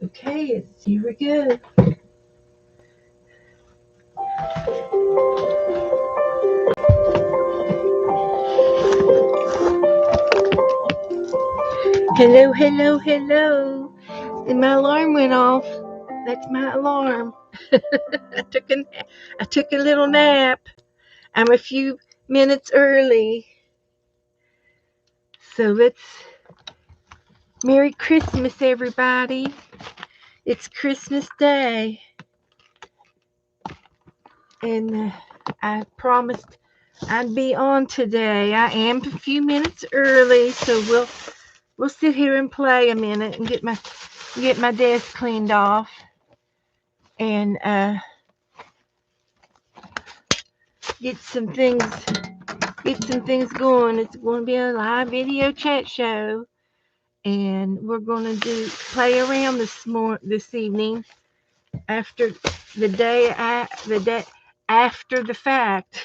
Okay, here we go. Hello, hello, hello. And my alarm went off. That's my alarm. I took a I took a little nap. I'm a few minutes early. So let's Merry Christmas, everybody. It's Christmas Day, and I promised I'd be on today. I am a few minutes early, so we'll sit here and play a minute and get my desk cleaned off and get some things going. It's going to be a live video chat show, and we're going to play around this evening after the day after the fact.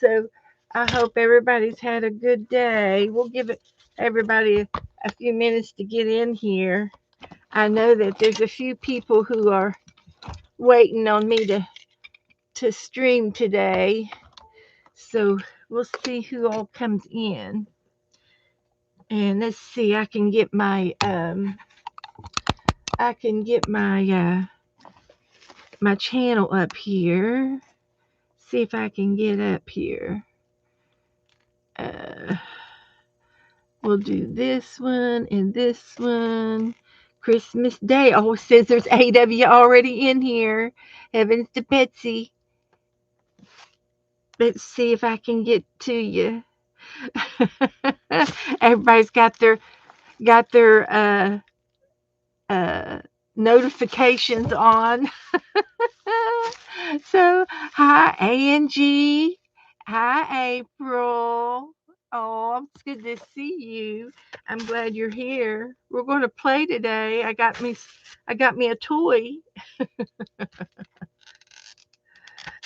So I hope everybody's had a good day. We'll give everybody a few minutes to get in here. I know that there's a few people who are waiting on me to stream today. So we'll see who all comes in. And let's see, I can get my my channel up here. See if I can get up here. Uh, we'll do this one and this one. Christmas Day. Oh, it says there's 8 of you already in here. Heavens to Betsy. Let's see if I can get to you. Everybody's got their uh, notifications on. So, hi, Angie. Hi, April. Oh, it's good to see you. I'm glad you're here. We're going to play today. I got me a toy.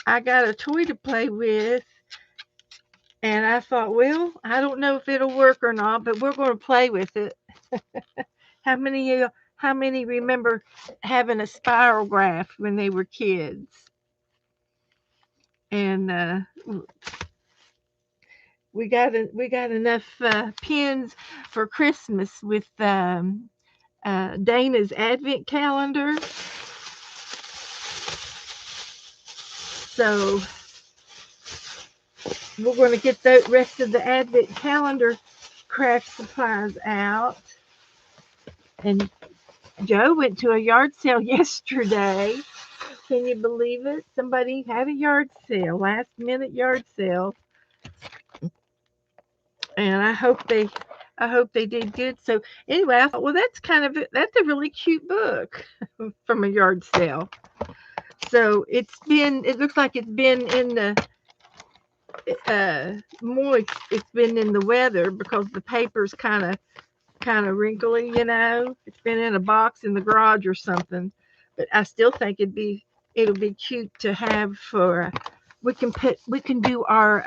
I got a toy to play with, and I thought, well, I don't know if it'll work or not, but we're going to play with it. How many remember having a spirograph when they were kids? And we got enough pins for Christmas with Dana's Advent calendar. So we're going to get the rest of the Advent calendar craft supplies out. And Joe went to a yard sale yesterday. Can you believe it? Somebody had a yard sale, last minute yard sale, and I hope they did good. So anyway, I thought, well, that's a really cute book from a yard sale. So it looks like it's been in the moist. It's been in the weather because the paper's kind of wrinkly. It's been in a box in the garage or something. But I still think it'll be cute to have for. We can do our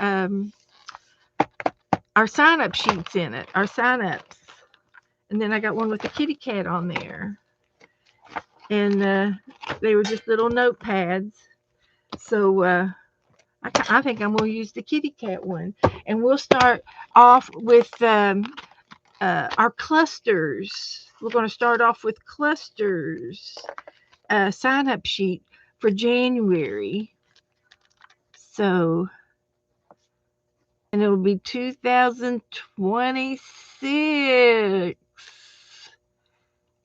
sign up sheets in it, our sign ups. And then I got one with a kitty cat on there. And they were just little notepads. So I think I'm going to use the kitty cat one. And we'll start off with our clusters. We're going to start off with clusters sign up sheet for January. So, and it'll be 2026.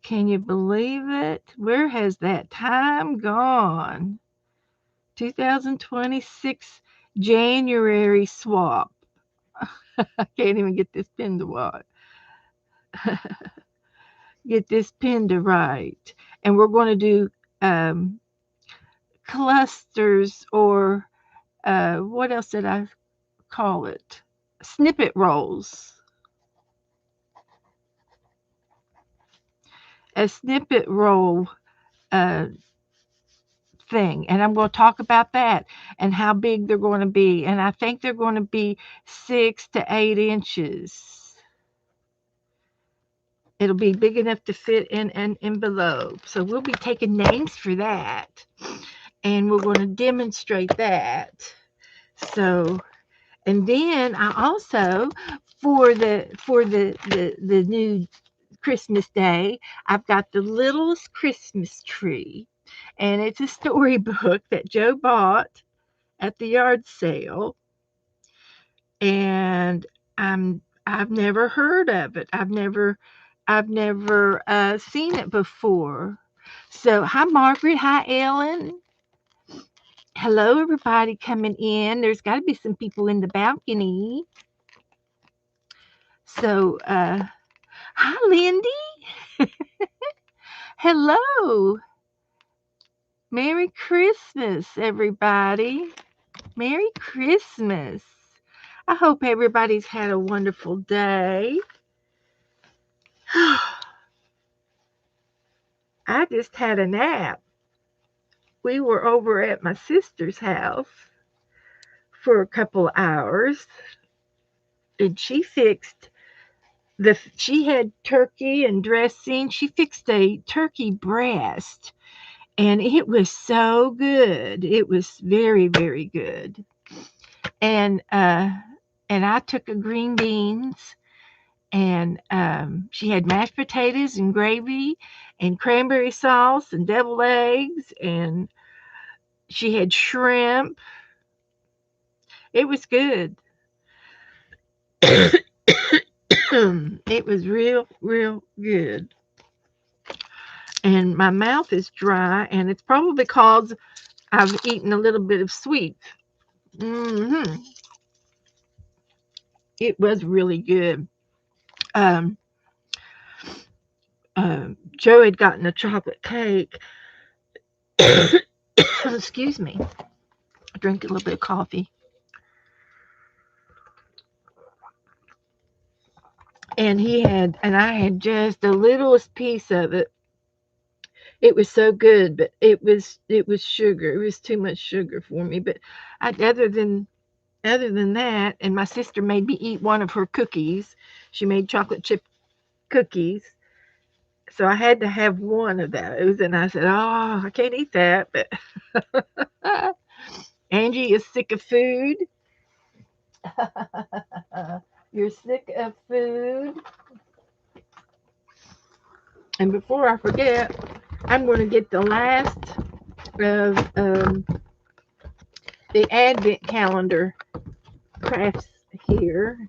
Can you believe it? Where has that time gone? 2026 January swap. I can't even get this pin to what. Get this pin to right. And we're going to do clusters or what else did I call it? Snippet rolls. A snippet roll uh, thing. And I'm going to talk about that and how big they're going to be. And I think they're going to be 6 to 8 inches. It'll be big enough to fit in an envelope. So we'll be taking names for that. And we're going to demonstrate that. So, and then I also, for the new Christmas Day, I've got the littlest Christmas tree. And it's a storybook that Joe bought at the yard sale. And I've never heard of it. I've never seen it before. So hi Margaret, hi Ellen. Hello everybody coming in. There's got to be some people in the balcony. So hi Lindy. Hello. Merry Christmas everybody. Merry Christmas. I hope everybody's had a wonderful day. I just had a nap. We were over at my sister's house for a couple hours, and she had turkey and dressing. She fixed a turkey breast, and it was so good. It was very, very good. And I took a green beans, and she had mashed potatoes and gravy and cranberry sauce and deviled eggs, and she had shrimp. It was good. It was real, real good. And my mouth is dry, and it's probably because I've eaten a little bit of sweet. It was really good. Joe had gotten a chocolate cake. Excuse me. I drank a little bit of coffee. And I had just the littlest piece of it. It was so good, but it was sugar. It was too much sugar for me. But other than that, and my sister made me eat one of her cookies. She made chocolate chip cookies. So I had to have one of those, and I said, "Oh, I can't eat that." But Angie is sick of food. You're sick of food. And before I forget, I'm going to get the last of the Advent calendar crafts here,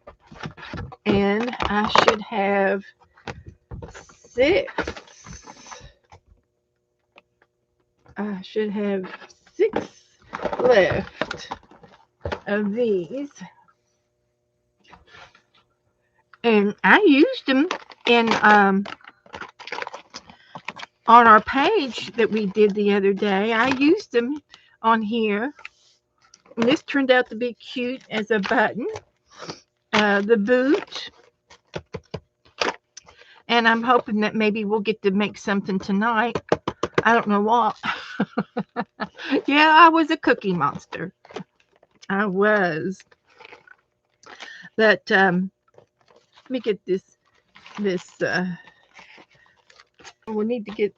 and I should have 6. I should have 6 left of these. And I used them in on our page that we did the other day. I used them on here. And this turned out to be cute as a button. The boot. And I'm hoping that maybe we'll get to make something tonight. I don't know what. Yeah, I was a cookie monster. I was. But let me get this. We need to get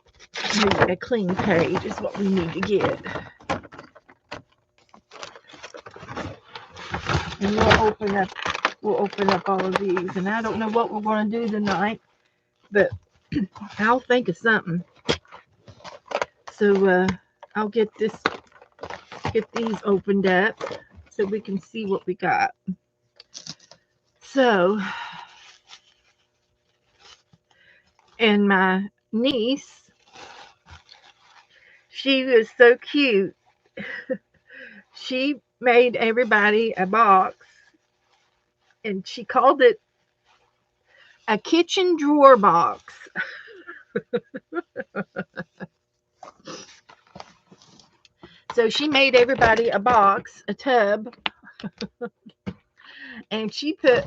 a clean page is what we need to get. And we'll open up all of these. And I don't know what we're going to do tonight, but I'll think of something. So I'll get these opened up so we can see what we got. So, and my niece, she was so cute. She made everybody a box, and she called it a kitchen drawer box. So she made everybody a box, a tub, and she put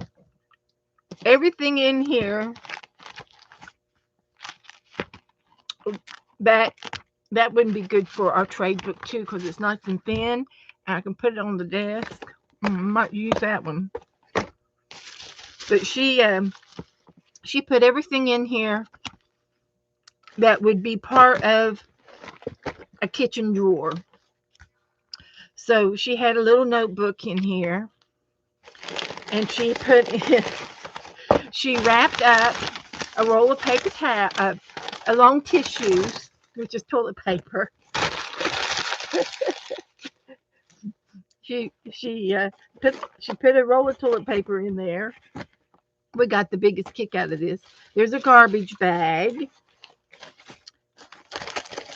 everything in here that wouldn't be good for our trade book too, because it's nice and thin. And I can put it on the desk. I might use that one. But she she put everything in here that would be part of a kitchen drawer. So she had a little notebook in here, and she put in, she wrapped up a roll of paper towel, along tissues, which is toilet paper. She put a roll of toilet paper in there. We got the biggest kick out of this. There's a garbage bag,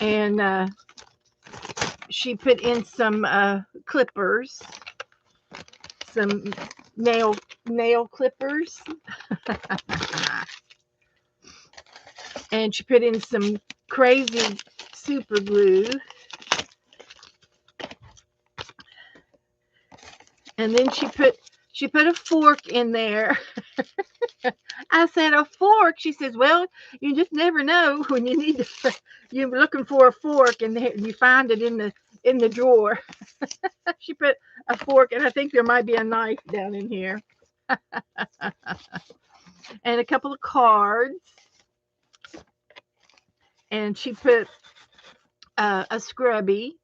and she put in some clippers, some nail clippers, and she put in some crazy super glue. And then she put a fork in there. I said, a fork? She says, well, you just never know when you need to, you're looking for a fork and you find it in the drawer. She put a fork, and I think there might be a knife down in here. And a couple of cards. And she put a scrubby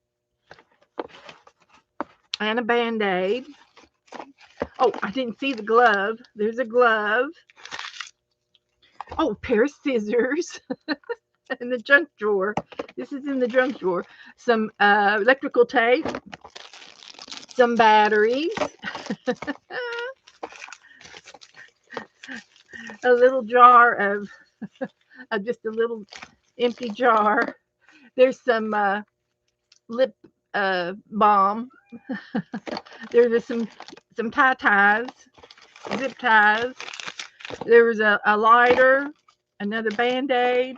and a Band-Aid. Oh, I didn't see the glove. There's a glove. Oh, a pair of scissors in the junk drawer. This is in the junk drawer. Some electrical tape. Some batteries. A little jar of just a little empty jar. There's some lip balm. There's some ties, zip ties. There was a lighter, another Band-Aid,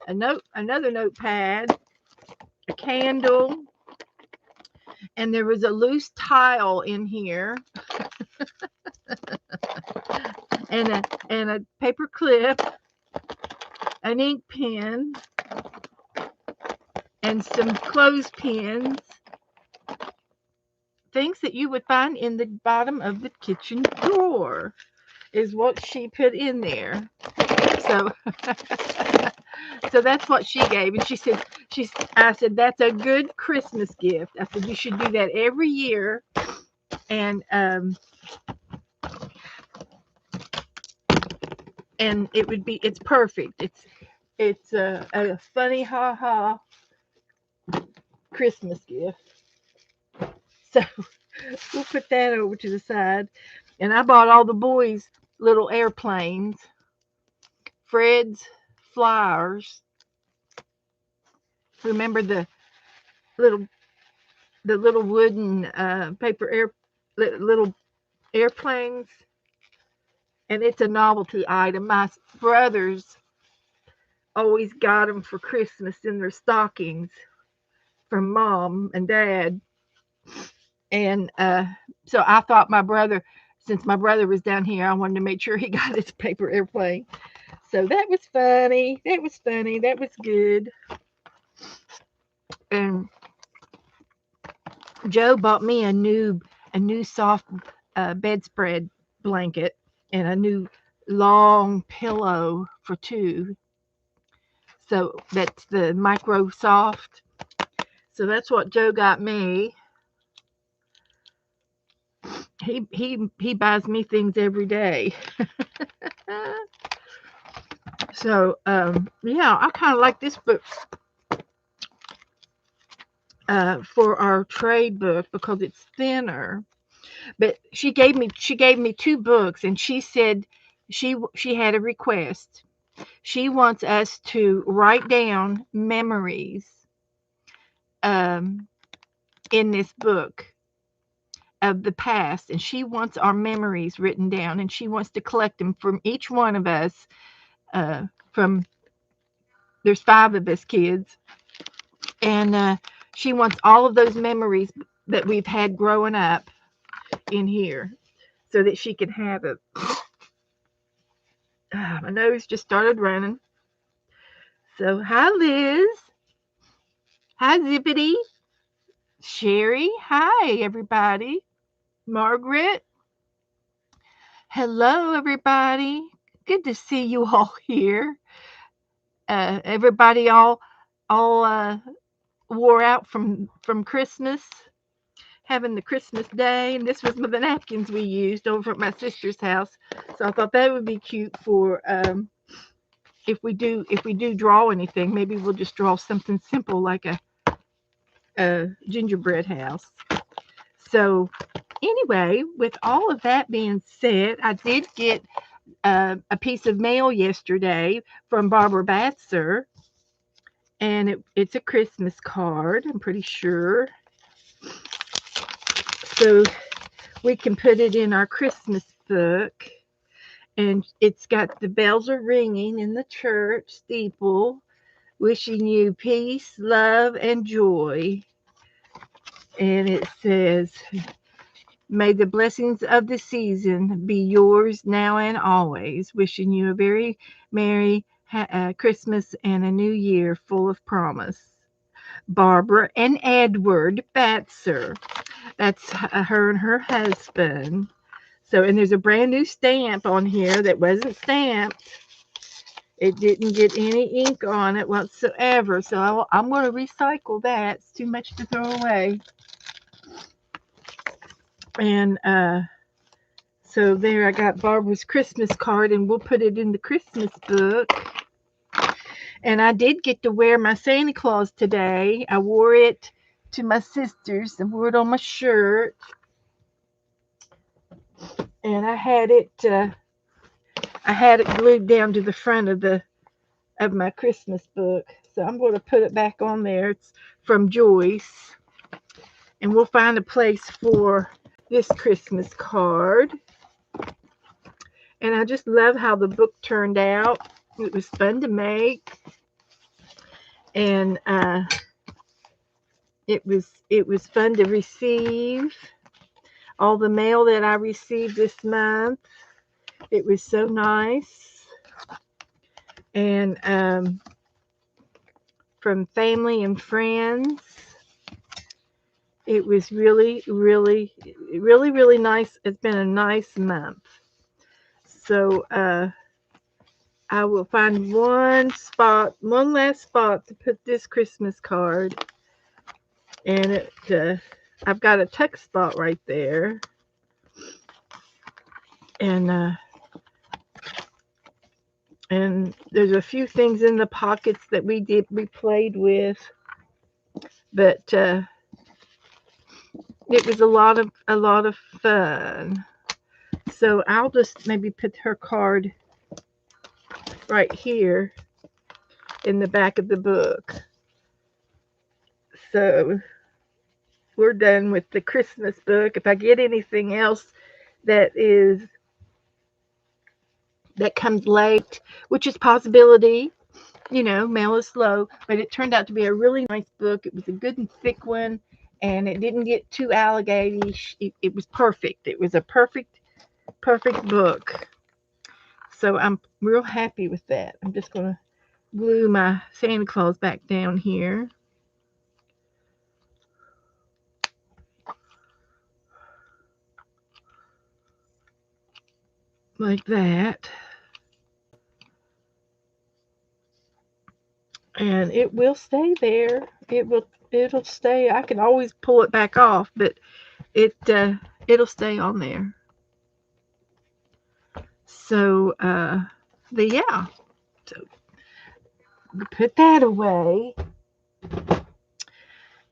another notepad, a candle, and there was a loose tile in here, and a paper clip, an ink pen, and some clothespins. Things that you would find in the bottom of the kitchen drawer is what she put in there. So, so that's what she gave. And she said, I said, that's a good Christmas gift. I said, you should do that every year. And it's perfect. It's a funny ha Christmas gift. So we'll put that over to the side. And I bought all the boys little airplanes, Fred's Flyers. Remember the little wooden paper little airplanes? And it's a novelty item. My brothers always got them for Christmas in their stockings from Mom and Dad. And so I thought since my brother was down here, I wanted to make sure he got his paper airplane. So that was funny. That was good. And Joe bought me a new soft bedspread blanket and a new long pillow for two. So that's the Micro Soft. So that's what Joe got me. He buys me things every day. So yeah, I kind of like this book for our trade book because it's thinner. But she gave me 2 books, and she said she had a request. She wants us to write down memories in this book of the past, and she wants our memories written down, and she wants to collect them from each one of us. There's 5 of us kids, and she wants all of those memories that we've had growing up in here so that she can have it. My nose just started running. So hi Liz, hi Zippity, Sherry, hi everybody, Margaret, hello everybody, good to see you all here. Everybody all wore out from Christmas, having the Christmas day, and this was the napkins we used over at my sister's house. So I thought that would be cute for if we do draw anything. Maybe we'll just draw something simple like a gingerbread house. So anyway, with all of that being said, I did get a piece of mail yesterday from Barbara Batzer, and it's a Christmas card, I'm pretty sure. So we can put it in our Christmas book, and it's got the bells are ringing in the church steeple, wishing you peace, love, and joy. And it says, may the blessings of the season be yours now and always. Wishing you a very Merry Christmas and a new year full of promise. Barbara and Edward Batzer. That's her and her husband. So, and there's a brand new stamp on here that wasn't stamped. It didn't get any ink on it whatsoever. So I'm going to recycle that. It's too much to throw away. And so there I got Barbara's Christmas card, and we'll put it in the Christmas book. And I did get to wear my Santa Claus today. I wore it to my sister's. I wore it on my shirt. And I had it glued down to the front of my Christmas book. So I'm going to put it back on there. It's from Joyce. And we'll find a place for this Christmas card. And I just love how the book turned out. It was fun to make. And it was fun to receive. All the mail that I received this month. It was so nice. And from family and friends. It was really, really, really, really nice. It's been a nice month. So I will find one last spot to put this Christmas card. And I've got a tuck spot right there. And there's a few things in the pockets that we played with. But it was a lot of fun. So I'll just maybe put her card right here in the back of the book. So we're done with the Christmas book. If I get anything else that comes late, which is possibility, mail is slow, but it turned out to be a really nice book. It was a good and thick one, and it didn't get too alligator-ish. It was perfect. It was a perfect book. So I'm real happy with that. I'm just going to glue my Santa Claus back down here. Like that. And it will stay there. It'll stay. I can always pull it back off, but it'll stay on there. So yeah. So we put that away.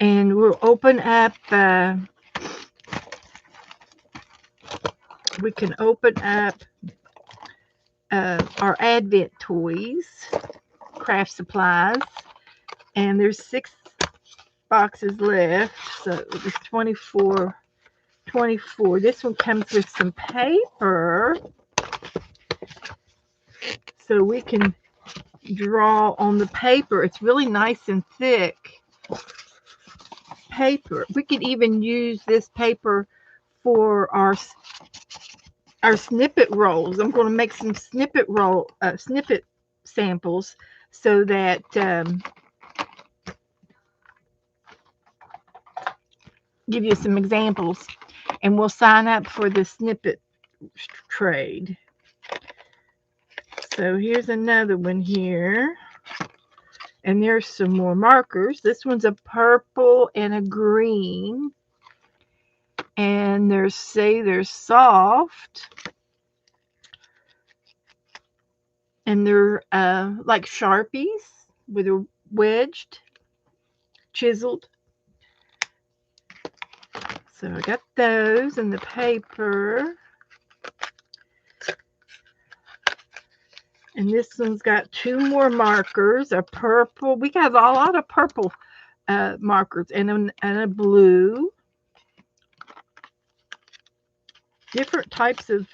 And we'll open up we can open up our Advent toys, craft supplies, and there's 6 boxes left, so it was 24. This one comes with some paper, so we can draw on the paper. It's really nice and thick paper. We could even use this paper for our snippet rolls. I'm going to make some snippet samples so that give you some examples, and we'll sign up for the snippet trade. So here's another one here. And there's some more markers. This one's a purple and a green. And they're soft. And they're like Sharpies with a wedged, chiseled. So I got those in the paper. And this one's got 2 more markers, a purple. We got a lot of purple markers and a blue. Different types of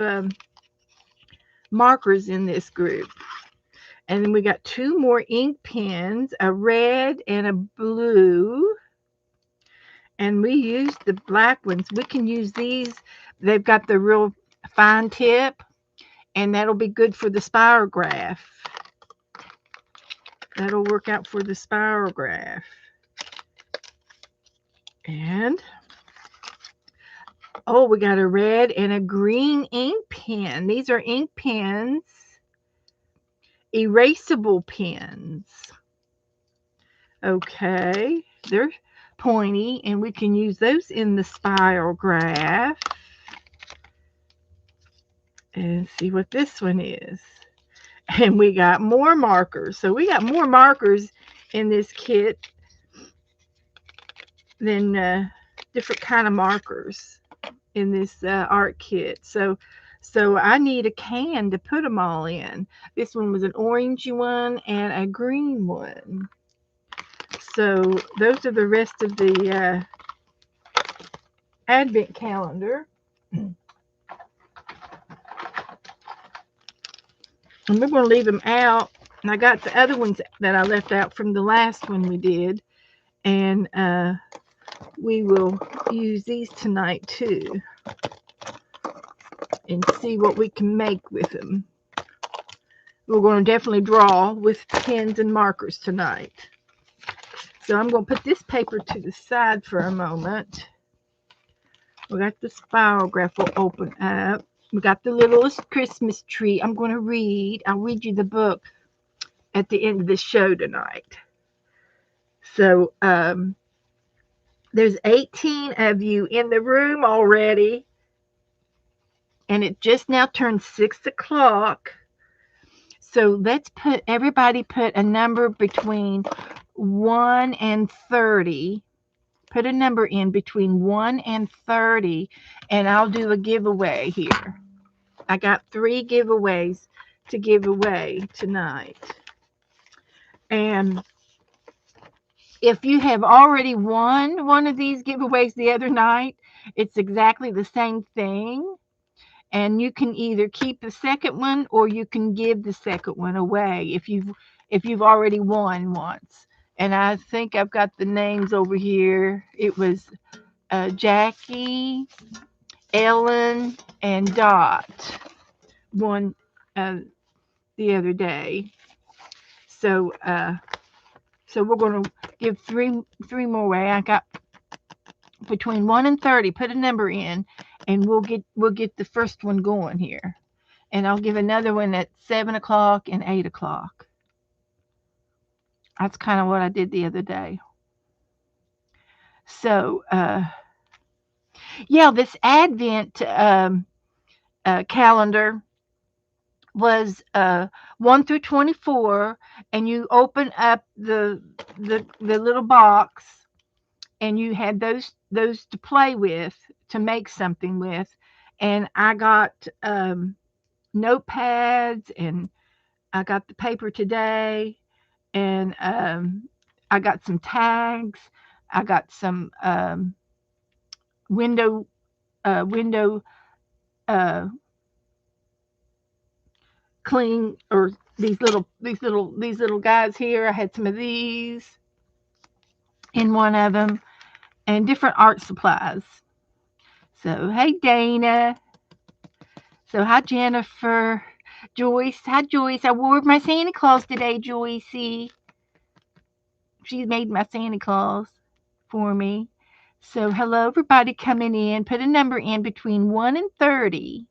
markers in this group. And then we got 2 more ink pens, a red and a blue. And we use the black ones. We can use these. They've got the real fine tip, and that'll be good for the spirograph. That'll work out for the spirograph. And, oh, we got a red and a green ink pen. These are ink pens, erasable pens. Okay, they're pointy, and we can use those in the spirograph. And see what this one is. And we got more markers. So we got more markers in this kit than different kind of markers in this art kit. So I need a can to put them all in. This one was an orangey one and a green one. So those are the rest of the advent calendar. And we're going to leave them out. And I got the other ones that I left out from the last one we did. And we will use these tonight too. And see what we can make with them. We're going to definitely draw with pens and markers tonight. So I'm going to put this paper to the side for a moment. We got the spirograph will open up. We got the littlest Christmas tree. I'm going to read. I'll read you the book at the end of the show tonight. So there's 18 of you in the room already. And it just now turned 6 o'clock. So let's everybody put a number between 1 and 30. Put a number in between 1 and 30, and I'll do a giveaway here. I got 3 giveaways to give away tonight. And if you have already won one of these giveaways the other night, it's exactly the same thing. And you can either keep the second one or you can give the second one away if you've already won once. And I think I've got the names over here. It was Jackie, Ellen, and Dot won the other day. So we're going to give three more away. I got between 1 and 30. Put a number in, and we'll get the first one going here. And I'll give another one at 7 o'clock and 8 o'clock. That's kind of what I did the other day. So, yeah, this Advent calendar was 1 through 24, and you open up the little box, and you had those to play with, to make something with. And I got notepads, and I got the paper today, and I got some tags. I got some window clean, or these little guys here. I had some of these in one of them, and different art supplies. So hey, Dana. So hi, Jennifer. Joyce. Hi, Joyce. I wore my Santa Claus today, Joycey. She made my Santa Claus for me. So hello, everybody coming in. Put a number in between 1 and 30.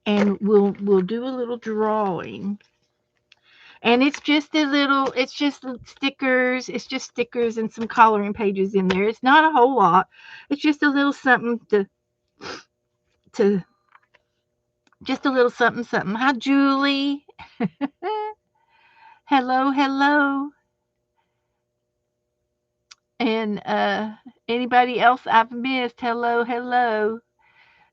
and we'll do a little drawing. And it's just stickers. It's just stickers and some coloring pages in there. It's not a whole lot. It's just a little something to just a little something something. Hi, Julie. Hello, hello. And anybody else I've missed? Hello, hello.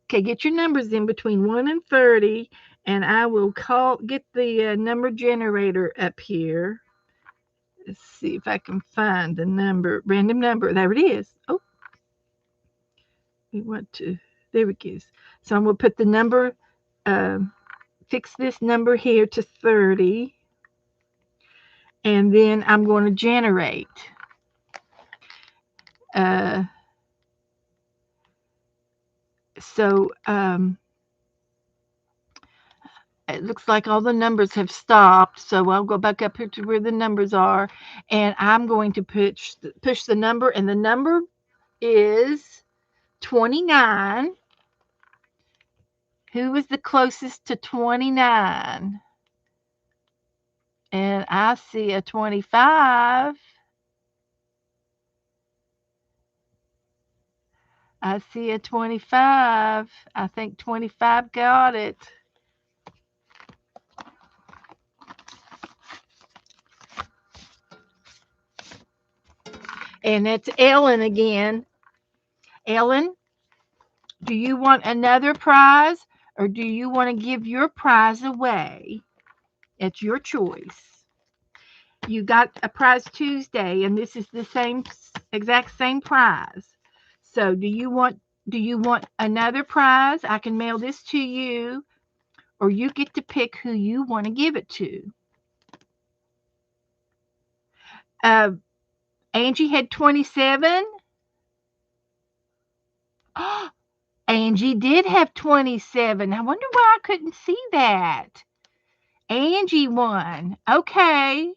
Okay, get your numbers in between 1 and 30, and I will get the number generator up here. Let's see if I can find the number, random number. There it is. Oh, we want to, there it is. So I'm going to put the number, fix this number here to 30, and then I'm going to generate. So it looks like all the numbers have stopped. So I'll go back up here to where the numbers are, and I'm going to push the number, and the number is 29. Who is the closest to 29? And I see a 25. I see a 25. I think 25 got it. And it's Ellen again. Ellen, do you want another prize, or do you want to give your prize away? It's your choice. You got a prize Tuesday, and this is the exact same prize. So do you want another prize? I can mail this to you, or you get to pick who you want to give it to. Angie had 27. Oh, Angie did have 27. I wonder why I couldn't see that. Angie won. Okay.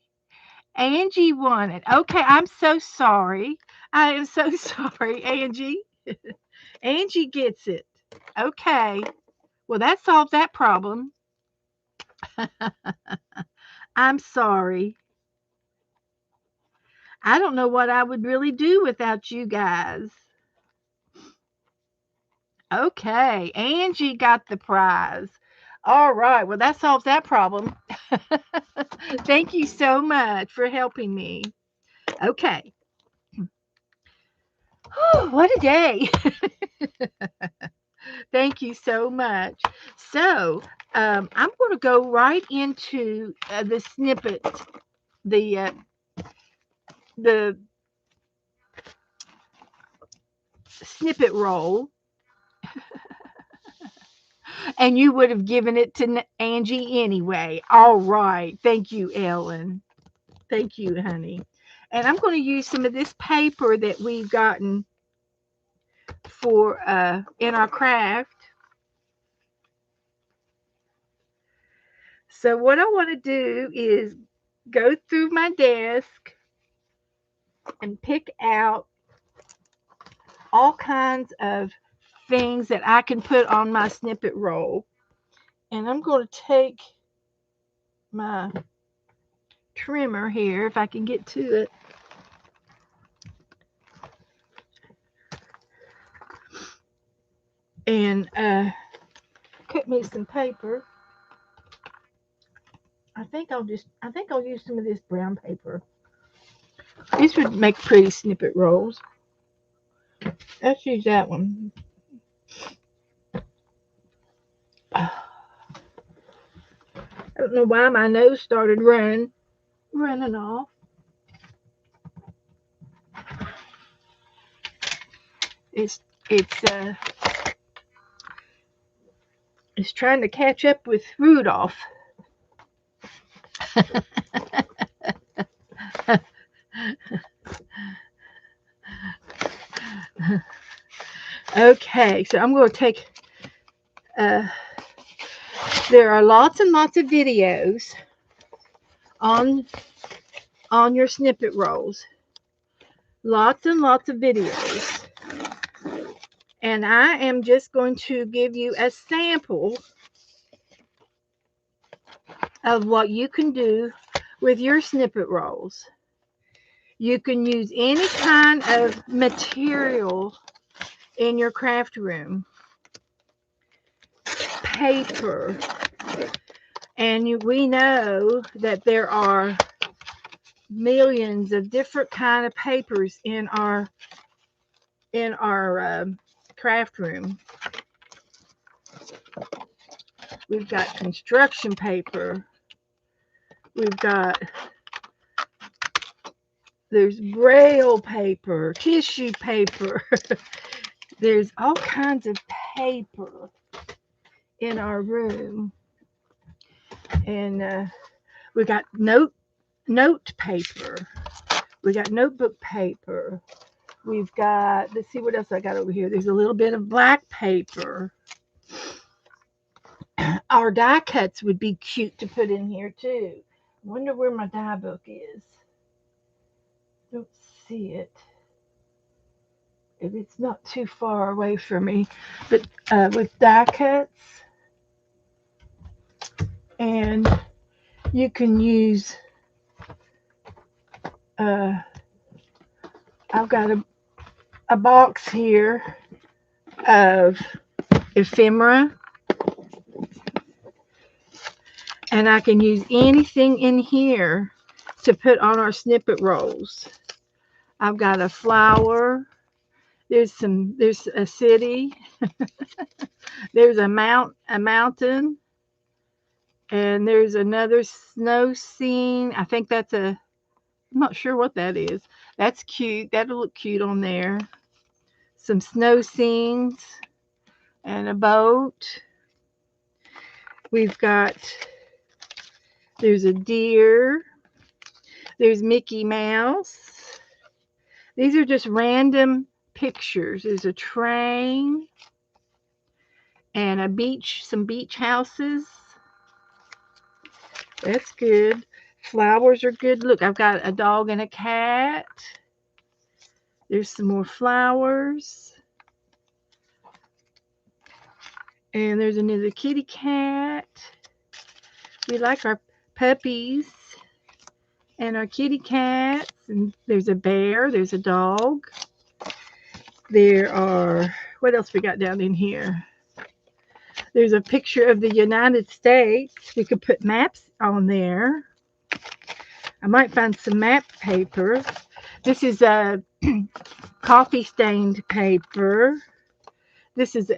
Angie won it. Okay, I'm so sorry. I am so sorry, Angie. Angie gets it. Okay. Well, that solves that problem. I'm sorry. I don't know what I would really do without you guys. Okay, Angie got the prize. All right, well, that solves that problem. Thank you so much for helping me. Okay. Whew, what a day. Thank you so much. So I'm going to go right into the snippet, the snippet roll. And you would have given it to Angie anyway. All right. Thank you, Ellen. Thank you, honey. And I'm going to use some of this paper that we've gotten for in our craft. So what I want to do is go through my desk and pick out all kinds of things that I can put on my snippet roll. And I'm going to take my trimmer here, if I can get to it. And cut me some paper. I think I'll use some of this brown paper. This would make pretty snippet rolls. Let's use that one. I don't know why my nose started running off. It's trying to catch up with Rudolph. Okay, so I'm going to take, there are lots and lots of videos on your snippet rolls. Lots and lots of videos. And I am just going to give you a sample of what you can do with your snippet rolls. You can use any kind of material in your craft room. Paper. And we know that there are millions of different kind of papers in our craft room. We've got construction paper. There's braille paper, tissue paper. There's all kinds of paper in our room. And we got note paper. We got notebook paper. We've got, let's see what else I got over here. There's a little bit of black paper. Our die cuts would be cute to put in here too. Wonder where my die book is. Don't see it. It's not too far away from me. But with die cuts, and you can use, I've got a box here of ephemera. And I can use anything in here to put on our snippet rolls. I've got a flower. There's a city. There's a mountain. And there's another snow scene. I think I'm not sure what that is. That's cute. That'll look cute on there. Some snow scenes and a boat. There's a deer. There's Mickey Mouse. These are just random pictures. There's a train and a beach, some beach houses. That's good. Flowers are good. Look, I've got a dog and a cat. There's some more flowers. And there's another kitty cat. We like our puppies and our kitty cats. And there's a bear. There's a dog. What else we got down in here? There's a picture of the United States. We could put maps on there. I might find some map paper. This is a coffee stained paper. This is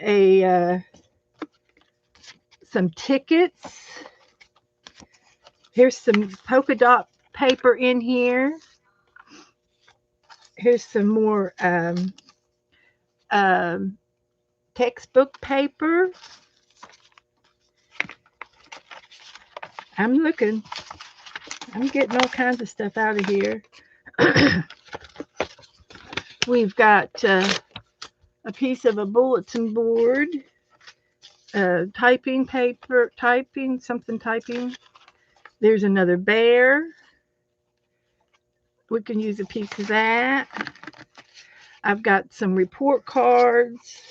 some tickets. Here's some polka dot paper in here. Here's some more textbook paper. I'm looking. I'm getting all kinds of stuff out of here. We've got a piece of a bulletin board, typing paper, typing. There's another bear. We can use a piece of that. I've got some report cards.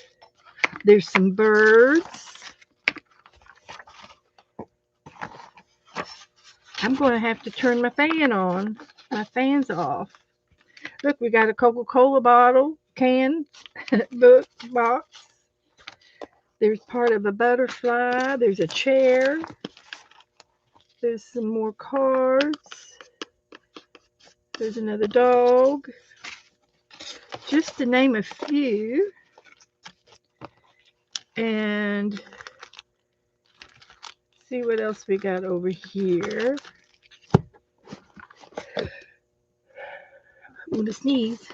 There's some birds. I'm going to have to turn my fan on. My fan's off. Look, we got a Coca-Cola bottle, can, book, box. There's part of a butterfly. There's a chair. There's some more cards. There's another dog. Just to name a few. And see what else we got over here. I'm going to sneeze.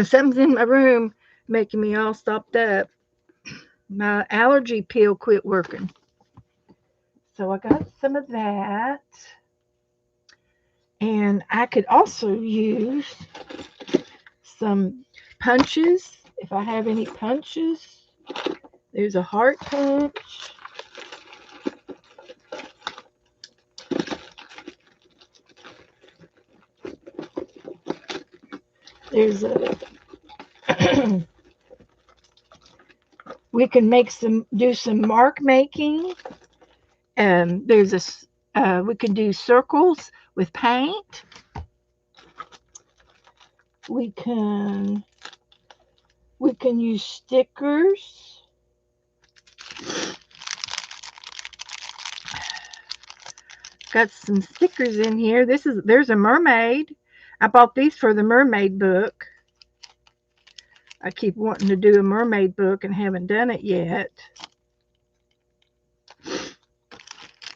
Something's in my room making me all stopped up. My allergy pill quit working. So I got some of that. And I could also use some punches if I have any punches. There's a heart punch. There's a we can do some mark making. We can do circles with paint. We can use stickers. Got some stickers in here. There's a mermaid. I bought these for the mermaid book. I keep wanting to do a mermaid book and haven't done it yet.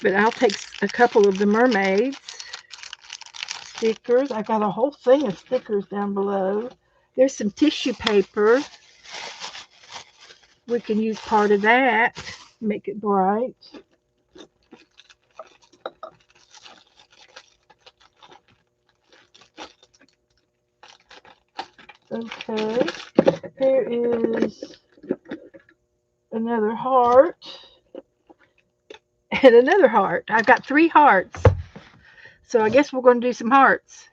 But I'll take a couple of the mermaids. Stickers. I got a whole thing of stickers down below. There's some tissue paper. We can use part of that. Make it bright. Okay. Here is another heart. And another heart. I've got 3 hearts. So I guess we're going to do some hearts.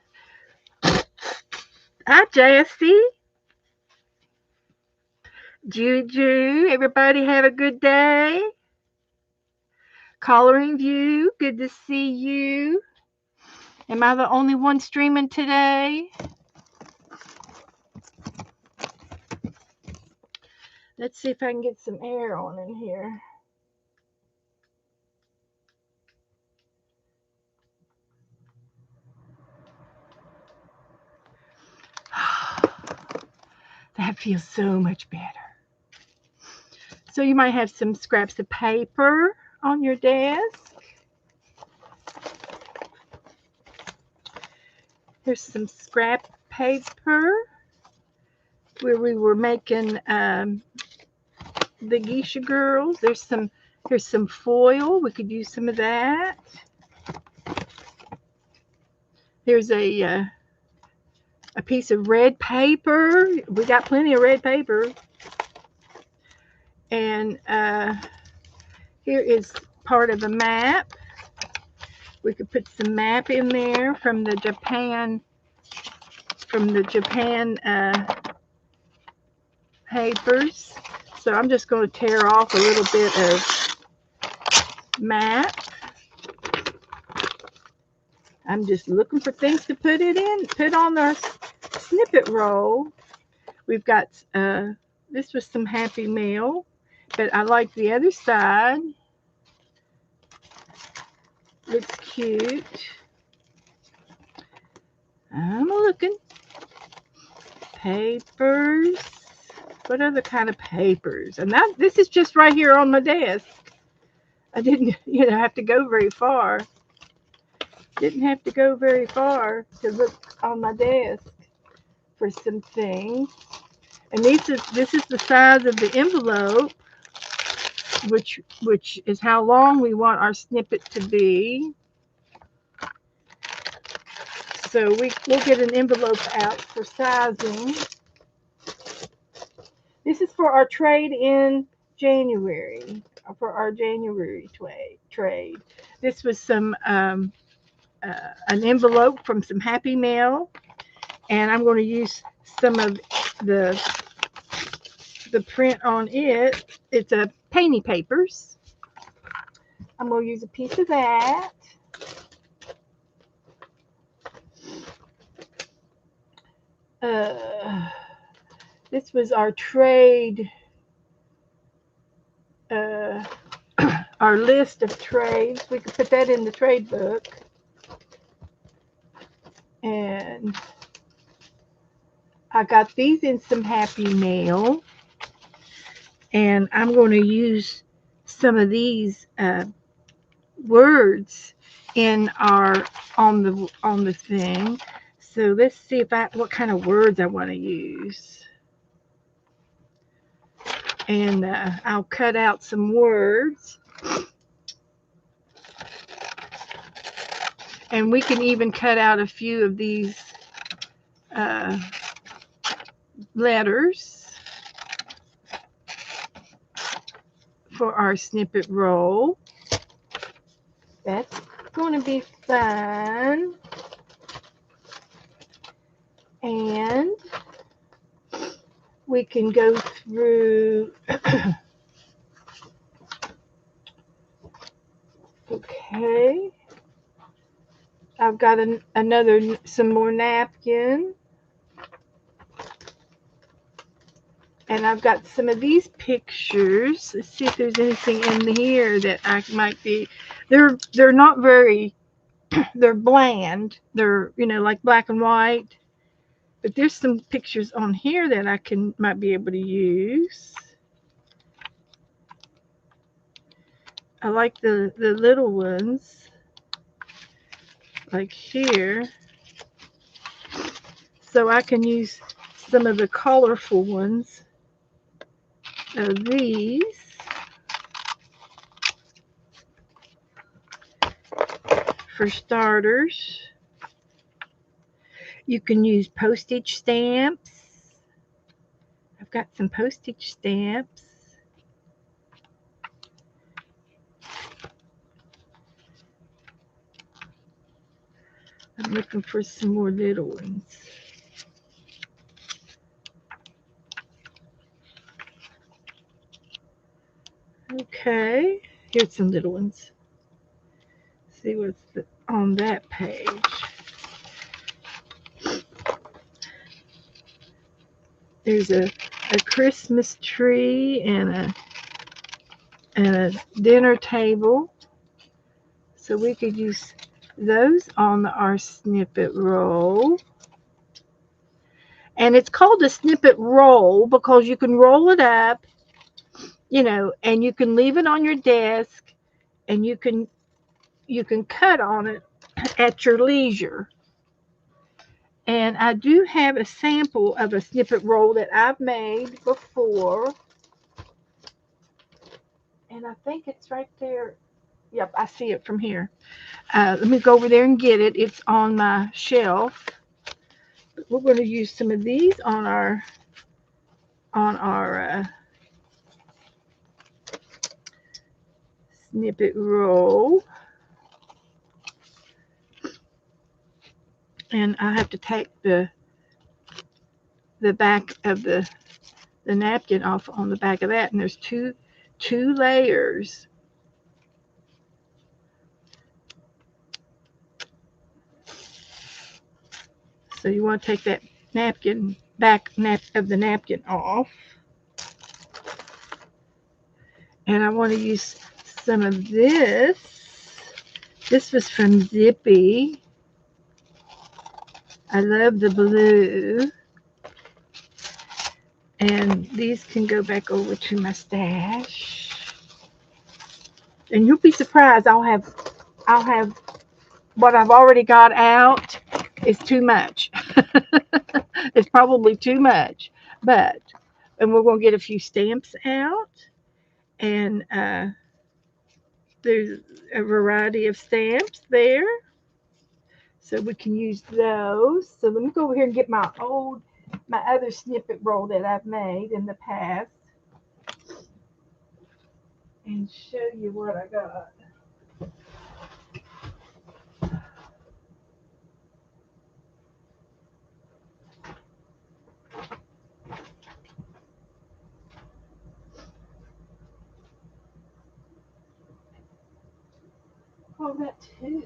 Hi, Jessie. Juju, everybody have a good day. Coloring View, good to see you. Am I the only one streaming today? Let's see if I can get some air on in here. That feels so much better. So you might have some scraps of paper on your desk. Here's some scrap paper where we were making the Geisha Girls. Here's some foil. We could use some of that. There's a piece of red paper. We got plenty of red paper. And here is part of a map. We could put some map in there from the Japan papers. So I'm just going to tear off a little bit of map. I'm just looking for things to put on our snippet roll. We've got this was some Happy Meal, but I like the other side. Looks cute. I'm looking. Papers. What other kind of papers? And this is just right here on my desk. I didn't, have to go very far. Didn't have to go very far to look on my desk for some things. And this is the size of the envelope, which is how long we want our snippet to be. So we'll get an envelope out for sizing. This is for our trade in January, for our January trade. This was some an envelope from some Happy Mail, and I'm going to use some of the print on it. It's a painty papers. I'm going to use a piece of that. This was our trade, our list of trades. We could put that in the trade book. And I got these in some Happy Mail. And I'm going to use some of these words on the thing. So let's see what kind of words I want to use. And I'll cut out some words. And we can even cut out a few of these letters for our snippet roll. That's going to be fun. And we can go through Okay. I've got some more napkin. And I've got some of these pictures. Let's see if there's anything in here that I might be. They're not very. They're bland. They're like black and white. But there's some pictures on here that I might be able to use. I like the little ones, like here. So I can use some of the colorful ones of these. For starters, you can use postage stamps. I've got some postage stamps. I'm looking for some more little ones. Okay, here's some little ones. See what's on that page. There's a Christmas tree and a dinner table. So we could use those on our snippet roll. And it's called a snippet roll because you can roll it up, and you can leave it on your desk, and you can cut on it at your leisure. And I do have a sample of a snippet roll that I've made before. And I think it's right there. Yep, I see it from here. Let me go over there and get it. It's on my shelf. We're going to use some of these on our snippet roll. And I have to take the back of the napkin off on the back of that, and there's two layers. So you want to take that back of the napkin off. And I want to use some of this. This was from Zippy. I love the blue. And these can go back over to my stash. And you'll be surprised, I'll have what I've already got out is too much. It's probably too much. And we're going to get a few stamps out. And there's a variety of stamps there. So we can use those. So let me go over here and get my other snippet roll that I've made in the past and show you what I got. Oh, that too.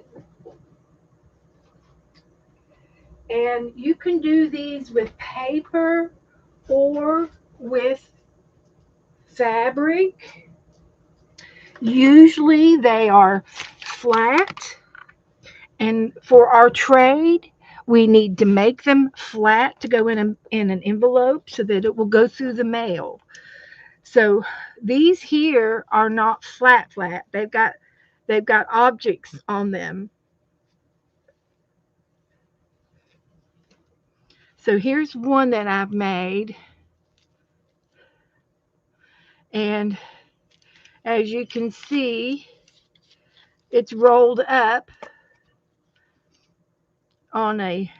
And you can do these with paper or with fabric. Usually they are flat. And for our trade, we need to make them flat to go in an envelope so that it will go through the mail. So these here are not flat. They've got objects on them. So here's one that I've made. And as you can see, it's rolled up on a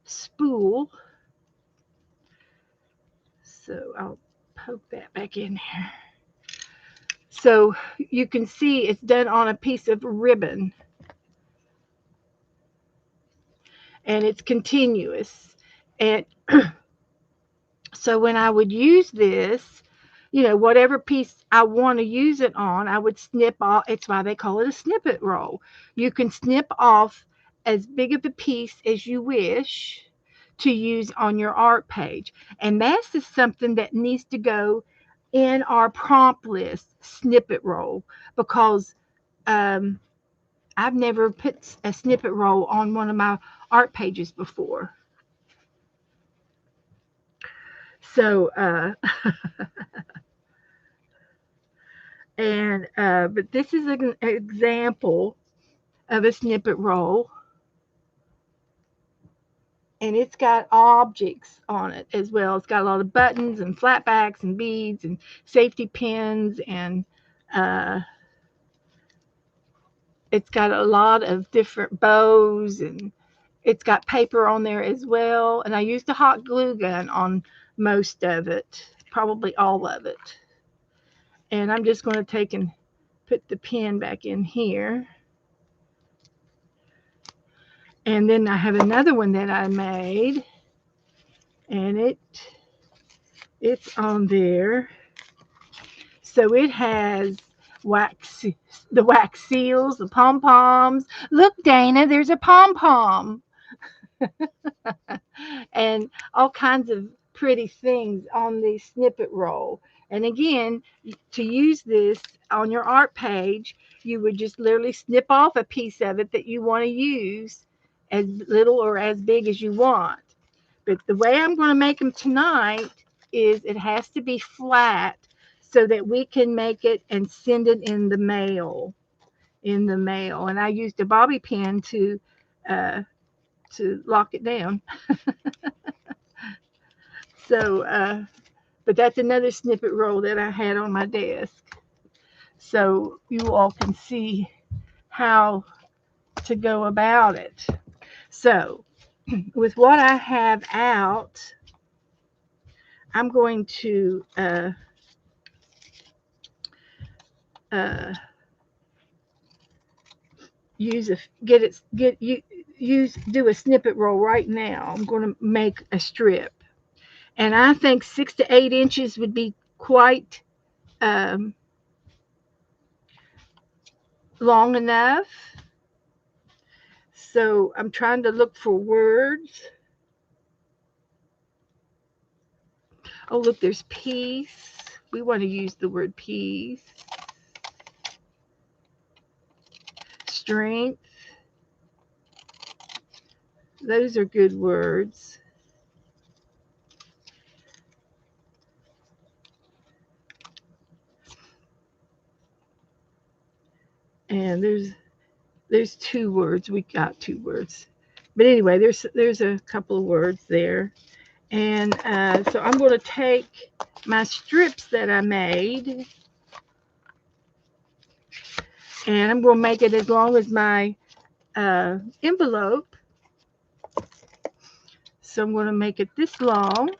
spool. So I'll poke that back in there. So you can see it's done on a piece of ribbon. And it's continuous. And so when I would use this, whatever piece I want to use it on, I would snip off. It's why they call it a snippet roll. You can snip off as big of a piece as you wish to use on your art page. And that's just something that needs to go in our prompt list, snippet roll, because I've never put a snippet roll on one of my art pages before. So, but this is an example of a snippet roll, and it's got objects on it as well. It's got a lot of buttons and flatbacks and beads and safety pins, and uh, it's got a lot of different bows, and it's got paper on there as well. And I used a hot glue gun on most of it, probably all of it. And I'm just going to take and put the pin back in here. And then I have another one that I made, and it's on there. So it has the wax seals, the pom poms. Look, Dana, there's a pom pom, and all kinds of pretty things on the snippet roll. And again, to use this on your art page, you would just literally snip off a piece of it that you want to use, as little or as big as you want. But the way I'm going to make them tonight is it has to be flat so that we can make it and send it in the mail. And I used a bobby pin uh, to lock it down. So, but that's another snippet roll that I had on my desk. So you all can see how to go about it. So with what I have out, I'm going to use a get it get you use do a snippet roll right now. I'm going to make a strip, and I think 6 to 8 inches would be quite um, long enough. So I'm trying to look for words. Oh, look, there's peace. We want to use the word peace. Strength. Those are good words. And there's 2 words. We got 2 words. But anyway, there's a couple of words there. And so I'm going to take my strips that I made, and I'm going to make it as long as my envelope. So I'm going to make it this long.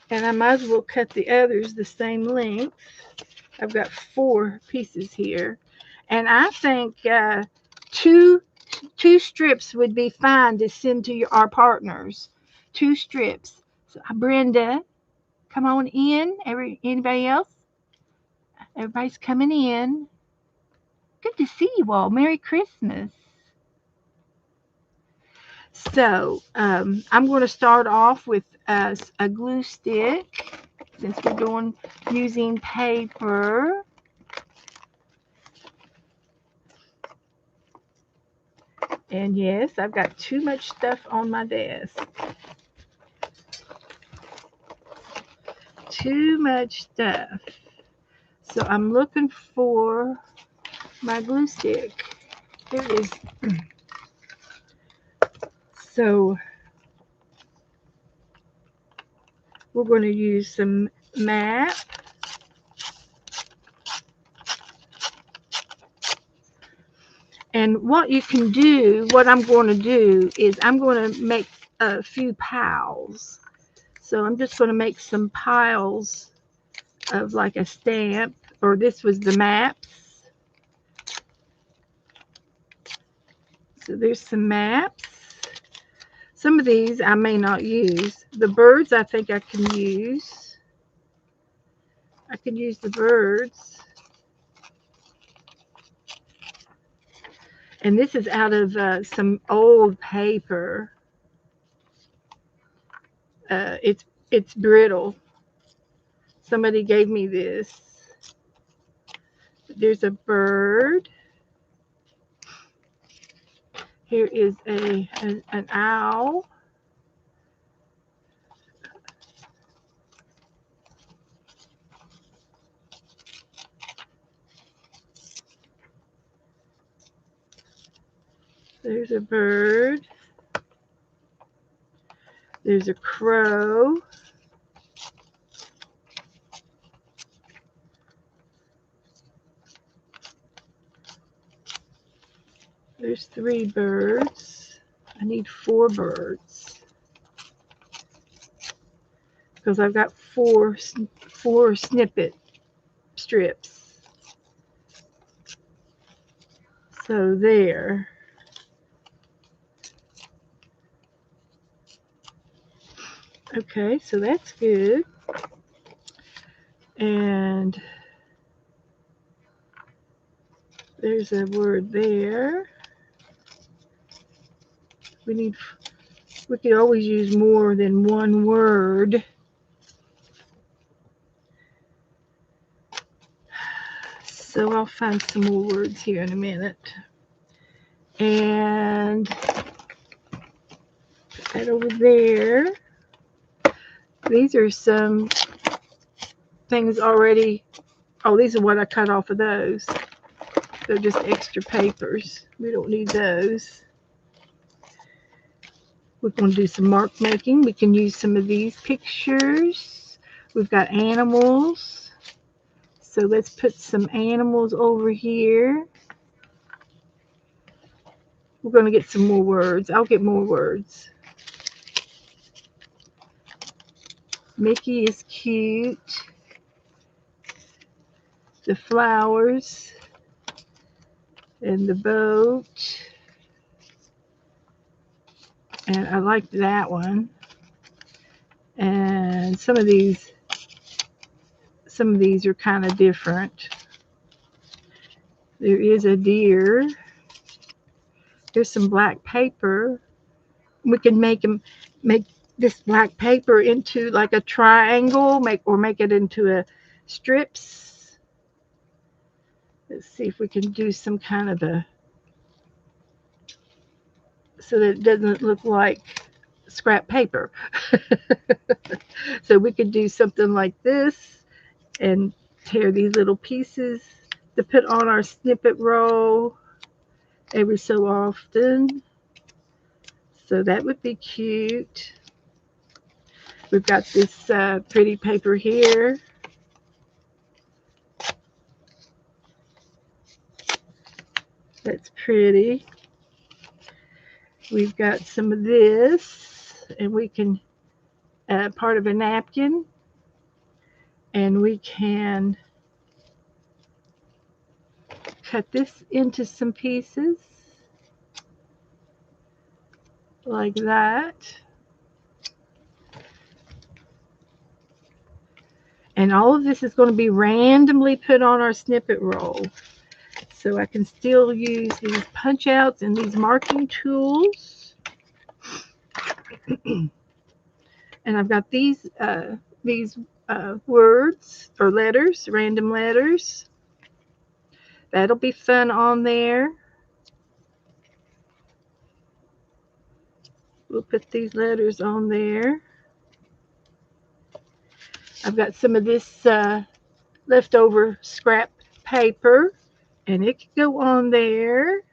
And I might as well cut the others the same length. I've got 4 pieces here. And I think two strips would be fine to send to our partners. 2 strips. So, Brenda, come on in. Anybody else? Everybody's coming in. Good to see you all. Merry Christmas. So I'm going to start off with a glue stick, since we're using paper. And yes, I've got too much stuff on my desk. Too much stuff. So I'm looking for my glue stick. There it is. So we're going to use some MAP. And what I'm going to do is I'm going to make a few piles. So I'm just going to make some piles of like a stamp, or this was the maps. So there's some maps. Some of these I may not use. The birds I think I can use. I can use the birds. And this is out of some old paper. It's brittle. Somebody gave me this. There's a bird. Here is an owl. There's a bird. There's a crow. There's 3 birds. I need 4 birds because I've got four snippet strips. So there. Okay, so that's good. And there's a word there. We could always use more than one word. So I'll find some more words here in a minute. And put that over there. These are some things already. Oh, these are what I cut off of those. They're just extra papers. We don't need those. We're going to do some mark making. We can use some of these pictures. We've got animals. So let's put some animals over here. We're going to get some more words. I'll get more words. Mickey is cute. The flowers and the boat. And I like that one. And some of these are kind of different. There is a deer. There's some black paper. We can make this black paper into like a triangle, make it into a strips. Let's see if we can do some kind of a, so that it doesn't look like scrap paper. So we could do something like this and tear these little pieces to put on our snippet roll every so often. So that would be cute. We've got this pretty paper here. That's pretty. We've got some of this, and we can, part of a napkin, and we can cut this into some pieces like that. And all of this is going to be randomly put on our snippet roll. So I can still use these punch outs and these marking tools. And I've got these words or letters, random letters. That'll be fun on there. We'll put these letters on there. I've got some of this leftover scrap paper, and it could go on there.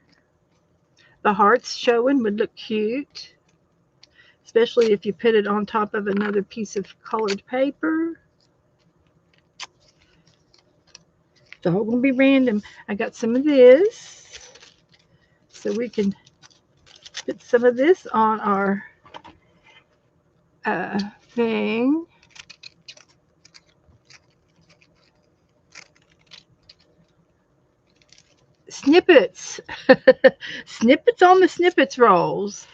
The hearts showing would look cute, especially if you put it on top of another piece of colored paper. It's all going to be random. I got some of this, so we can put some of this on our thing. Snippets. Snippets on the snippets rolls.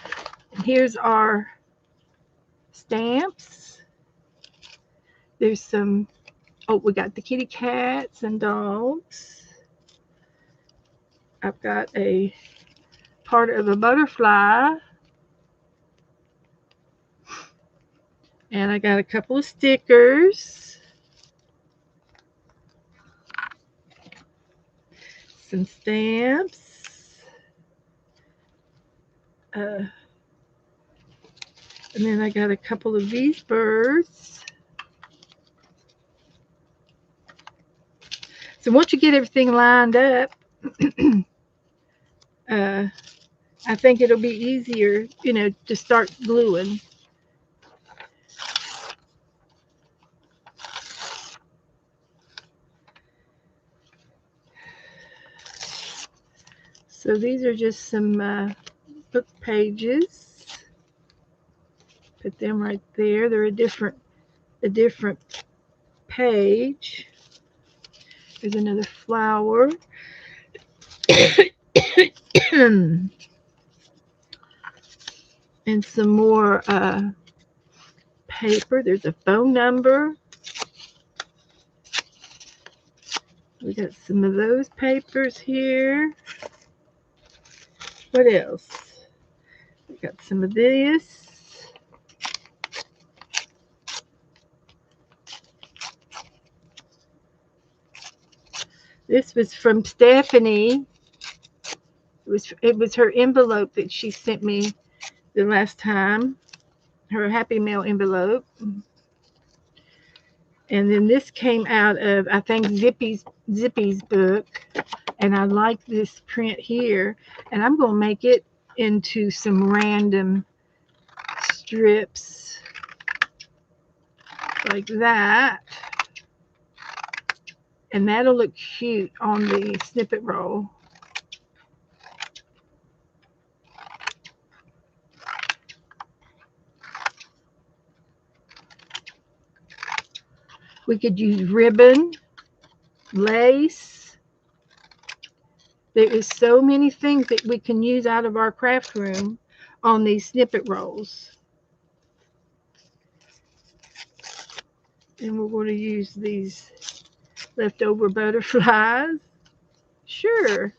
Here's our stamps. There's some, oh, we got the kitty cats and dogs. I've got a part of a butterfly. And I got a couple of stickers. Some stamps. And then I got a couple of these birds. So once you get everything lined up, I think it'll be easier, to start gluing. So these are just some book pages. Put them right there. They're a different page. There's another flower. And some more paper. There's a phone number. We got some of those papers here. What else? We got some of this. This was from Stephanie. It was her envelope that she sent me the last time. Her Happy Mail envelope. And then this came out of, I think, Zippy's book. And I like this print here. And I'm going to make it into some random strips like that. And that'll look cute on the snippet roll. We could use ribbon, lace. There is so many things that we can use out of our craft room on these snippet rolls. And we're going to use these leftover butterflies. Sure.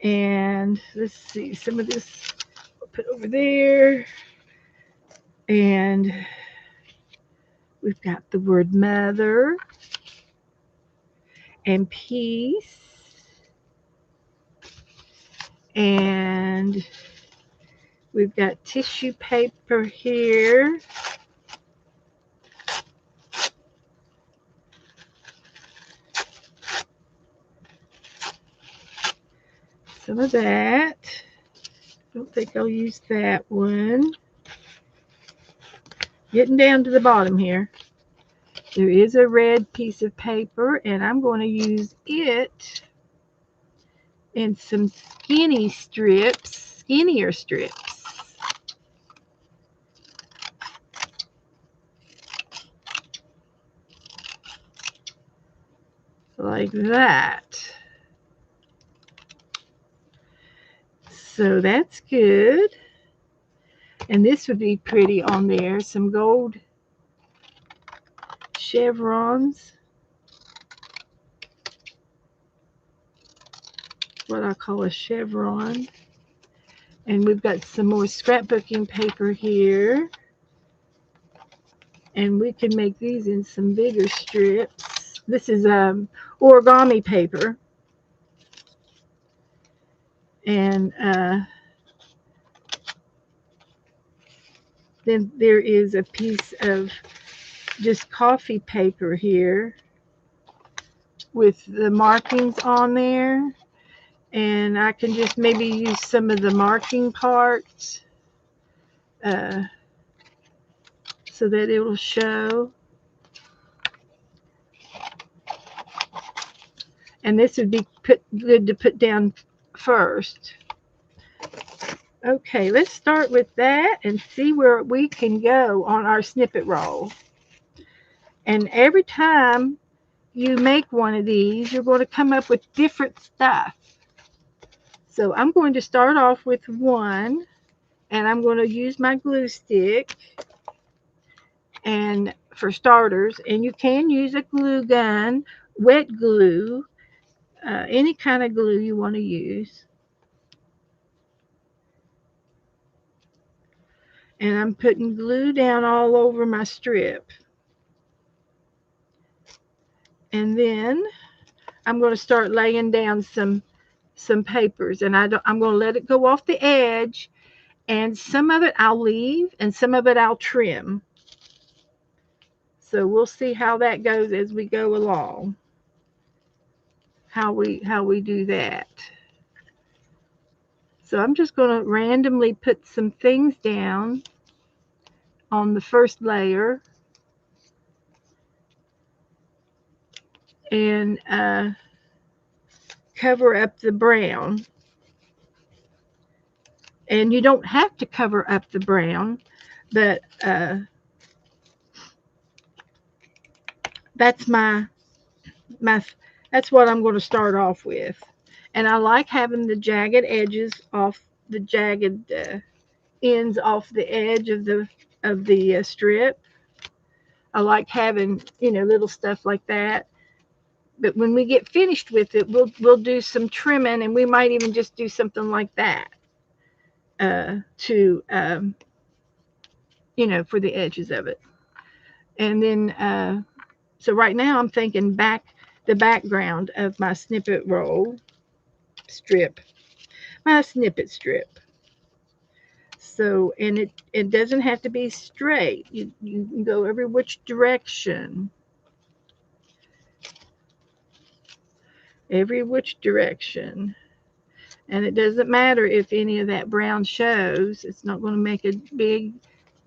And let's see, some of this we'll put over there. And we've got the word mother and peace. And we've got tissue paper here. Some of that. I don't think I'll use that one. Getting down to the bottom here. There is a red piece of paper, and I'm going to use it in some skinnier strips. Like that. So that's good. And this would be pretty on there. Some gold chevrons. What I call a chevron. And we've got some more scrapbooking paper here. And we can make these in some bigger strips. This is origami paper. And then there is a piece of just coffee paper here with the markings on there. And I can just maybe use some of the marking parts so that it will show. And this would be good to put down first. Okay, let's start with that and see where we can go on our snippet roll. And every time you make one of these, you're going to come up with different stuff. So I'm going to start off with one, And I'm going to use my glue stick and for starters, and you can use a glue gun, wet glue, any kind of glue you want to use. And I'm putting glue down all over my strip. And then I'm going to start laying down some papers, and I'm going to let it go off the edge, and some of it I'll leave and some of it I'll trim. So we'll see how that goes as we go along. How we do that. So I'm just going to randomly put some things down on the first layer and cover up the brown. And you don't have to cover up the brown, but that's that's what I'm going to start off with. And I like having the jagged edges off, the jagged ends off the edge of the strip. I like having, little stuff like that. But when we get finished with it, we'll do some trimming, and we might even just do something like that to for the edges of it. And then so right now I'm thinking the background of my snippet roll strip, my snippet strip. So, and it doesn't have to be straight. You can go every which direction. Every which direction. And it doesn't matter if any of that brown shows. It's not going to make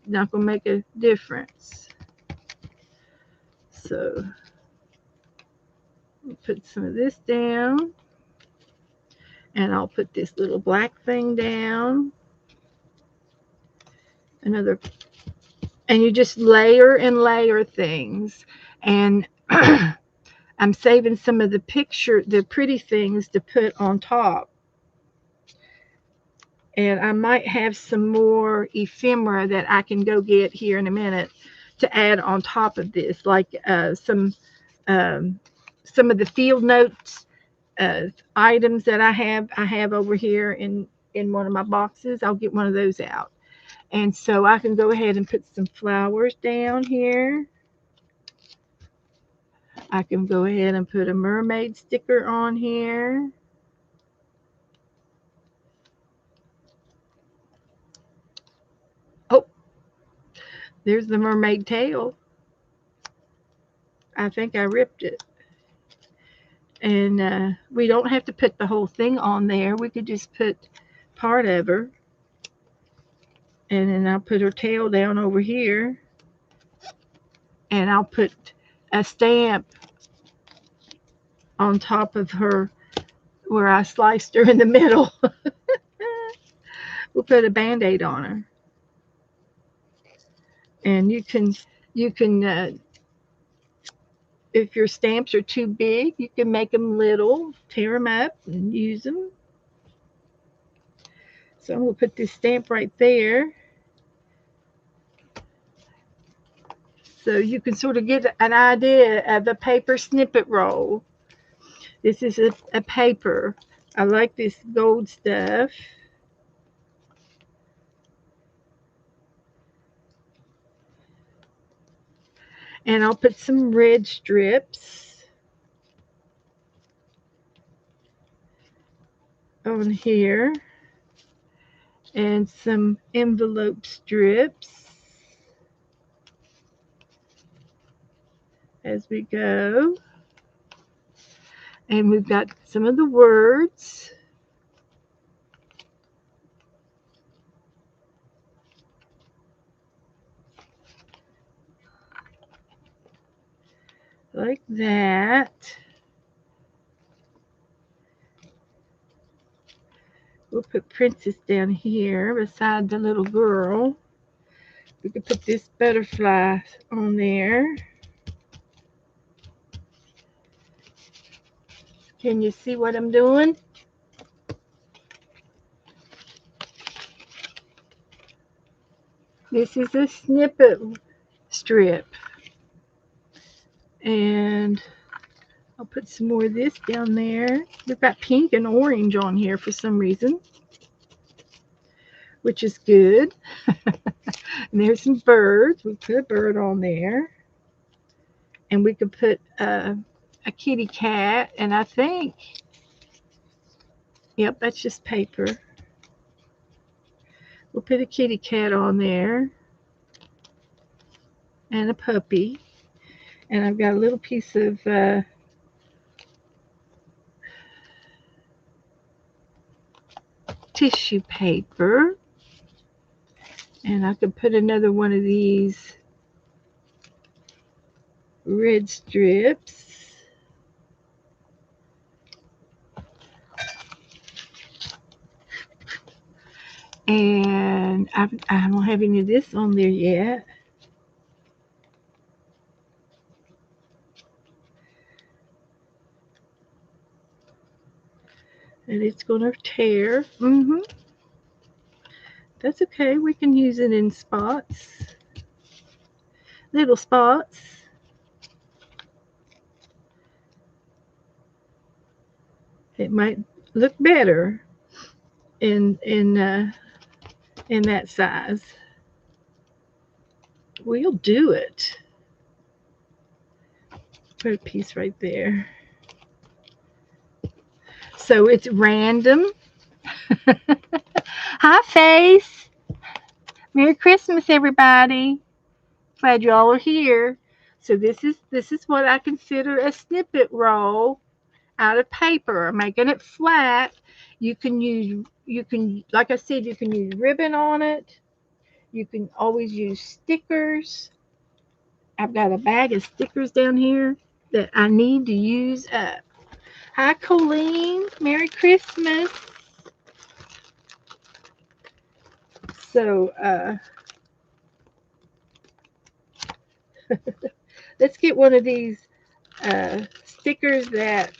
not going to make a difference. So, I'll put some of this down. And I'll put this little black thing down. And you just layer and layer things. And I'm saving some of the pretty things to put on top. And I might have some more ephemera that I can go get here in a minute to add on top of this, like some of the field notes items that I have over here in one of my boxes. I'll get one of those out. And so I can go ahead and put some flowers down here. I can go ahead and put a mermaid sticker on here. Oh, there's the mermaid tail. I think I ripped it. And we don't have to put the whole thing on there. We could just put part of her. And then I'll put her tail down over here. And I'll put a stamp on top of her where I sliced her in the middle. We'll put a Band-Aid on her. And you can if your stamps are too big, you can make them little, tear them up and use them. So I'm going to put this stamp right there. So you can sort of get an idea of a paper snippet roll. This is a paper. I like this gold stuff. And I'll put some red strips on here. And some envelope strips as we go. And we've got some of the words. Like that. We'll put Princess down here beside the little girl. We could put this butterfly on there. Can you see what I'm doing? This is a snippet strip. And I'll put some more of this down there. We've got pink and orange on here for some reason, which is good. And there's some birds. We put a bird on there. And we could put a kitty cat. And I think, yep, that's just paper. We'll put a kitty cat on there. And a puppy. And I've got a little piece of tissue paper. And I could put another one of these red strips. And I don't have any of this on there yet. And it's going to tear. That's okay. We can use it in spots. Little spots. It might look better in that size. We'll do it. Put a piece right there. So it's random. Hi, Face. Merry Christmas, everybody. Glad you all are here. So this is what I consider a snippet roll out of paper. I'm making it flat. You can like I said, you can use ribbon on it. You can always use stickers. I've got a bag of stickers down here that I need to use up. Hi, Colleen. Merry Christmas. So let's get one of these stickers that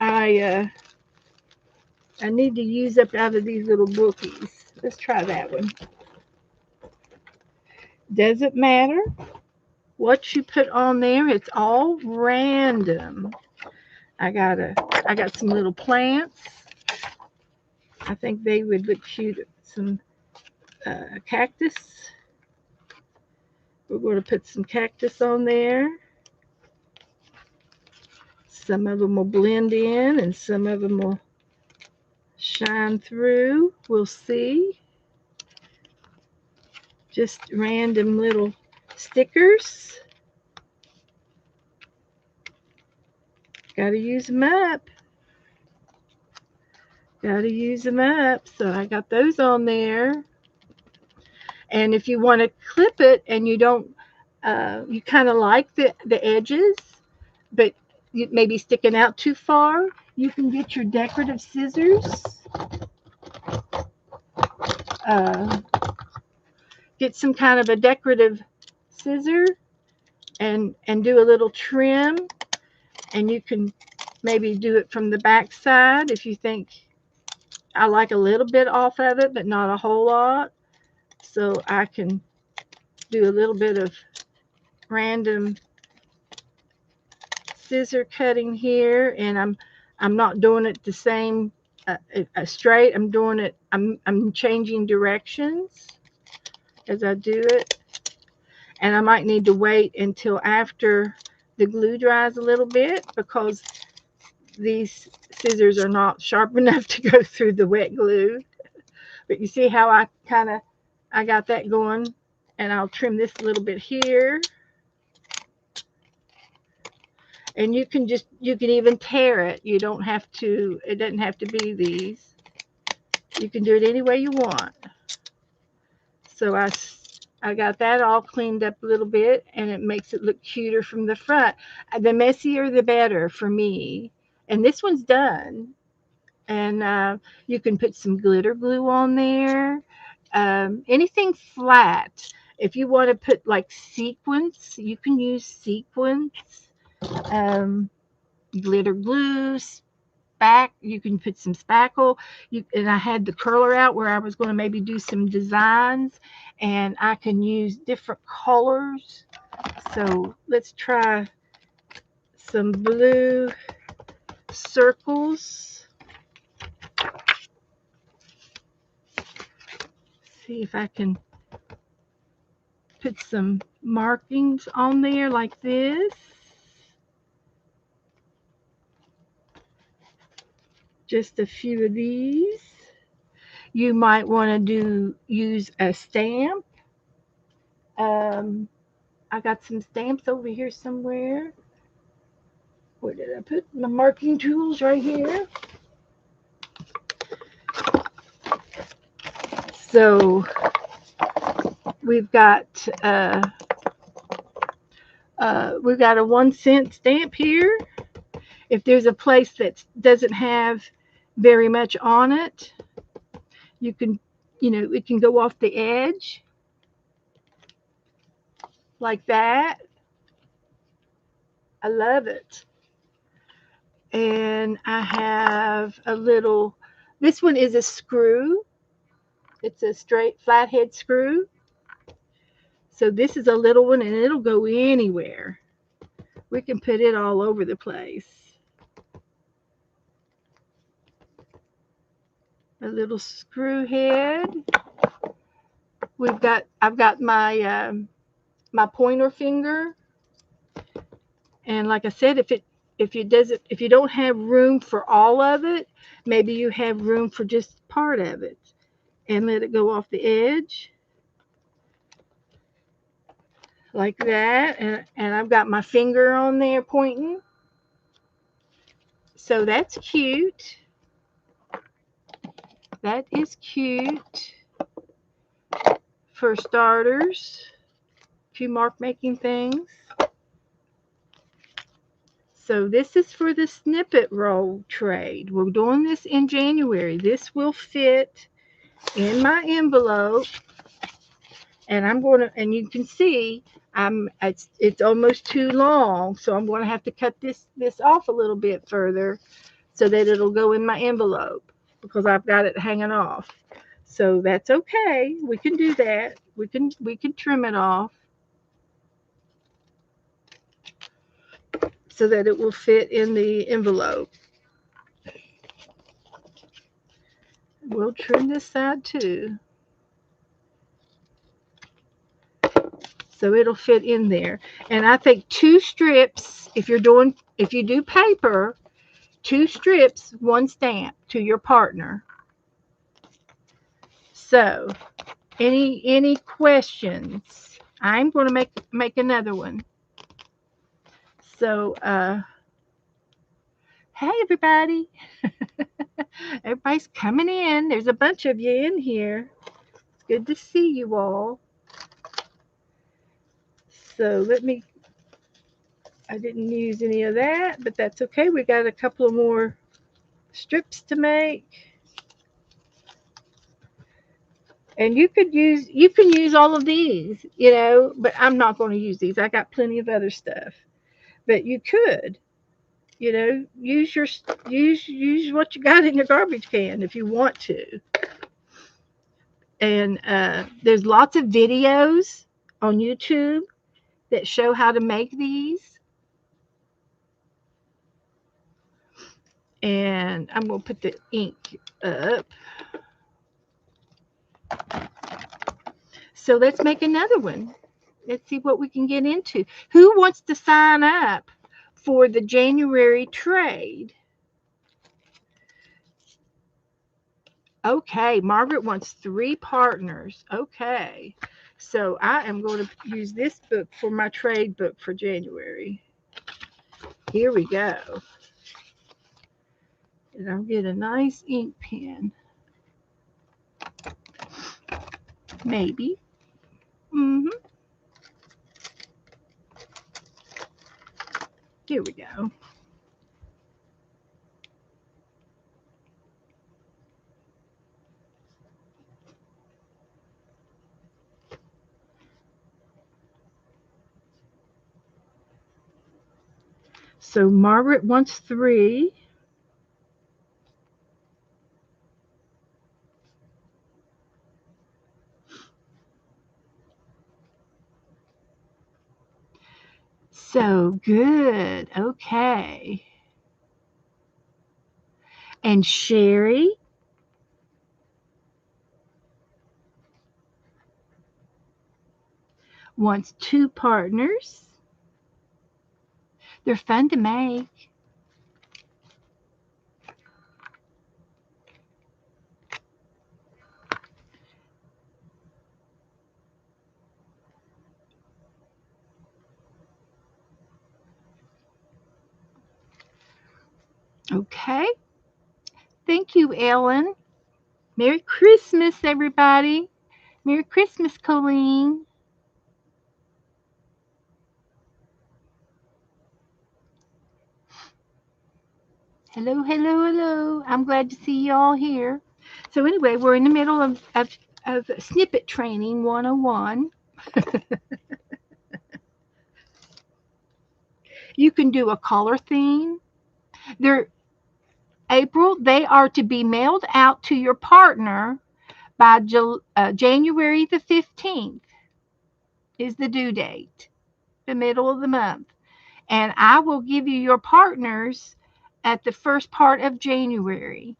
I need to use up out of these little bookies. Let's try that one. Doesn't matter what you put on there. It's all random. I got some little plants. I think they would look cute. Some cactus. We're going to put some cactus on there. Some of them will blend in and some of them will shine through. We'll see. Just random little stickers. Got to use them up. Got to use them up. So I got those on there. And if you want to clip it and you don't, you kind of like the edges, but you may be sticking out too far, you can get your decorative scissors. Get some kind of a decorative scissor and do a little trim. And you can maybe do it from the back side if you think I like a little bit off of it, but not a whole lot. So I can do a little bit of random scissor cutting here, and I'm not doing it the same straight. I'm doing it. I'm changing directions as I do it, and I might need to wait until after the glue dries a little bit because these scissors are not sharp enough to go through the wet glue. But you see how I got that going, and I'll trim this a little bit here. And you can even tear it. You don't have to, it doesn't have to be these. You can do it any way you want. So I got that all cleaned up a little bit, and it makes it look cuter from the front. The messier, the better for me. And this one's done. And you can put some glitter glue on there. Anything flat. If you want to put like sequins, you can use sequins. Glitter glues, You can put some spackle. And I had the curler out where I was going to maybe do some designs, and I can use different colors. So let's try some blue circles. See if I can put some markings on there like this. Just a few of these. You might want to use a stamp. I got some stamps over here somewhere. Where did I put my marking tools? Right here. So we've got a 1 cent stamp here. If there's a place that doesn't have very much on it, you can, it can go off the edge like that. I love it. And I have a little, this one is a screw. It's a straight flathead screw. So this is a little one and it'll go anywhere. We can put it all over the place. A little screw head. I've got my my pointer finger. And like I said, if you don't have room for all of it, maybe you have room for just part of it, and let it go off the edge like that. And I've got my finger on there pointing. So that's cute. That is cute. For starters, a few mark making things. So this is for the snippet roll trade. We're doing this in January. This will fit in my envelope, and and you can see it's almost too long, so I'm going to have to cut this off a little bit further so that it'll go in my envelope because I've got it hanging off. So that's okay. We can do that. We can trim it off so that it will fit in the envelope. We'll trim this side too. So it'll fit in there. And I think 2 strips, if you do paper, 2 strips, 1 stamp to your partner. So any questions? I'm going to make another one. So hey everybody. Everybody's coming in. There's a bunch of you in here. It's good to see you all. So I didn't use any of that, but that's okay. We got a couple of more strips to make. And you can use all of these, but I'm not going to use these. I got plenty of other stuff. But you could, use what you got in your garbage can if you want to. And there's lots of videos on YouTube that show how to make these. And I'm going to put the ink up. So let's make another one. Let's see what we can get into. Who wants to sign up for the January trade? Okay, Margaret wants 3 partners. Okay, so I am going to use this book for my trade book for January. Here we go. And I'll get a nice ink pen. Maybe. Here we go. So Margaret wants 3. So good. Okay. And Sherry wants 2 partners. They're fun to make. Okay. Thank you, Ellen. Merry Christmas, everybody. Merry Christmas, Colleen. Hello, hello, hello. I'm glad to see you all here. So, anyway, we're in the middle of snippet training 101. You can do a color theme. They're April, they are to be mailed out to your partner by January the 15th is the due date, the middle of the month. And I will give you your partners at the first part of January.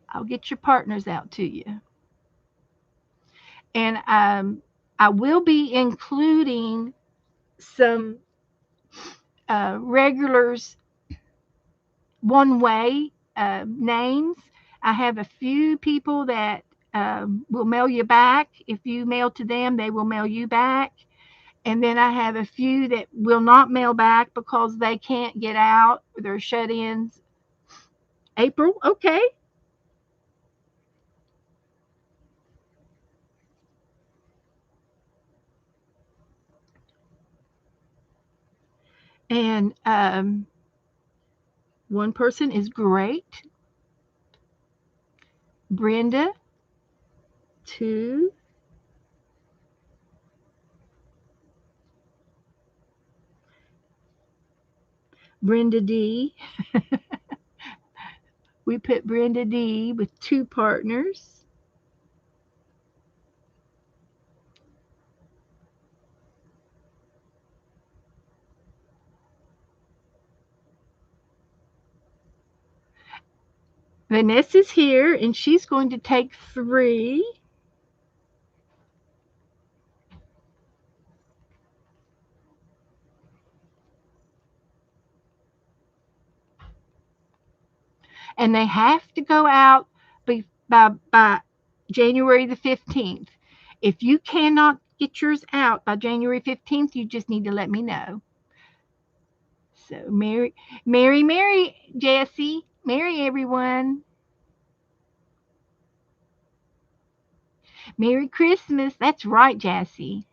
I'll get your partners out to you. And I will be including some regulars one way names. I have a few people that will mail you back. If you mail to them, they will mail you back. And then I have a few that will not mail back because they can't get out. They're shut ins. April, okay. And one person is great. Brenda, 2. Brenda D. We put Brenda D with 2 partners. Vanessa's here and she's going to take 3. And they have to go out by January the 15th. If you cannot get yours out by January 15th, you just need to let me know. So, Mary, Jessie, Mary, everyone. Merry Christmas. That's right, Jessie.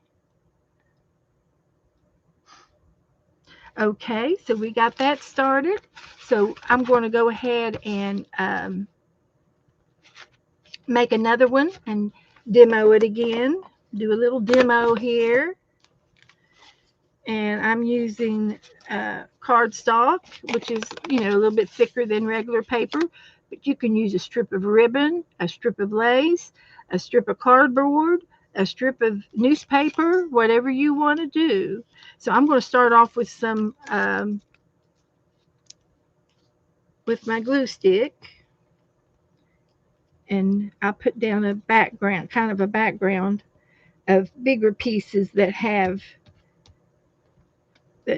Okay, so we got that started. So I'm going to go ahead and make another one and demo it again. Do a little demo here. And I'm using cardstock, which is, a little bit thicker than regular paper, but you can use a strip of ribbon, a strip of lace, a strip of cardboard, a strip of newspaper, whatever you want to do. So I'm going to start off with some, with my glue stick, and I put down a background, kind of a background of bigger pieces that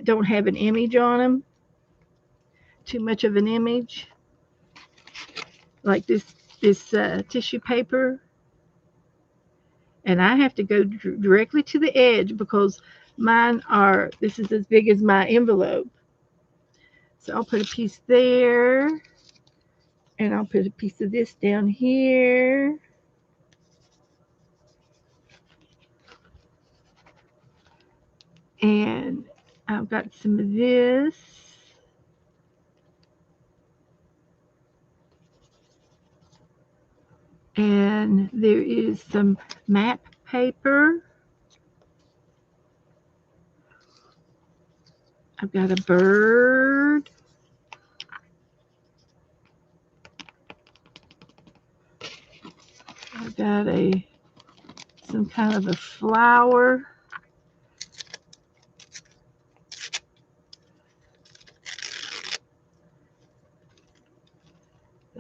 don't have an image on them, too much of an image, like this tissue paper. And I have to go directly to the edge because this is as big as my envelope. So I'll put a piece there, and I'll put a piece of this down here. And I've got some of this. And there is some map paper. I've got a bird. I've got some kind of a flower.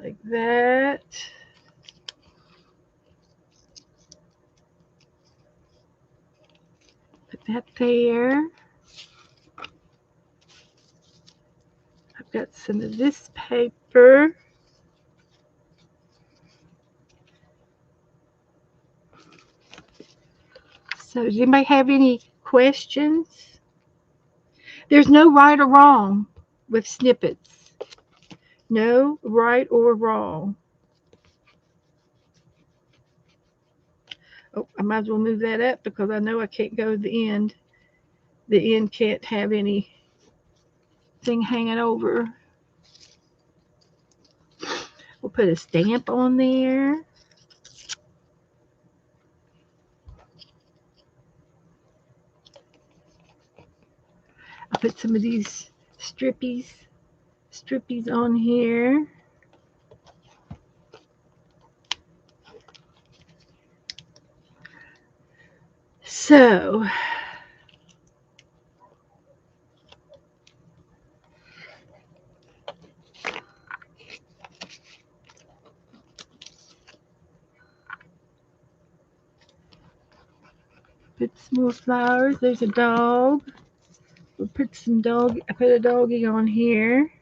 like that. Put that there. I've got some of this paper. So does anybody have any questions? There's no right or wrong with snippets. No right or wrong. Oh, I might as well move that up because I know I can't go to the end. The end can't have anything hanging over. We'll put a stamp on there. I'll put some of these strippies on here. So put some more flowers. There's a dog. We'll put some dog. I put a doggy on here.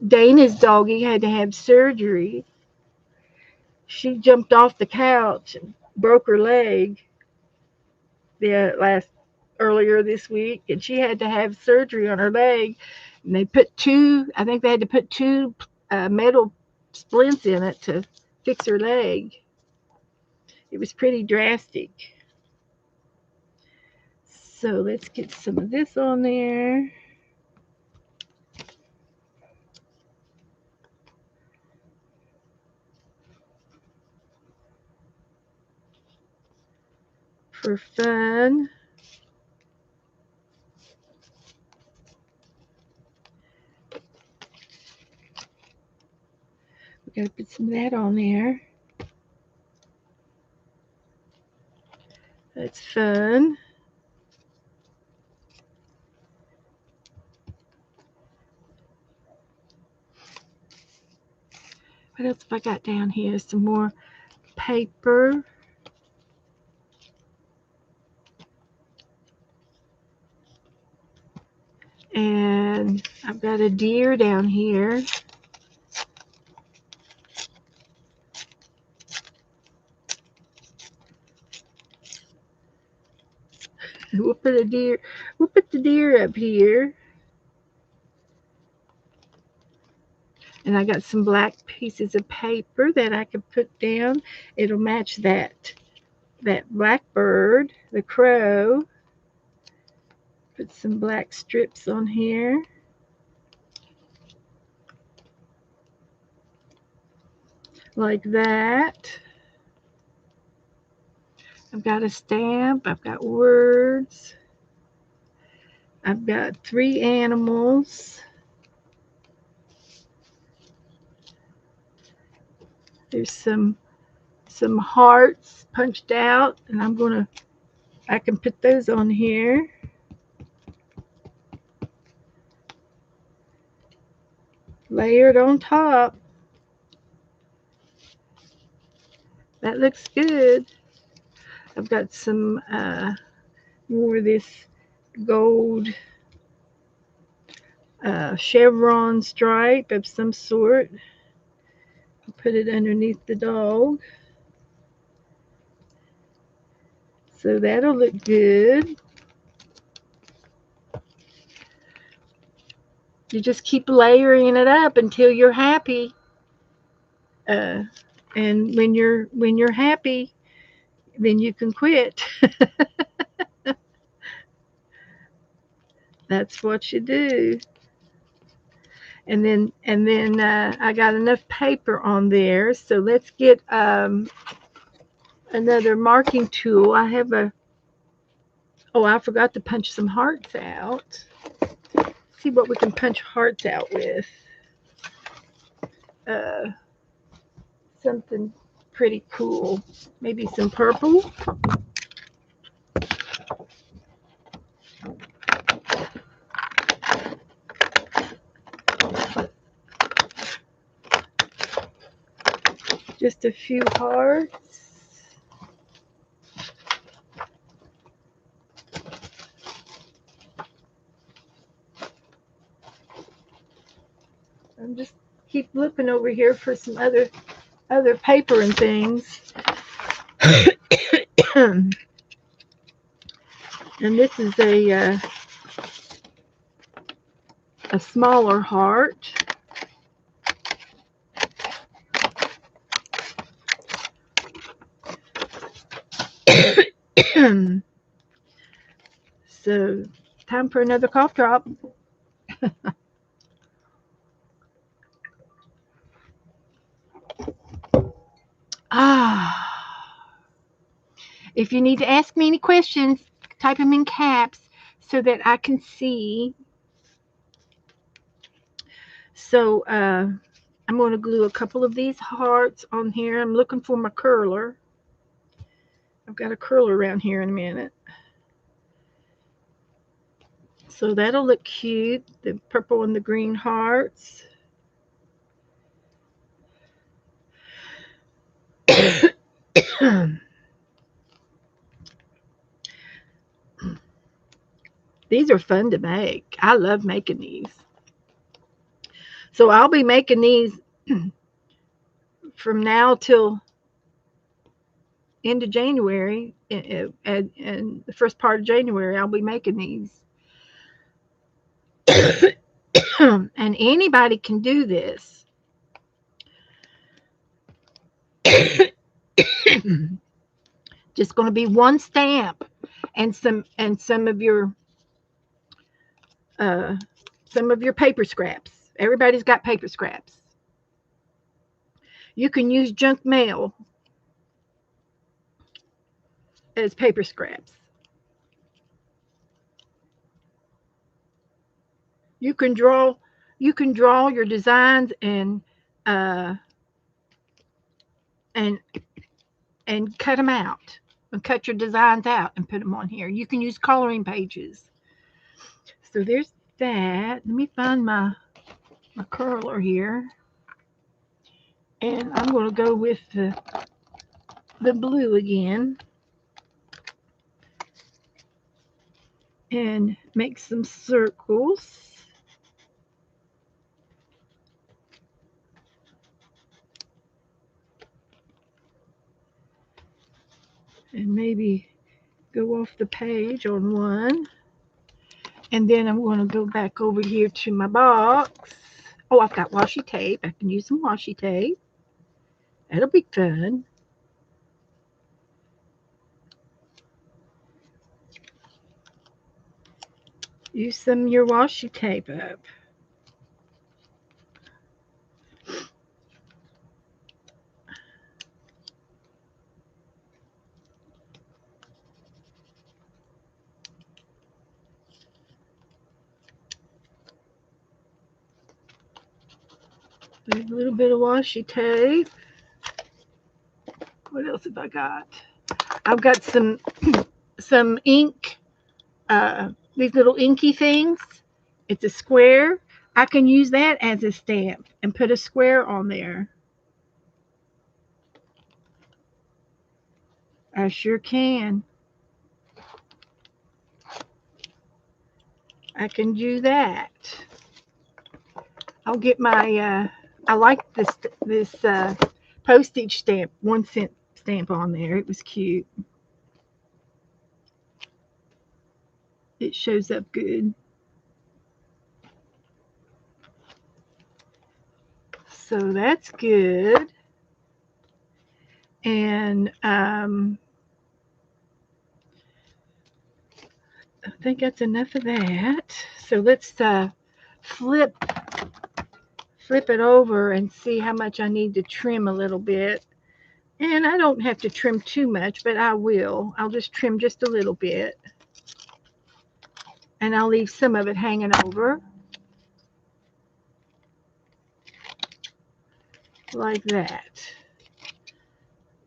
Dana's doggy had to have surgery. She jumped off the couch and broke her leg earlier this week, and she had to have surgery on her leg. And they put I think they had to put two metal splints in it to fix her leg. It was pretty drastic. So let's get some of this on there. For fun. We gotta put some of that on there. That's fun. What else have I got down here? Some more paper. And I've got a deer down here. We'll put the deer up here. And I got some black pieces of paper that I could put down. It'll match that blackbird, the crow. Put some black strips on here. Like that. I've got a stamp. I've got words. I've got 3 animals. There's some hearts punched out, and I can put those on here. Layered on top. That looks good. I've got some more of this gold chevron stripe of some sort. I'll put it underneath the dog. So that'll look good. You just keep layering it up until you're happy. And when you're happy, then you can quit. That's what you do. And then I got enough paper on there. So let's get another marking tool. I forgot to punch some hearts out. See what we can punch hearts out with. Something pretty cool. Maybe some purple. Just a few hearts. I'm just keep looking over here for some other paper and things. And this is a smaller heart. So, time for another cough drop. If you need to ask me any questions, type them in caps so that I can see. So, I'm going to glue a couple of these hearts on here. I'm looking for my curler. I've got a curler around here in a minute. So that'll look cute. The purple and the green hearts. These are fun to make. I love making these. So I'll be making these from now till end of January, and the first part of January, I'll be making these. And anybody can do this. Just going to be one stamp and some of your paper scraps. Everybody's got paper scraps. You can use junk mail as paper scraps. You can draw your designs and cut them out, and cut your designs out and put them on here. You can use coloring pages. So there's that. Let me find my curler here, and I'm going to go with the blue again and make some circles. And maybe go off the page on one. And then I'm going to go back over here to my box. Oh, I've got washi tape. I can use some washi tape. That'll be fun. Use some of your washi tape up. A little bit of washi tape. What else have I got? I've got some ink. These little inky things. It's a square. I can use that as a stamp and put a square on there. I sure can. I can do that. I'll get my, I like this postage stamp, 1 cent stamp on there. It was cute. It shows up good. So that's good. And I think that's enough of that. So let's flip it over and see how much I need to trim a little bit. And I don't have to trim too much, but I will. I'll just trim just a little bit. And I'll leave some of it hanging over. Like that.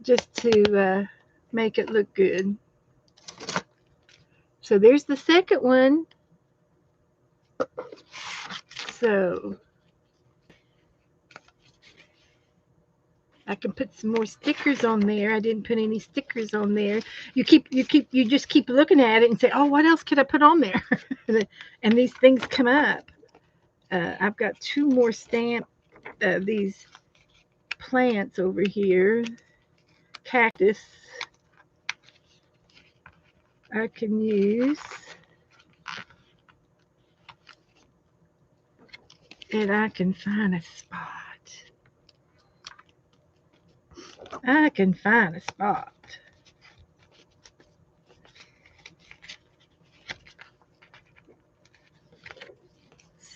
Just to make it look good. So there's the second one. So I can put some more stickers on there. I didn't put any stickers on there. You just keep looking at it and say, oh, what else could I put on there? And these things come up. I've got two more these plants over here. Cactus I can use. And I can find a spot. I can find a spot.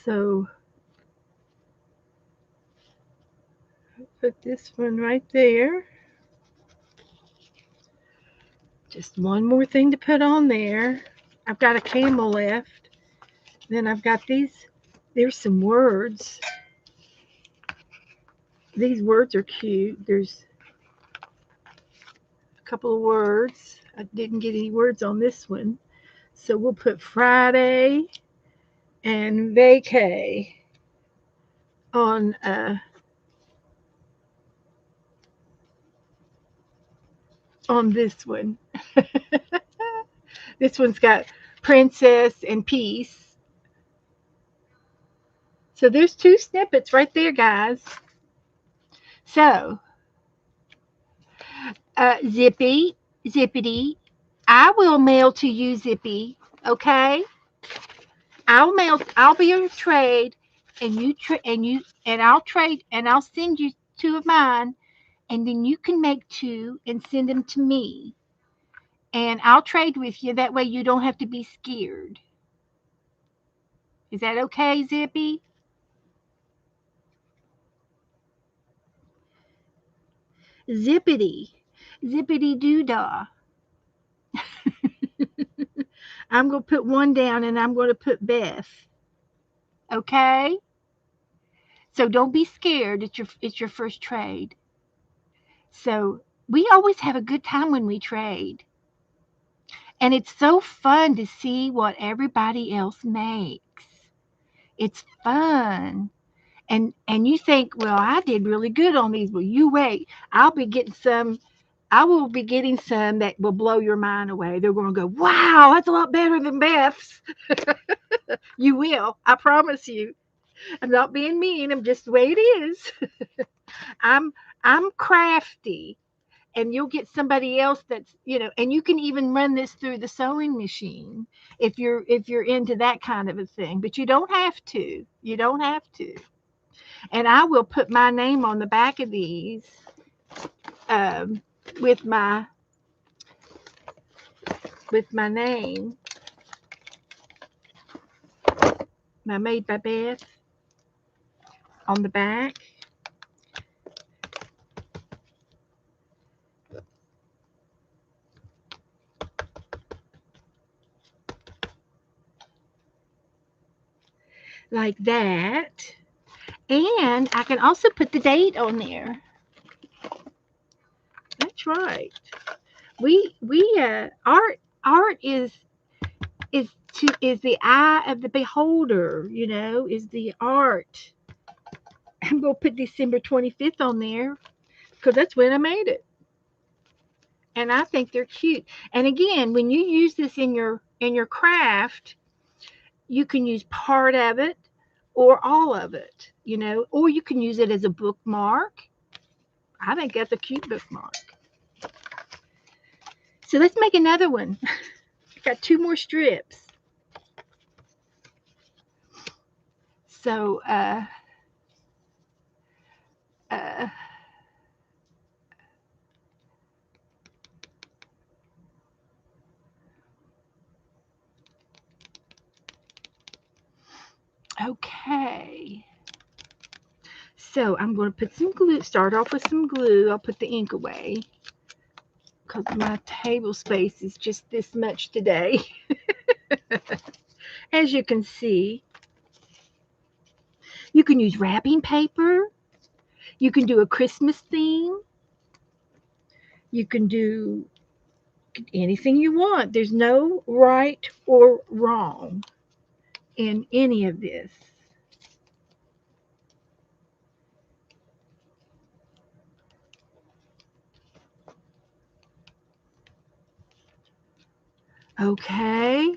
So put this one right there. Just one more thing to put on there. I've got a camel left. Then I've got these. There's some words. These words are cute. There's a couple of words. I didn't get any words on this one. So we'll put Friday and vacay on this one. This one's got princess and peace. So there's two snippets right there, guys. So, Zippity, I will mail to you, Zippy. Okay, I'll be your trade, and I'll trade, and I'll send you two of mine, and then you can make two and send them to me, and I'll trade with you. That way, you don't have to be scared. Is that okay, Zippy? Zippity, zippity doo dah. I'm going to put one down and I'm going to put Beth. Okay? So don't be scared. It's your first trade. So we always have a good time when we trade. And it's so fun to see what everybody else makes. It's fun. And you think, well, I did really good on these. Well, you wait. I will be getting some that will blow your mind away. They're going to go, wow, that's a lot better than Beth's. You will. I promise you. I'm not being mean. I'm just the way it is. I'm I'm crafty, and you'll get somebody else that's, and you can even run this through the sewing machine if you're into that kind of a thing. But you don't have to. You don't have to. And I will put my name on the back of these um, with my name, my Made by Beth on the back. Like that. And I can also put the date on there. That's right. Art is the eye of the beholder, is the art. I'm gonna put December 25th on there because that's when I made it. And I think they're cute. And again, when you use this in your craft, you can use part of it or all of it, or you can use it as a bookmark. I think that's a cute bookmark. So let's make another one. Got two more strips. So uh, okay. So I'm going to put some glue, start off with some glue. I'll put the ink away because my table space is just this much today. As you can see, you can use wrapping paper. You can do a Christmas theme. You can do anything you want. There's no right or wrong in any of this. Okay.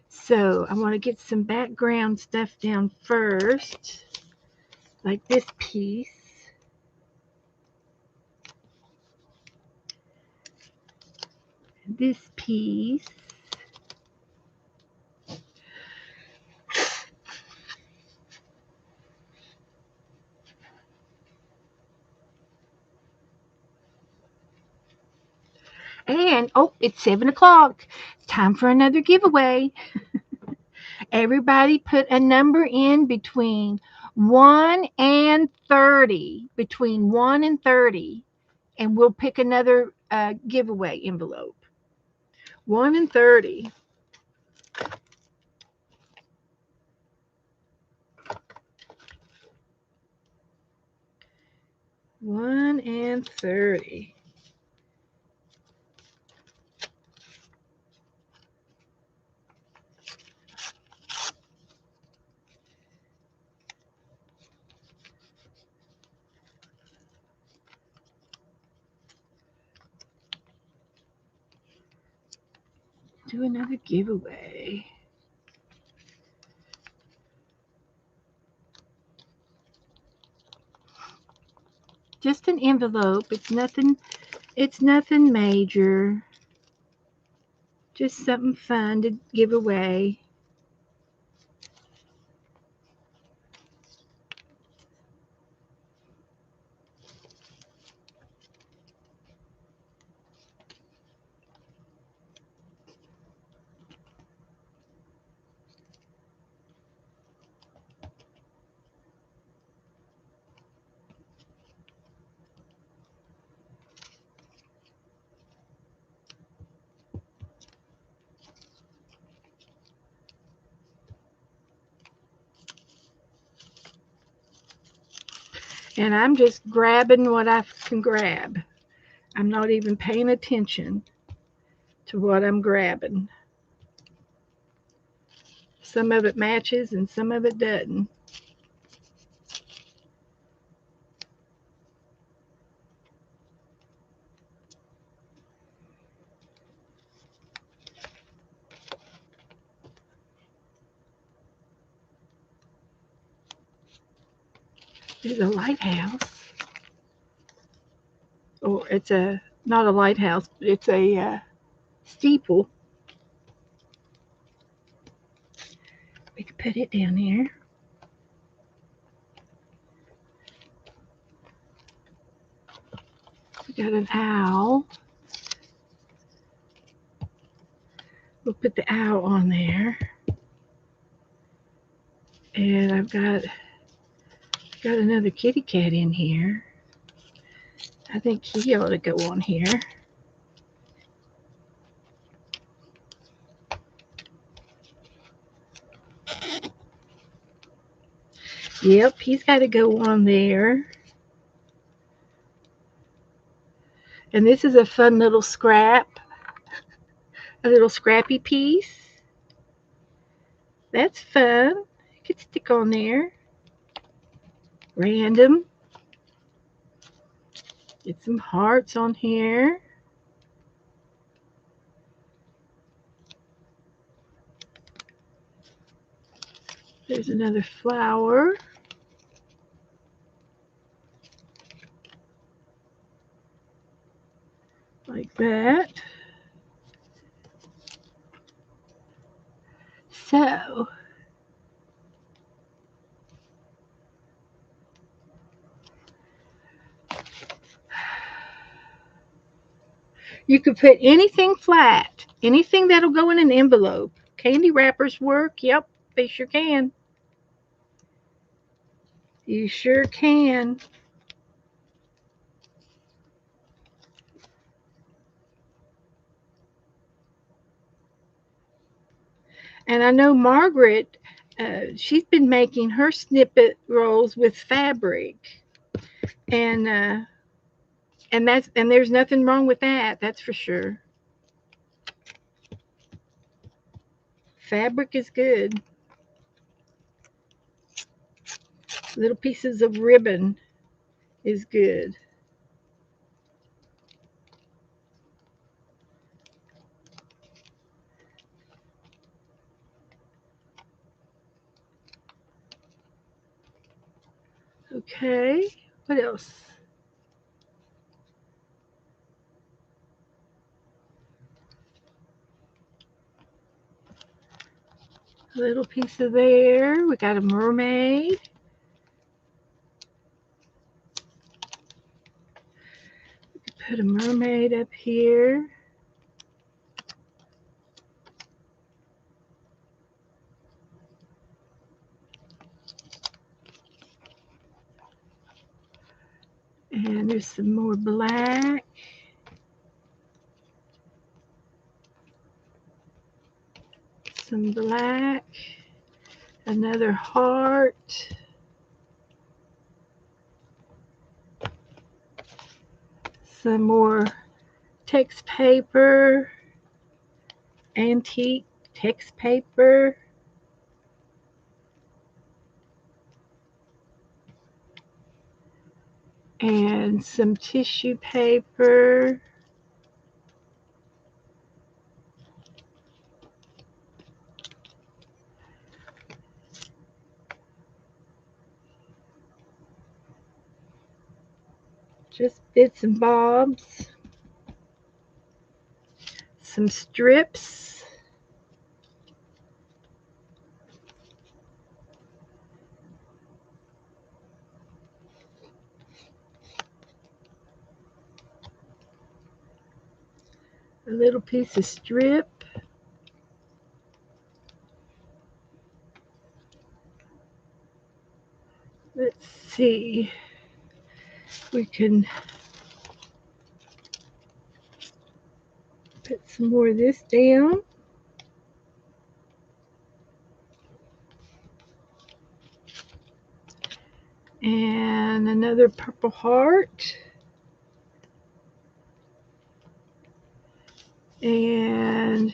So I want to get some background stuff down first, like this piece. This piece. And, oh, it's 7 o'clock. Time for another giveaway. Everybody put a number in between 1 and 30. Between 1 and 30. And we'll pick another giveaway envelope. 1 and 30. One and 30. Do another giveaway. Just an envelope. It's nothing major. Just something fun to give away. And I'm just grabbing what I can grab. I'm not even paying attention to what I'm grabbing. Some of it matches and some of it doesn't. There's a lighthouse. Or it's not a lighthouse, but it's a steeple. We can put it down here. We got an owl. We'll put the owl on there. And I've got another kitty cat in here. I think he ought to go on here. Yep, he's got to go on there. And this is a fun little scrap. A little scrappy piece. That's fun. It could stick on there. Random. Get some hearts on here. There's another flower. Like that. So, you could put anything flat, anything that'll go in an envelope. Candy wrappers work. Yep, they sure can. You sure can. And I know Margaret, she's been making her snippet rolls with fabric, and there's nothing wrong with that. That's for sure. Fabric is good. Little pieces of ribbon is good. Okay, what else? A little piece of there. We got a mermaid. Put a mermaid up here. And there's some more black. Some black. Another heart. Some more text paper. Antique text paper. And some tissue paper. Just bits and bobs. Some strips. A little piece of strip. Let's see. We can put some more of this down. And another purple heart. And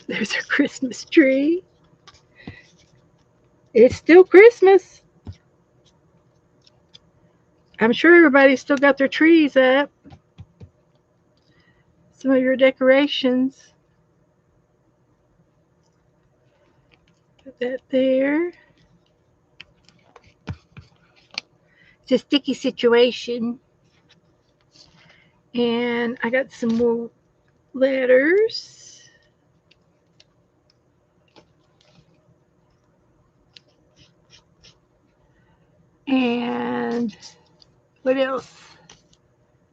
there's our Christmas tree. It's still Christmas. I'm sure everybody's still got their trees up. Some of your decorations. Put that there. It's a sticky situation. And I got some more letters. And what else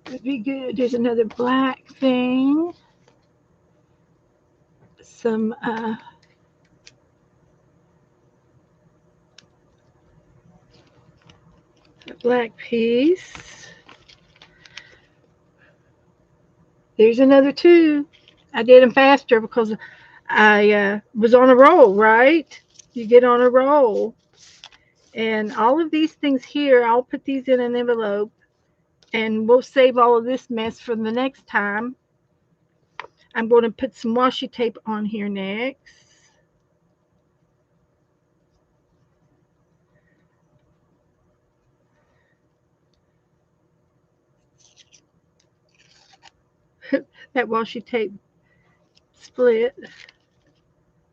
would be good? There's another black thing. Some black piece. There's another two. I did them faster because I was on a roll, right? You get on a roll. And all of these things here, I'll put these in an envelope and we'll save all of this mess for the next time. I'm going to put some washi tape on here next. That washi tape split.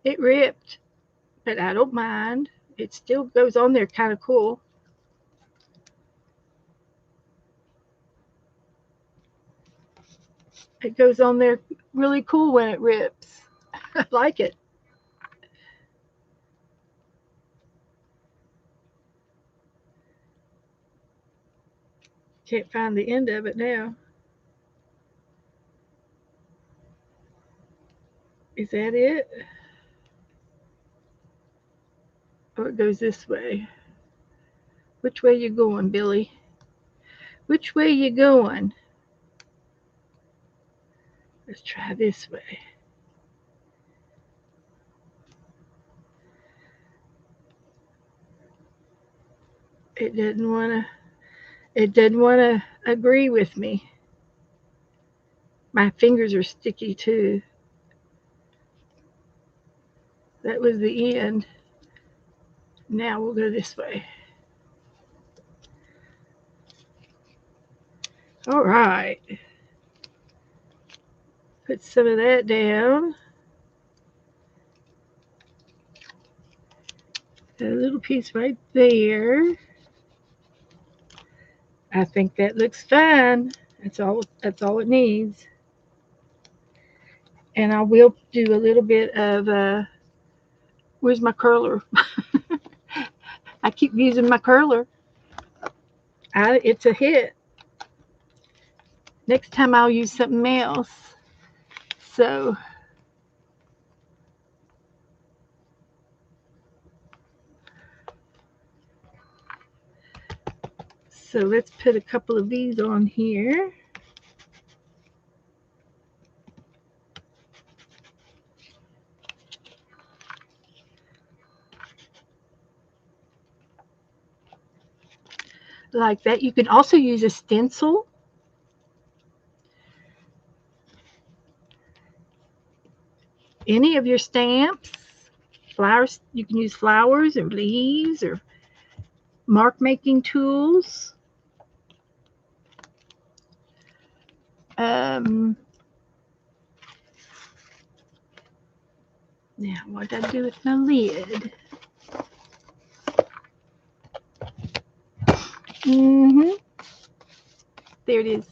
It ripped, but I don't mind. It still goes on there kind of cool. It goes on there really cool when it rips. I like it. Can't find the end of it now. Is that it? Oh, it goes this way. Which way you going, Billy? Which way you going? Let's try this way. It didn't want to agree with me. My fingers are sticky too. That was the end. Now we'll go this way. All right. Put some of that down. A little piece right there. I think that looks fine. That's all it needs. And I will do a little bit of where's my curler? I keep using my curler. It's a hit. Next time I'll use something else. So let's put a couple of these on here. Like that. You can also use a stencil. Any of your stamps, flowers, you can use flowers or leaves or mark making tools. Now, what did I do with my lid? There it is.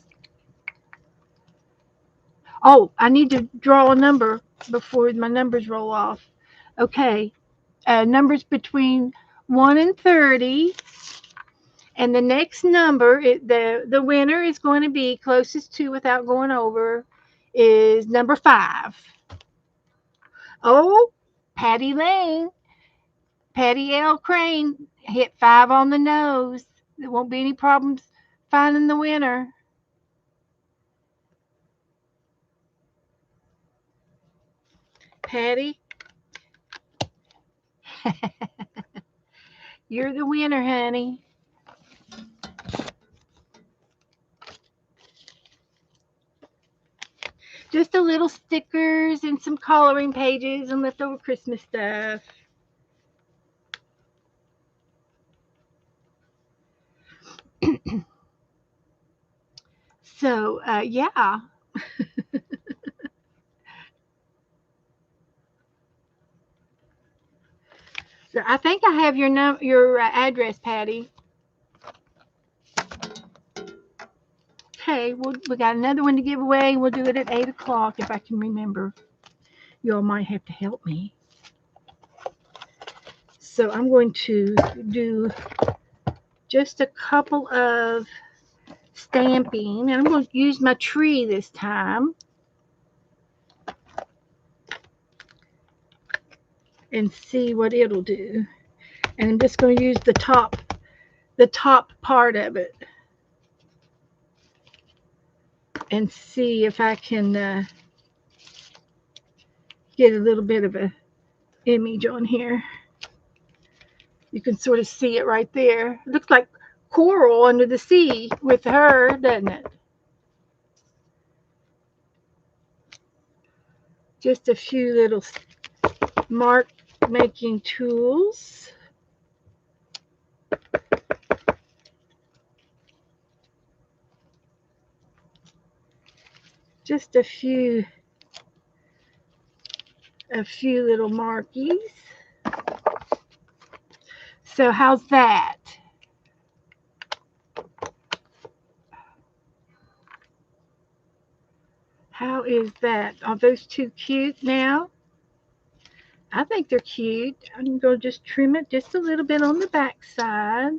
Oh, I need to draw a number before my numbers roll off. Okay, numbers between 1 and 30. And the next number, the winner is going to be closest to without going over is number 5. Oh, Patty Lane, Patty L. Crane hit 5 on the nose. There won't be any problems finding the winner. Patty, you're the winner, honey. Just a little stickers and some coloring pages and leftover Christmas stuff. So, yeah. So I think I have your address, Patty. Okay, we got another one to give away. We'll do it at 8 o'clock if I can remember. You all might have to help me. So I'm going to do just a couple of stamping, and I'm going to use my tree this time. And see what it'll do. And I'm just going to use the top part of it and see if I can get a little bit of a image on here. You can sort of see it right there. It looks like coral under the sea with her, doesn't it? Just a few little mark making tools. Just a few little markies. So how's that? How is that? Are those two cute now? I think they're cute. I'm going to just trim it just a little bit on the back side.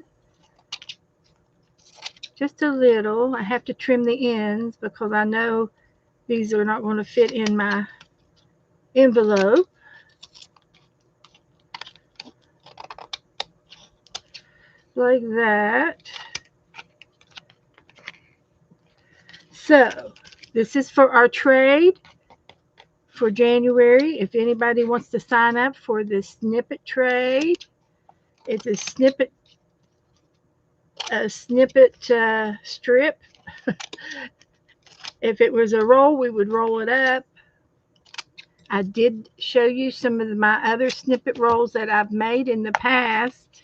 Just a little. I have to trim the ends because I know these are not going to fit in my envelope. Like that. So, this is for our trade for January. If anybody wants to sign up for the snippet trade, it's a snippet strip. If it was a roll, we would roll it up. I did show you some of my other snippet rolls that I've made in the past.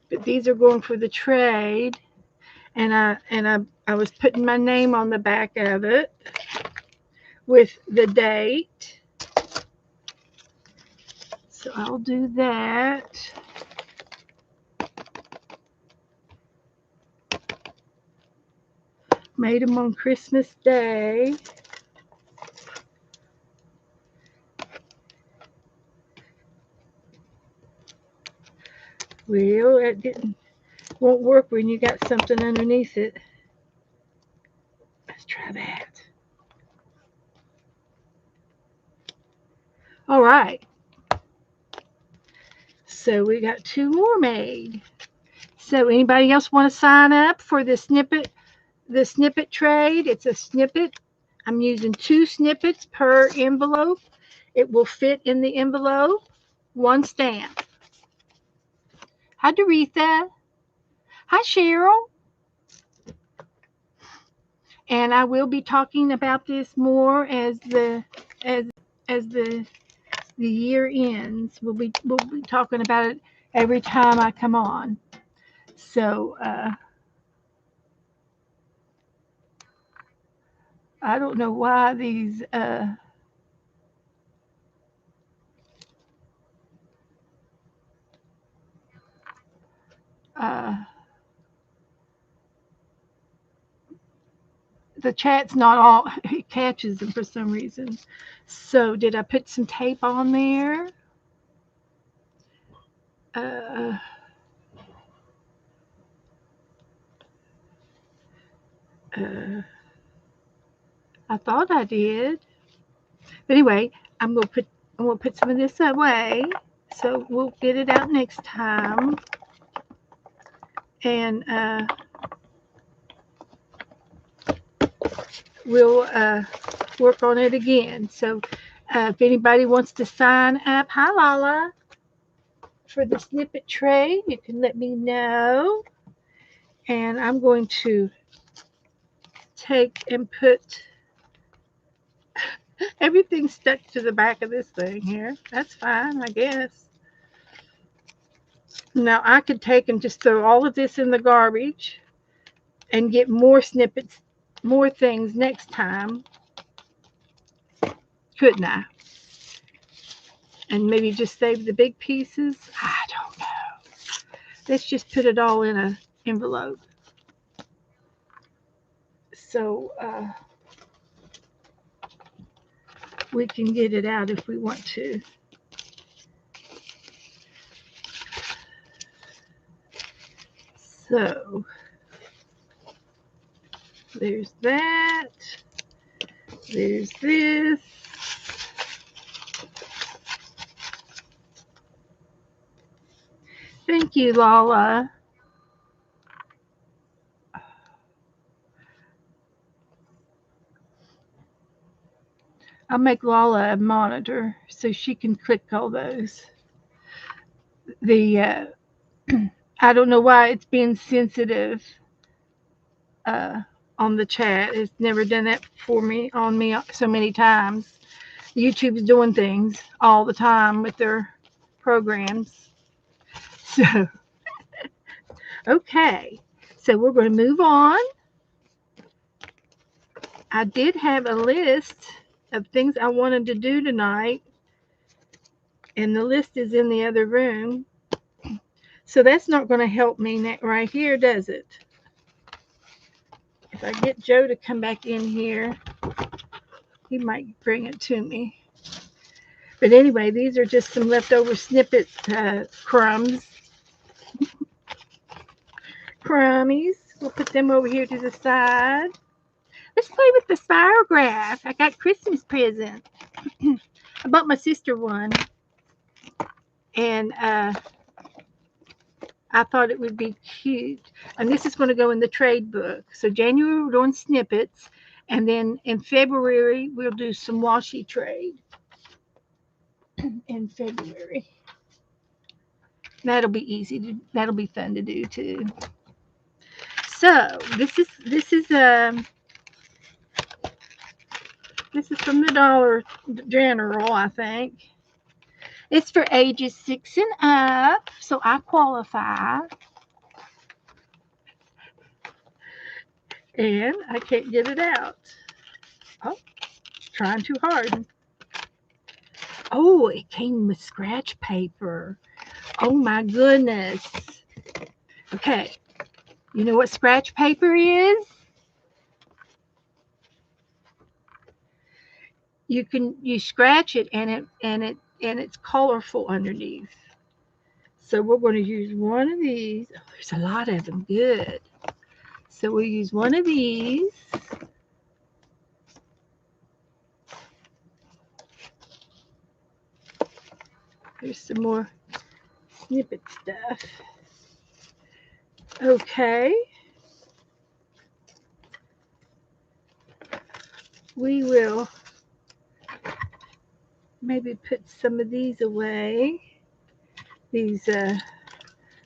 But these are going for the trade. And I was putting my name on the back of it with the date. So I'll do that. Made them on Christmas Day. Well, it won't work when you got something underneath it. Let's try that. All right. So we got 2 more made. So anybody else want to sign up for the snippet trade? It's a snippet. I'm using 2 snippets per envelope. It will fit in the envelope. 1 stamp. Hi, Doretha. Hi, Cheryl. And I will be talking about this more as the year ends. We'll be talking about it every time I come on. So I don't know why these the chat's not all, it catches them for some reason. So did I put some tape on there? I thought I did. But anyway, I'm gonna put some of this away. So we'll get it out next time. And we'll work on it again. So if anybody wants to sign up, hi Lala, for the snippet trade, you can let me know. And I'm going to take and put everything stuck to the back of this thing here. That's fine, I guess. Now I could take and just throw all of this in the garbage and get more snippets, more things next time, couldn't I? And maybe just save the big pieces. I don't know. Let's just put it all in an envelope. So we can get it out if we want to. So there's that. There's this. Thank you, Lala. I'll make Lala a monitor so she can click all those. The I don't know why it's being sensitive on the chat. It's never done that for me so many times. YouTube's doing things all the time with their programs. So okay, so we're going to move on. I did have a list of things I wanted to do tonight, and the list is in the other room. So that's not going to help me right here, does it? If I get Joe to come back in here, he might bring it to me. But anyway, these are just some leftover snippet crumbs. Crummies. We'll put them over here to the side. Let's play with the spirograph. I got Christmas present. I bought my sister one. And I thought it would be cute. And this is going to go in the trade book. So January we're doing snippets. And then in February we'll do some washi trade. In February. That'll be easy. That'll be fun to do too. So this is from the Dollar General, I think. It's for ages 6 and up, so I qualify. And I can't get it out. Oh, trying too hard. Oh, it came with scratch paper. Oh my goodness. Okay. You know what scratch paper is? you scratch it and it's colorful underneath. So we're going to use one of these. Oh, there's a lot of them. Good. So we'll use one of these. There's some more snippet stuff. Okay. We will maybe put some of these away. These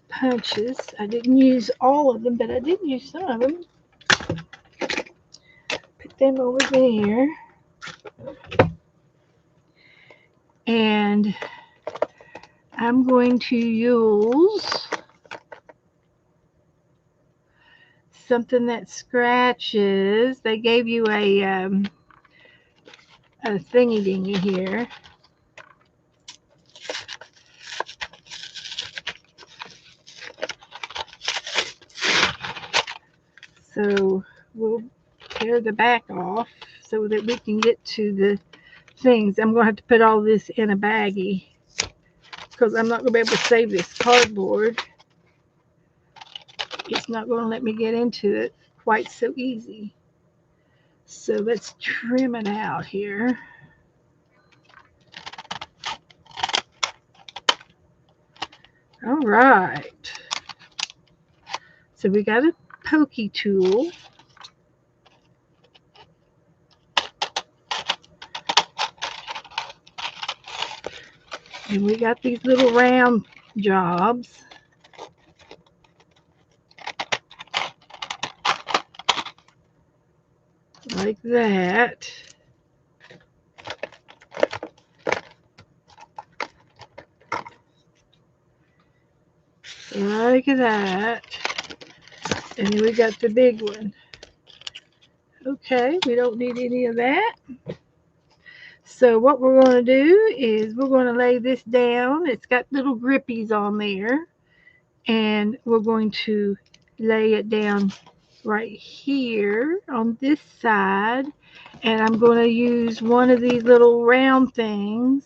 punches. I didn't use all of them, but I did use some of them. Put them over there. And I'm going to use something that scratches. They gave you a thingy dingy here. So we'll tear the back off so that we can get to the things. I'm going to have to put all this in a baggie because I'm not going to be able to save this cardboard. It's not going to let me get into it quite so easy. So let's trim it out here. All right. So we got a pokey tool. And we got these little round jobs. Like that. Like that. And then we got the big one. Okay, we don't need any of that. So what we're going to do is we're going to lay this down. It's got little grippies on there. And we're going to lay it down right here on this side. And I'm going to use one of these little round things.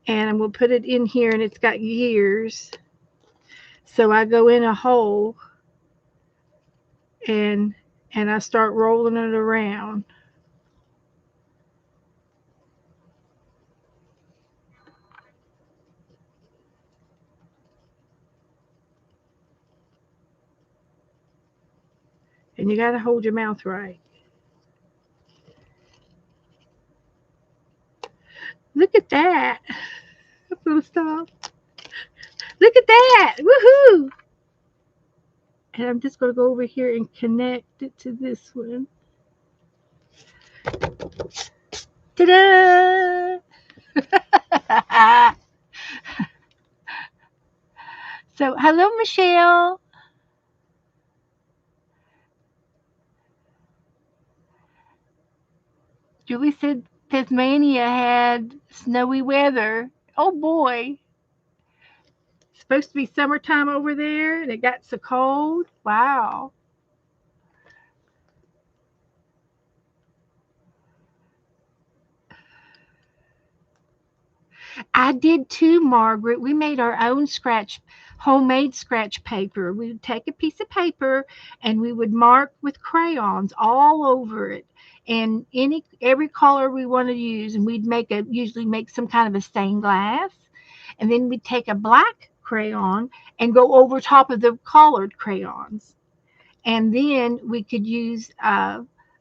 And I'm going to put it in here, and it's got gears. So I go in a hole and I start rolling it around. And you got to hold your mouth right. Look at that. I'm going to stop. Look at that. Woohoo. And I'm just going to go over here and connect it to this one. Ta-da! So, hello, Michelle. Julie said Tasmania had snowy weather. Oh, boy. It's supposed to be summertime over there, and it got so cold. Wow. I did too, Margaret. We made our own homemade scratch paper. We would take a piece of paper and we would mark with crayons all over it, and every color we wanted to use, and we'd usually make some kind of a stained glass, and then we'd take a black crayon and go over top of the colored crayons, and then we could use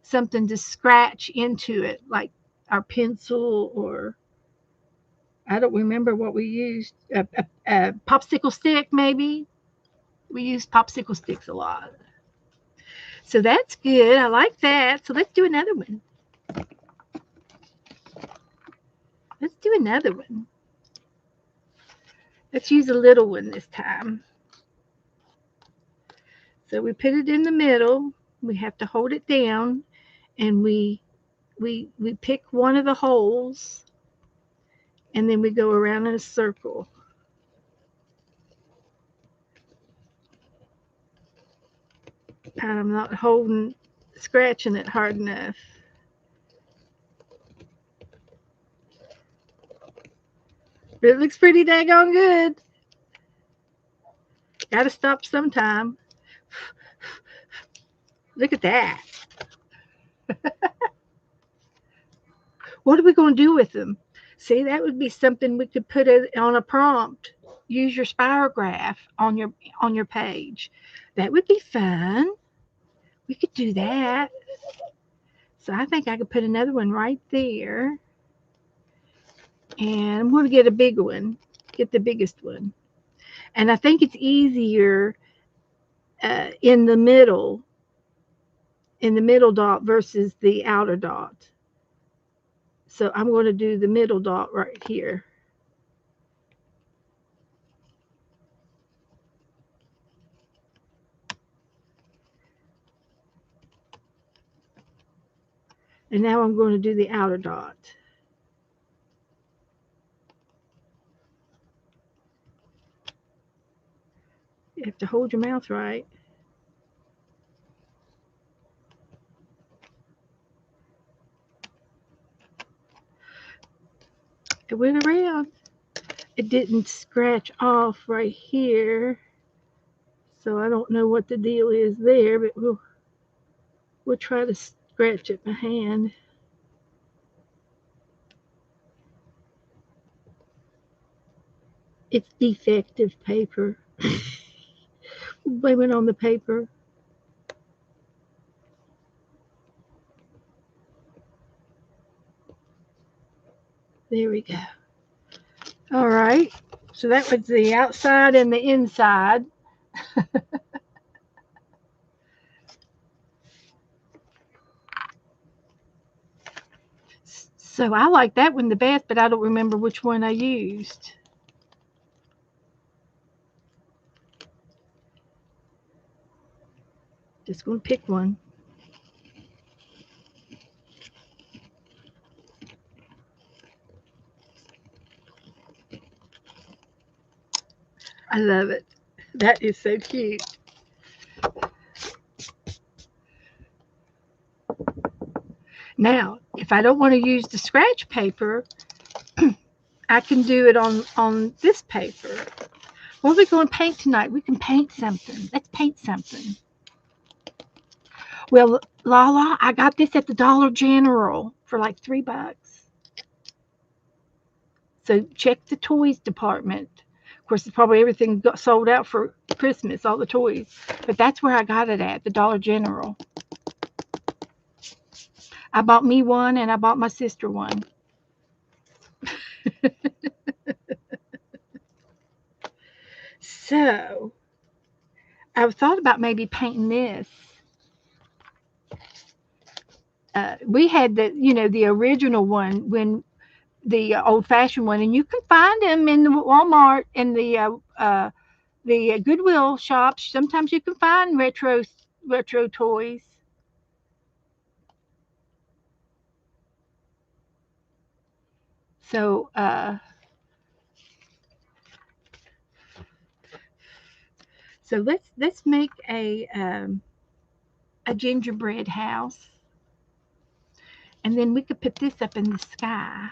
something to scratch into it, like our pencil, or I don't remember what we used. A popsicle stick, maybe. We used popsicle sticks a lot. So that's good. I like that. So let's do another one. Let's do another one. Let's use a little one this time. So we put it in the middle. We have to hold it down, and we pick one of the holes, and then we go around in a circle. I'm not scratching it hard enough. It looks pretty daggone good. Gotta stop sometime. Look at that. What are we going to do with them? See, that would be something we could put it on a prompt. Use your spirograph on your page. That would be fun. We could do that. So I think I could put another one right there. And I'm going to get a big one. Get the biggest one. And I think it's easier in the middle dot versus the outer dot. So I'm going to do the middle dot right here. And now I'm going to do the outer dot. You have to hold your mouth right. It went around. It didn't scratch off right here. So I don't know what the deal is there, but we'll try to scratch it by hand. It's defective paper. Blame it on the paper. There we go. All right. So that was the outside and the inside. So I like that one the best, but I don't remember which one I used. Just going to pick one. I love it. That is so cute. Now, if I don't want to use the scratch paper, I can do it on this paper. What are we going to paint tonight? We can paint something. Let's paint something. Well, Lala, I got this at the Dollar General for like $3. So check the toys department. Of course, it's probably everything got sold out for Christmas, all the toys. But that's where I got it at, the Dollar General. I bought me one and I bought my sister one. So I've thought about maybe painting this. We had the original one when the old fashioned one, and you can find them in the Walmart and the Goodwill shops. Sometimes you can find retro toys. So let's make a gingerbread house, and then we could put this up in the sky.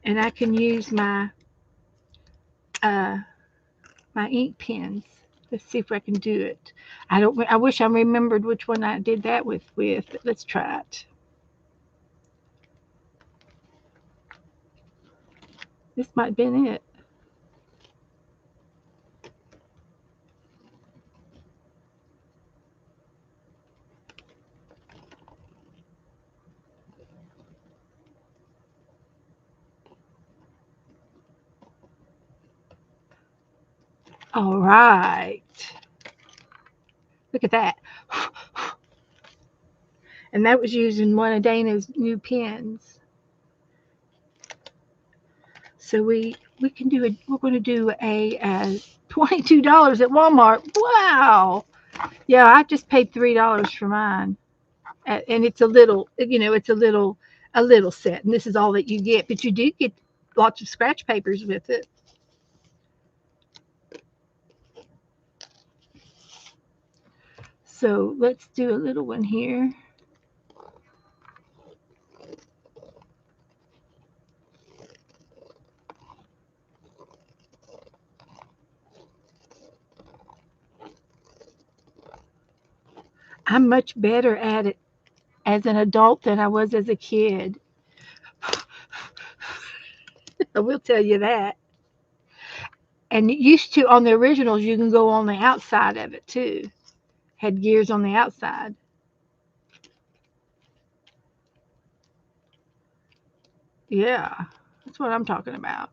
And I can use uh, my ink pens. Let's see if I can do it. I wish I remembered which one I did that with. But let's try it. This might have been it. All right. Look at that. And that was using one of Dana's new pens. So we can do it. We're going to do a $22 at Walmart. Wow. Yeah, I just paid $3 for mine, and it's a little. It's a little set, and this is all that you get. But you do get lots of scratch papers with it. So let's do a little one here. I'm much better at it as an adult than I was as a kid. I will tell you that. And it used to, on the originals, you can go on the outside of it too. Had gears on the outside. Yeah, that's what I'm talking about.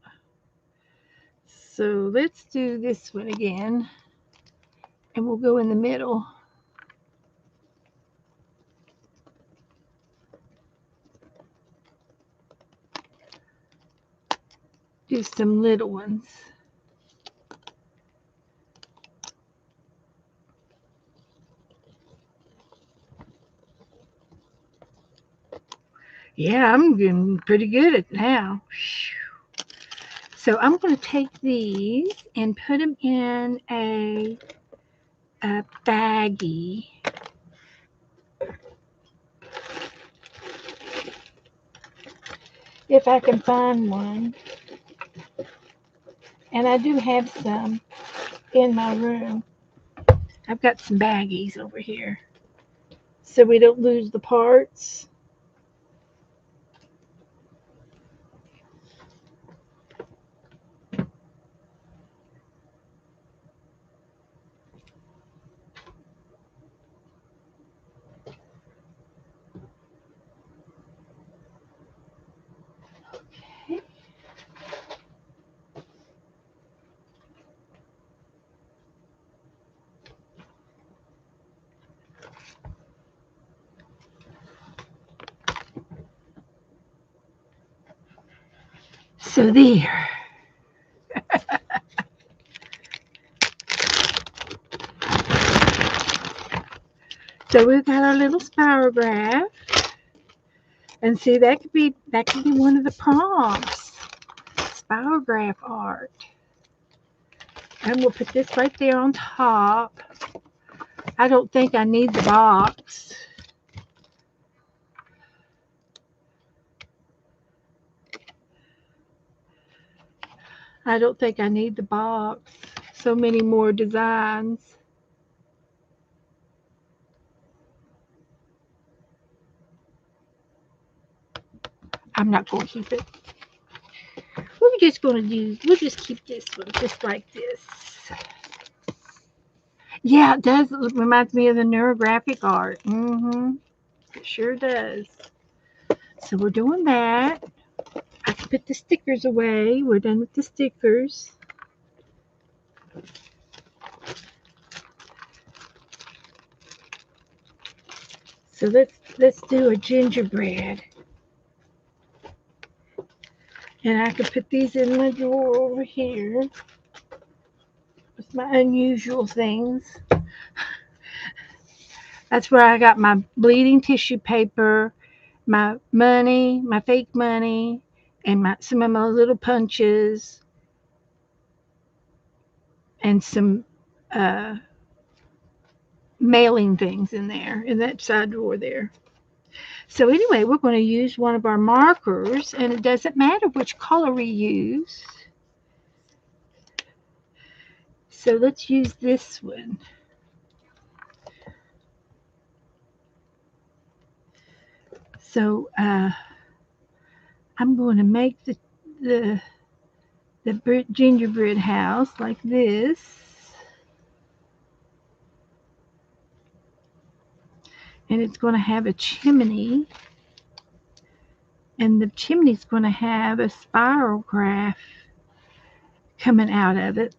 So let's do this one again, and we'll go in the middle. Do some little ones. Yeah, I'm getting pretty good at it now. So I'm going to take these and put them in a baggie. If I can find one. And I do have some in my room. I've got some baggies over here so we don't lose the parts. Okay. So there. So we've got our little spirograph. And see, that could be one of the prompts. Spirograph art. And we'll put this right there on top. I don't think I need the box. I don't think I need the box. So many more designs. I'm not going to keep it. We'll just keep this one just like this. Yeah, it does. It reminds me of the neurographic art. It sure does. So we're doing that. I can put the stickers away. We're done with the stickers. So let's do a gingerbread. And I can put these in my drawer over here with my unusual things. That's where I got my bleeding tissue paper, my money, my fake money, and some of my little punches, and some uh, mailing things in there, in that side drawer there. So anyway, we're going to use one of our markers, and it doesn't matter which color we use. So let's use this one. So I'm going to make the gingerbread house like this. And it's going to have a chimney. And the chimney's going to have a spirograph coming out of it.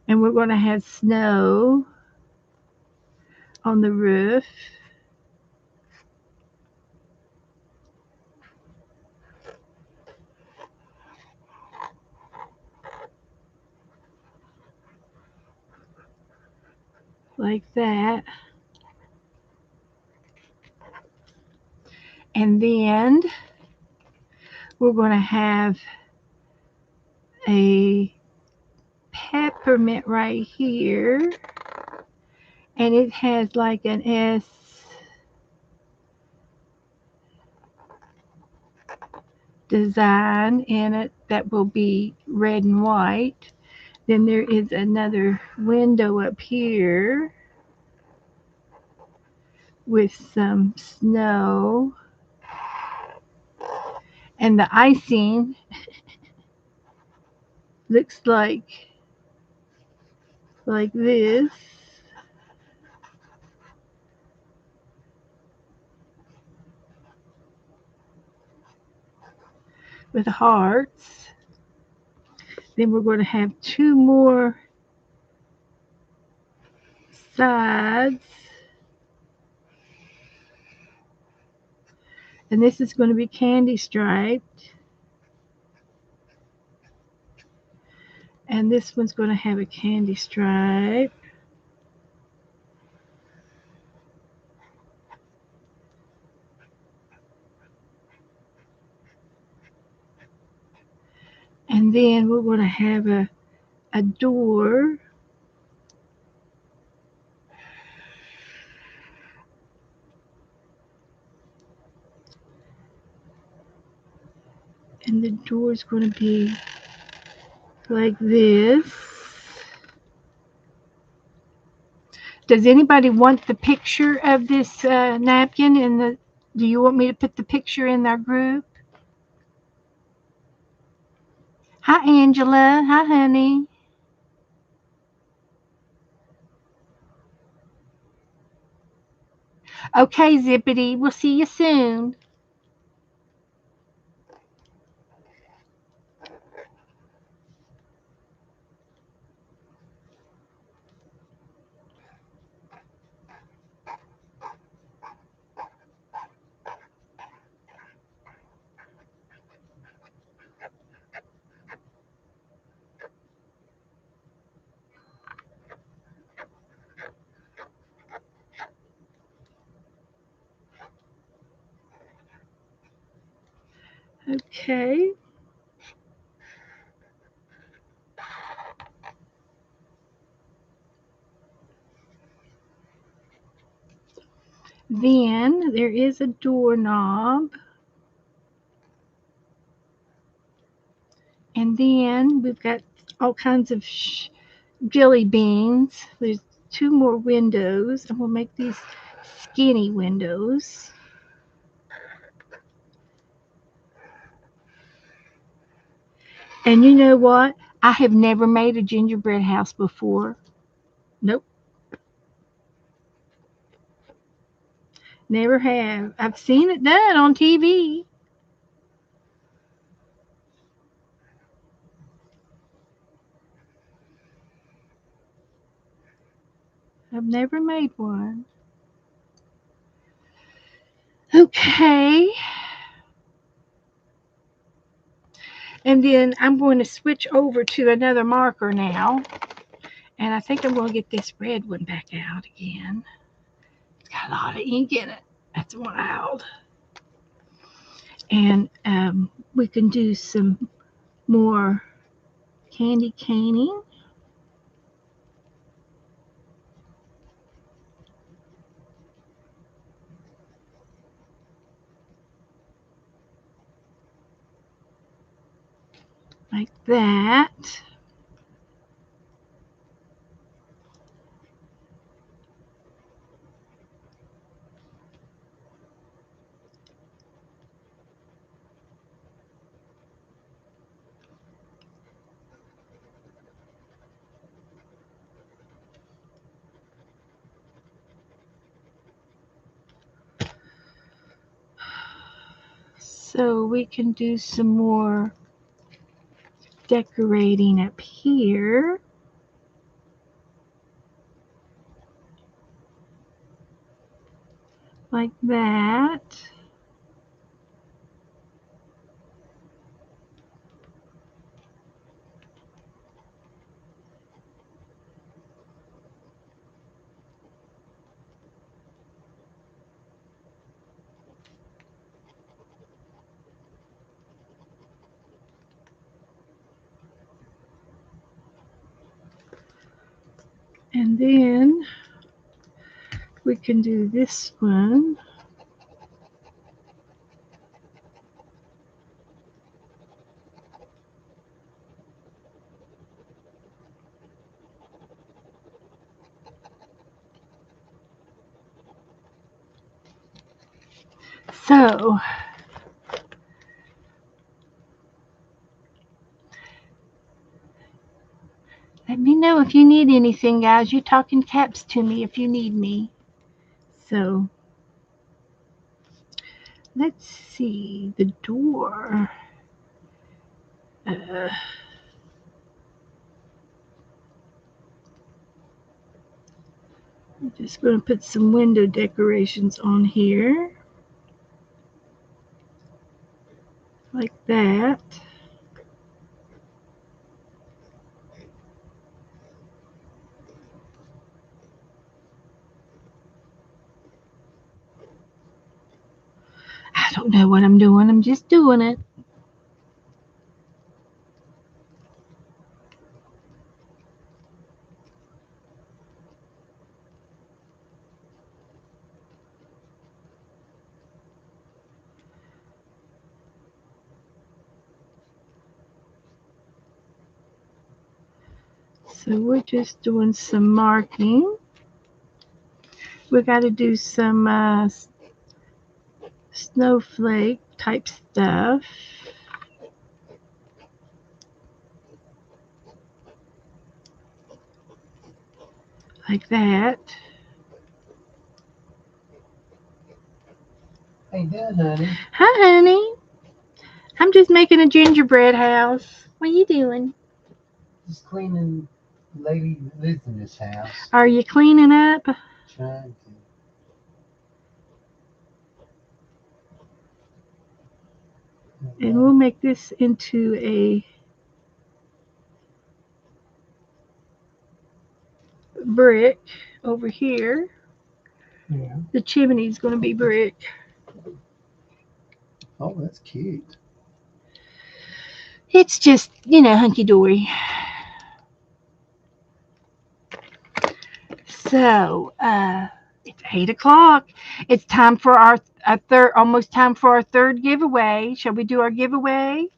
And we're going to have snow on the roof. Like that. And then we're going to have a peppermint right here. And it has like an S design in it that will be red and white. Then there is another window up here with some snow. And the icing looks like this. With hearts. Then we're going to have two more sides. And this is going to be candy striped. And this one's going to have a candy stripe. And then we're going to have a door. And the door is going to be like this. Does anybody want the picture of this napkin in the? Do you want me to put the picture in our group? Hi, Angela. Hi, honey. Okay, Zippity. We'll see you soon. Okay. Then there is a doorknob. And then we've got all kinds of jelly beans. There's two more windows, and we'll make these skinny windows. And you know what? I have never made a gingerbread house before. Nope, never have. I've seen it done on TV. I've never made one. Okay. And then I'm going to switch over to another marker now. And I think I'm going to get this red one back out again. It's got a lot of ink in it. That's wild. And we can do some more candy caning. Like that. So we can do some more decorating up here. Like that. And then we can do this one. So, let me know if you need anything, guys. You talking caps to me if you need me. So, let's see the door. I'm just going to put some window decorations on here. Like that. I don't know what I'm doing. I'm just doing it. So we're just doing some marking. We got to do some snowflake type stuff. Like that. How you doing, honey? Hi, honey. I'm just making a gingerbread house. What are you doing? Just cleaning Lady that lives in this house. Are you cleaning up? Trying to. And we'll make this into a brick over here. Yeah. The chimney's going to be brick. Oh, that's cute. It's just, hunky dory. So, it's 8 o'clock. It's time for our almost time for our third giveaway. Shall we do our giveaway?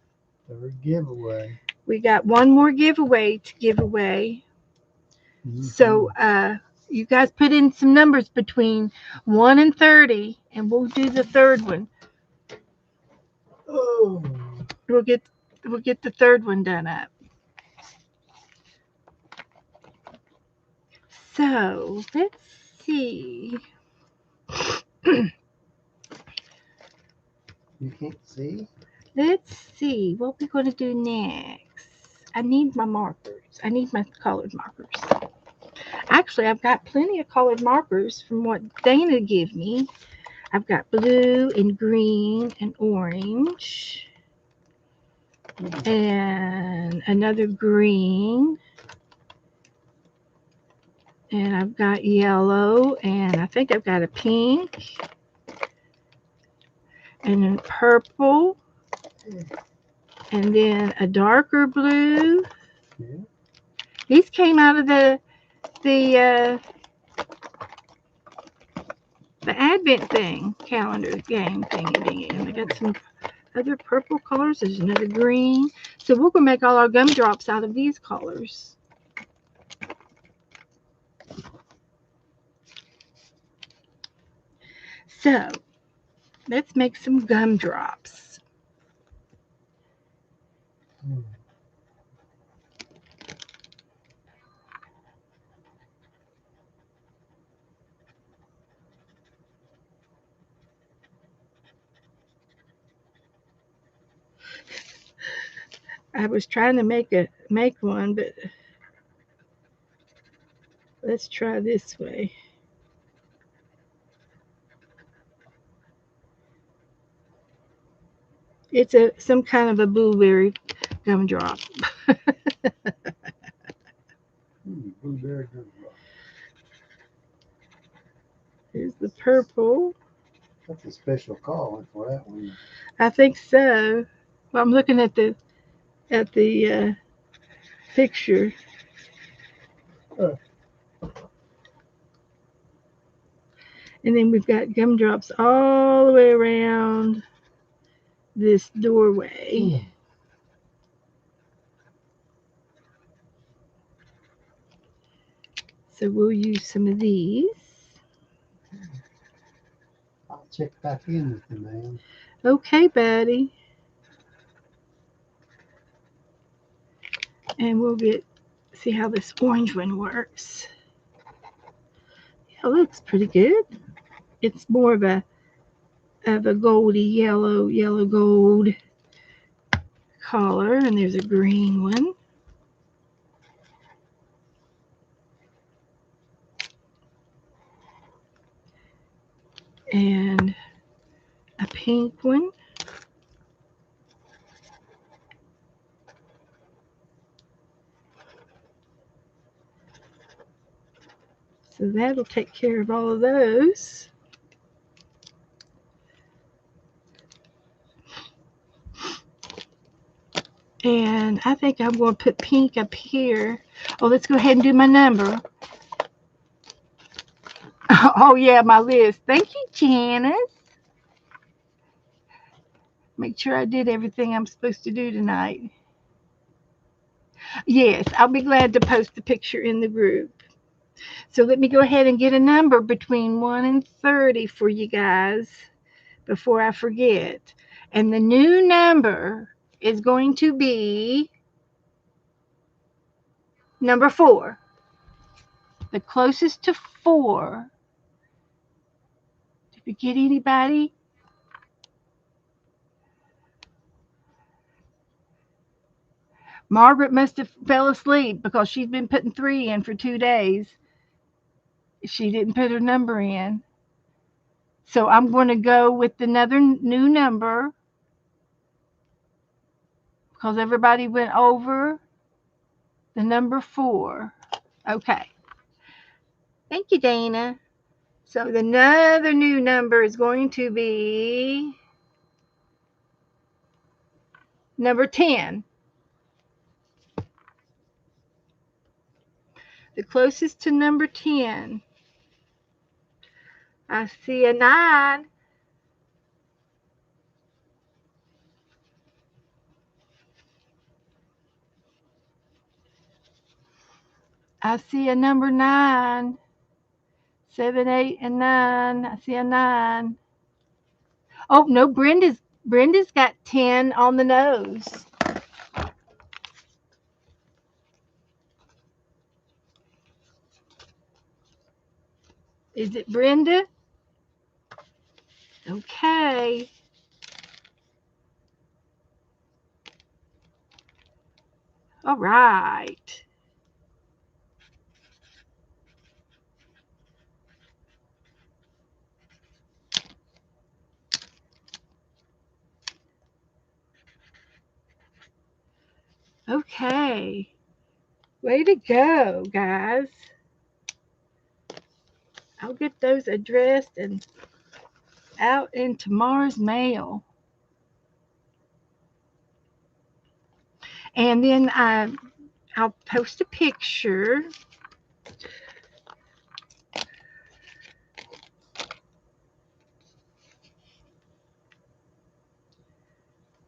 Third giveaway. We got one more giveaway to give away. Mm-hmm. So, you guys put in some numbers between 1 and 30, and we'll do the third one. Oh. We'll get the third one done up. So, let's see. You can't see? Let's see what we're going to do next. I need my markers. I need my colored markers. Actually, I've got plenty of colored markers from what Dana gave me. I've got blue and green and orange. And another green. And I've got yellow. And I think I've got a pink. And then purple. And then a darker blue. Yeah. These came out of the Advent thing, calendar game thingy. And I got some other purple colors. There's another green. So we're going to make all our gumdrops out of these colors. So let's make some gumdrops. I was trying to make one, but let's try this way. It's some kind of a blueberry gumdrop. Blueberry gumdrop. Here's the purple. That's a special calling for that one. I think so. Well, I'm looking at the picture. And then we've got gumdrops all the way around this doorway. So we'll use some of these. I'll check back in with you, man. Okay, buddy. And we'll see how this orange one works. It looks pretty good. It's more of a goldy yellow gold color, and there's a green one. And a pink one. So that'll take care of all of those. And I think I'm going to put pink up here. Oh, let's go ahead and do my number. Oh, yeah, my list. Thank you, Janice. Make sure I did everything I'm supposed to do tonight. Yes, I'll be glad to post the picture in the group. So let me go ahead and get a number between 1 and 30 for you guys before I forget. And the new number is going to be number 4. The closest to 4. Did we get anybody? Margaret must have fell asleep because she's been putting 3 in for 2 days. She didn't put her number in. So I'm going to go with another new number because everybody went over the number 4. Okay. Thank you, Dana. So another new number is going to be number 10. The closest to number 10. I see a 9. I see a number 9. 7, 8, and 9. I see a 9. Oh, no, Brenda's got 10 on the nose. Is it Brenda? Okay. All right. Okay. Way to go, guys. I'll get those addressed and out in tomorrow's mail. And then I'll post a picture.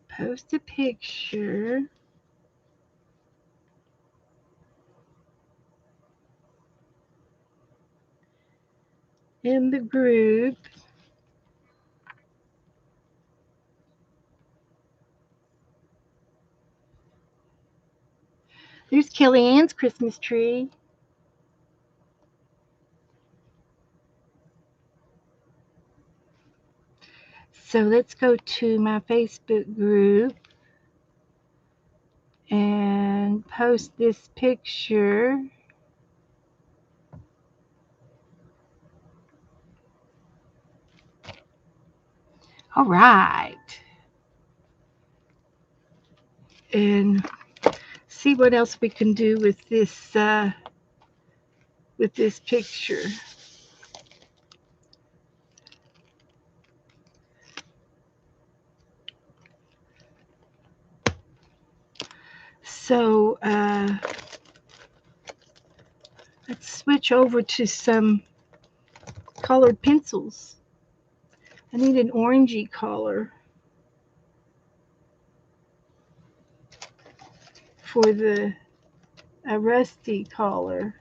Post a picture. In the group. There's Kellyanne's Christmas tree. So let's go to my Facebook group and post this picture. All right. And see what else we can do with this picture. So let's switch over to some colored pencils. I need an orangey color for a rusty color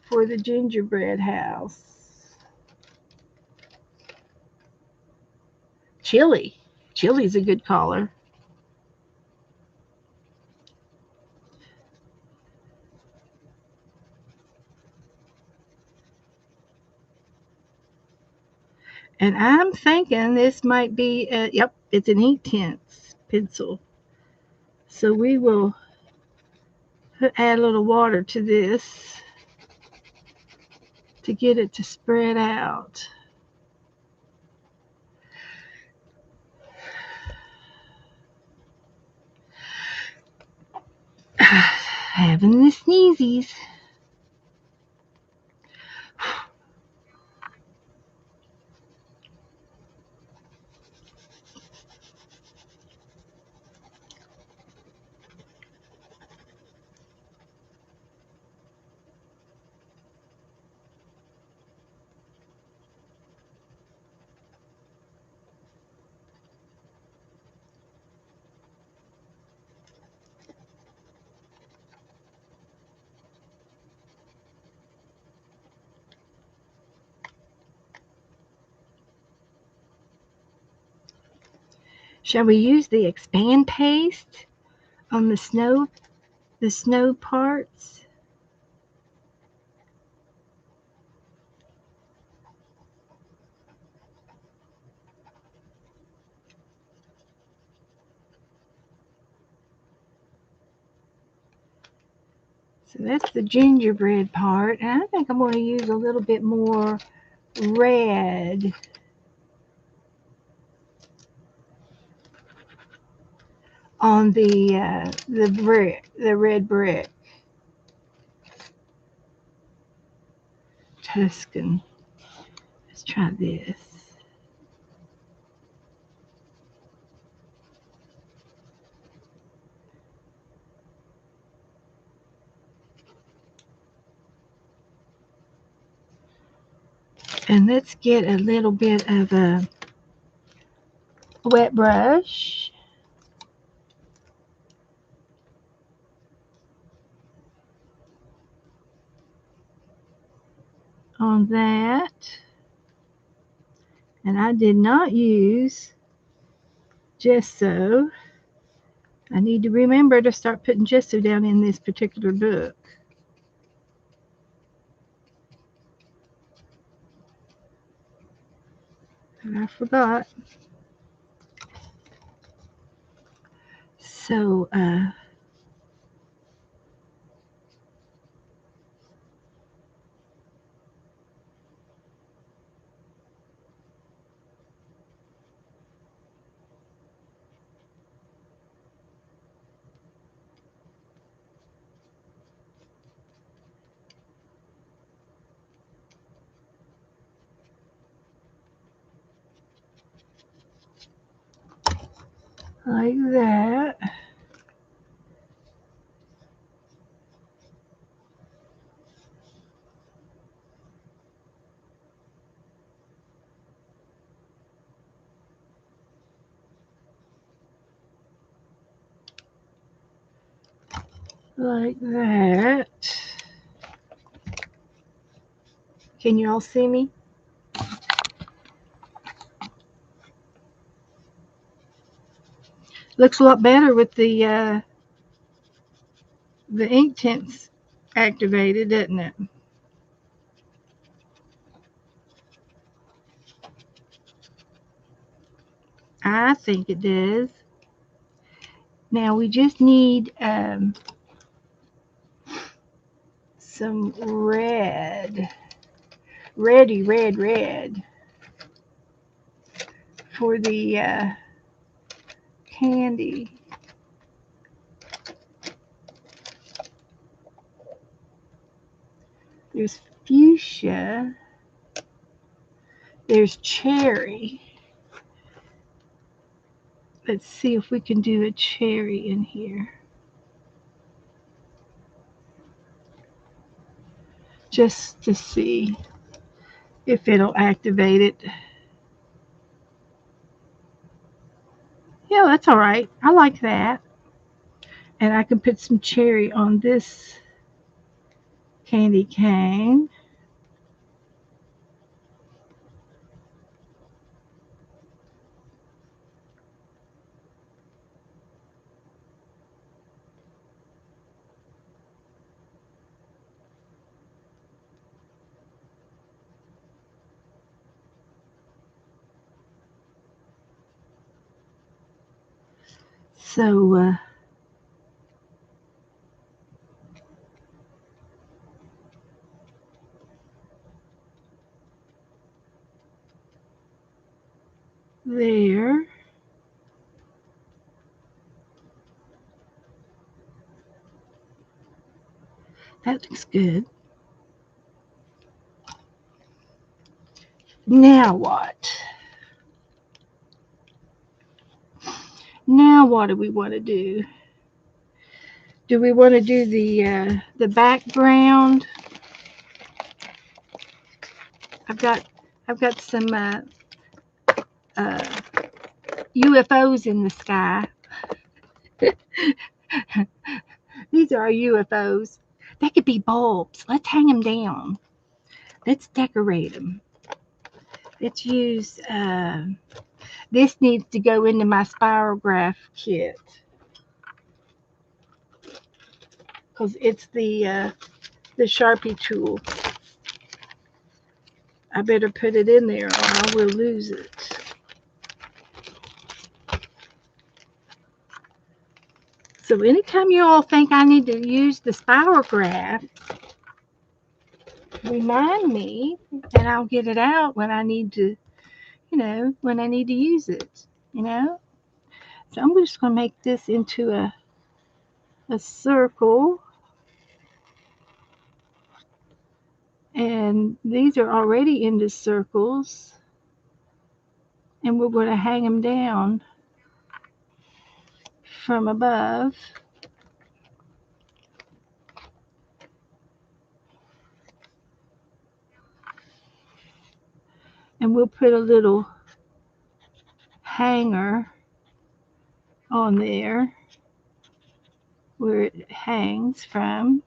for the gingerbread house. Chili. Chili's a good color. And I'm thinking this might be, yep, it's an Inktense pencil. So we will add a little water to this to get it to spread out. Having the sneezies. Shall we use the expand paste on the snow parts? So that's the gingerbread part, and I think I'm going to use a little bit more red on the red brick. Tuscan. Let's try this. And let's get a little bit of a wet brush on that. And I did not use gesso. I need to remember to start putting gesso down in this particular book. And I forgot. So, like that. Like that. Can you all see me? Looks a lot better with the Inktense activated, doesn't it? I think it does. Now we just need some red for the candy. There's fuchsia. There's cherry. Let's see if we can do a cherry in here. Just to see if it'll activate it. Yeah, that's all right. I like that. And I can put some cherry on this candy cane. So, there. That looks good. Now what? Now what do we want to do? Do we want to do the background? I've got some uh, UFOs in the sky. These are our UFOs. They could be bulbs. Let's hang them down. Let's decorate them. Let's use. This needs to go into my spirograph kit because it's the Sharpie tool. I better put it in there or I will lose it. So anytime you all think I need to use the spirograph, remind me and I'll get it out when I need to, when I need to use it, So I'm just going to make this into a circle. And these are already into circles. And we're going to hang them down from above. And we'll put a little hanger on there where it hangs from.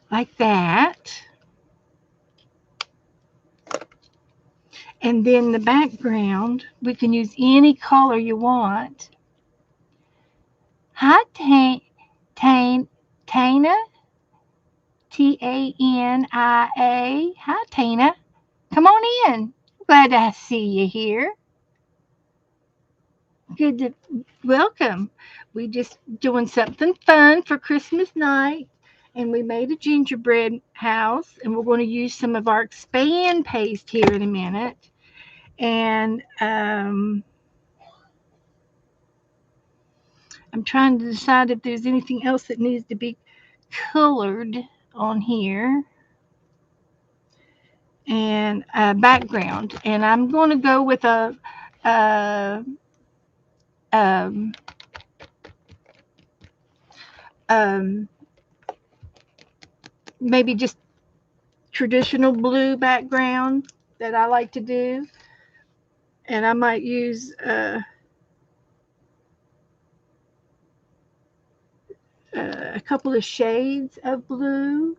Like that. And then the background, we can use any color you want. Hi, Tana. Tania. Hi, Tina. Come on in. Glad to see you here. Good to welcome. We just doing something fun for Christmas night, and we made a gingerbread house, and we're going to use some of our expand paste here in a minute. And I'm trying to decide if there's anything else that needs to be colored on here. And background, and I'm going to go with a um, maybe just traditional blue background that I like to do, and I might use a couple of shades of blue,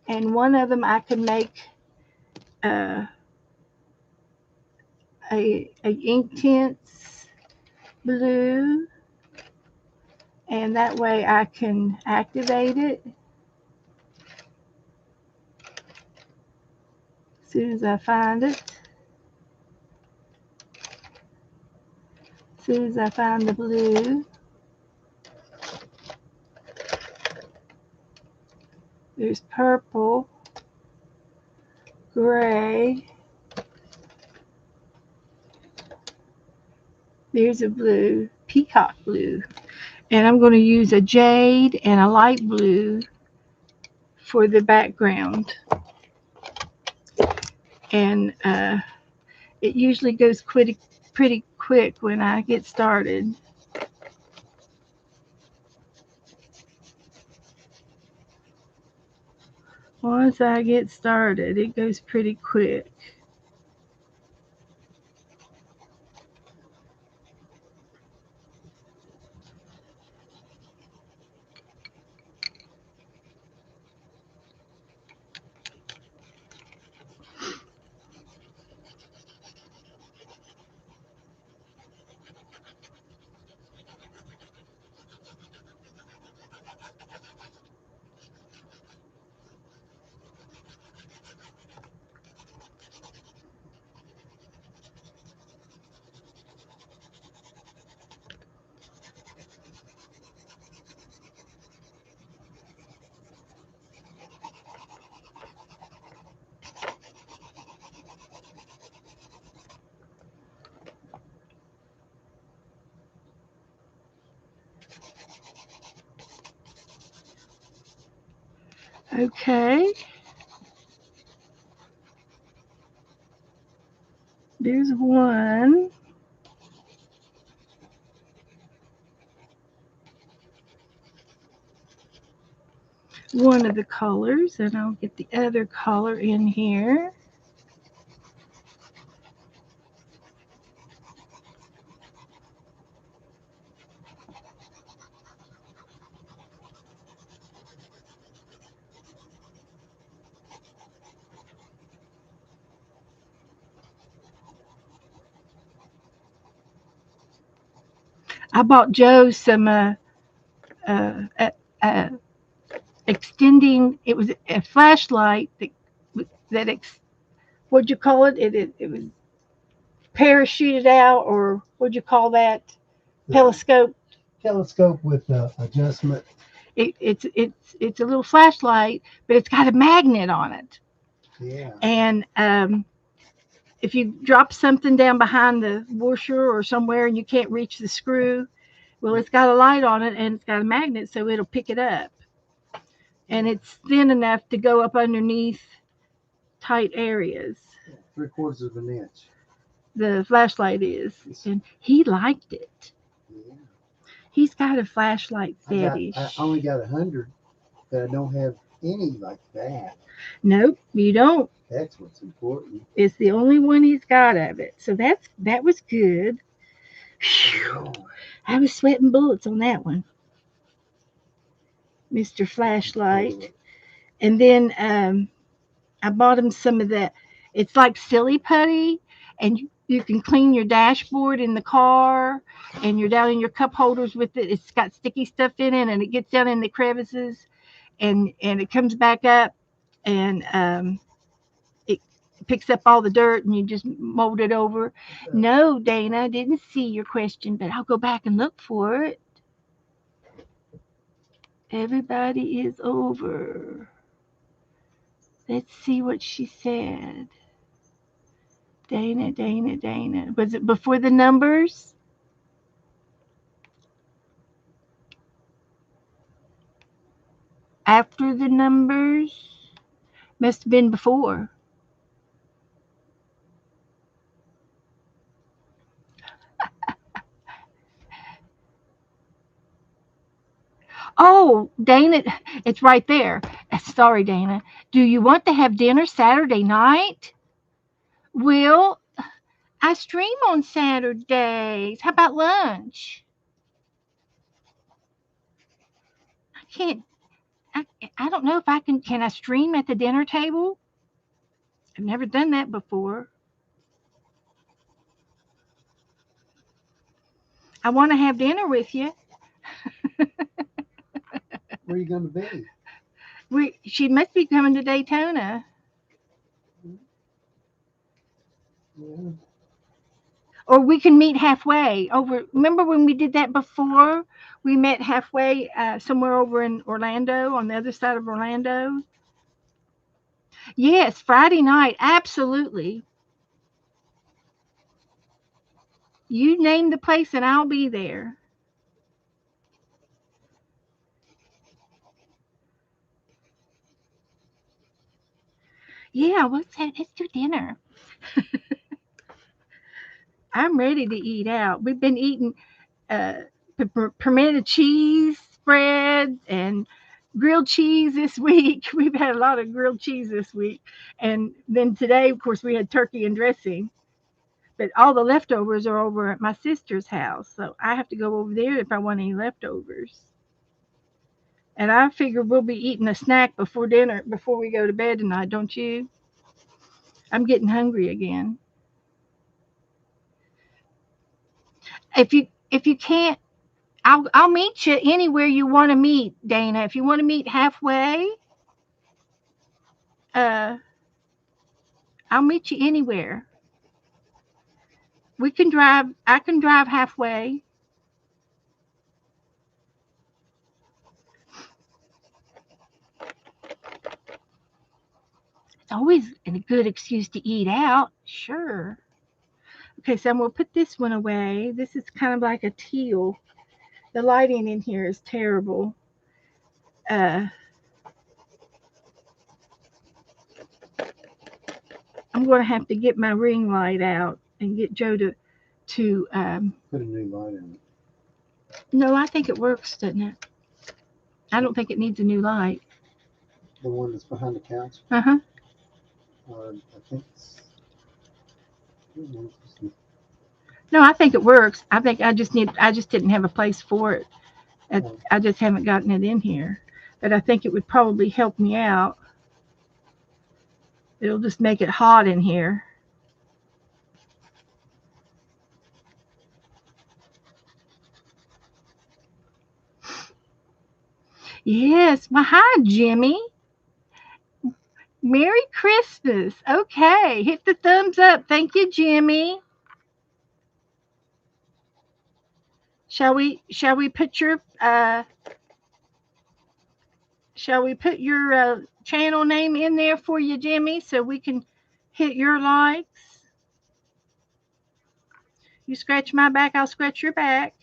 and one of them I can make uh, a Inktense blue, and that way I can activate it as soon as I find it. As soon as I find the blue. There's purple, gray. There's a blue, peacock blue. And I'm going to use a jade and a light blue for the background. And it usually goes pretty quick when I get started. Once I get started, it goes pretty quick. Okay. There's one. One of the colors, and I'll get the other color in here. I bought Joe some uh, uh, uh, extending. It was a flashlight that what'd you call it? It was parachuted out, or what'd you call that? Telescope. Telescope with adjustment. It's a little flashlight, but it's got a magnet on it. Yeah. And if you drop something down behind the washer or somewhere and you can't reach the screw, well, it's got a light on it and it's got a magnet, so it'll pick it up. And it's thin enough to go up underneath tight areas. 3/4 of an inch. The flashlight is, and he liked it. Yeah. He's got a flashlight fetish. I only got 100, but I don't have any like that. Nope, you don't. That's what's important. It's the only one he's got of it. So that was good. Yeah. I was sweating bullets on that one, Mr. Flashlight. And then I bought him some of that. It's like silly putty, and you can clean your dashboard in the car, and you're down in your cup holders with it. It's got sticky stuff in it, and it gets down in the crevices, and it comes back up, and it picks up all the dirt, and you just mold it over. No, Dana, I didn't see your question, but I'll go back and look for it. Everybody is over. Let's see what she said. Dana. Was it before the numbers? After the numbers? Must have been before. Oh, Dana, it's right there. Sorry, Dana. Do you want to have dinner Saturday night? Well, I stream on Saturdays. How about lunch? I can't. I don't know if I can. Can I stream at the dinner table? I've never done that before. I want to have dinner with you. Where are you going to be? She must be coming to Daytona. Yeah. Or we can meet halfway over. Remember when we did that before? We met halfway somewhere over in Orlando, on the other side of Orlando. Yes, Friday night, absolutely. You name the place and I'll be there. Yeah, let's do dinner. I'm ready to eat out. We've been eating uh, pimento cheese spreads and grilled cheese this week. We've had a lot of grilled cheese this week. And then today, of course, we had turkey and dressing. But all the leftovers are over at my sister's house. So I have to go over there if I want any leftovers. And I figure we'll be eating a snack before dinner, before we go to bed tonight, don't you? I'm getting hungry again. If you can't, I'll meet you anywhere you want to meet, Dana. If you want to meet halfway, uh, I'll meet you anywhere. We can drive. I can drive halfway. It's always a good excuse to eat out. Sure. Okay, so I'm gonna put this one away. This is kind of like a teal. The lighting in here is terrible. Uh, I'm going to have to get my ring light out and get Joe to Put a new light in it. no, I think it works, doesn't it? I don't think it needs a new light. The one that's behind the couch. Uh-huh. I think it's. No, I think it works. I think I just didn't have a place for it. Oh. I just haven't gotten it in here. But I think it would probably help me out. It'll just make it hot in here. Yes. Well, hi, Jimmy. Merry Christmas. Okay. Hit the thumbs up. Thank you, Jimmy. Shall we put your channel name in there for you, Jimmy, so we can hit your likes? You scratch my back, I'll scratch your back.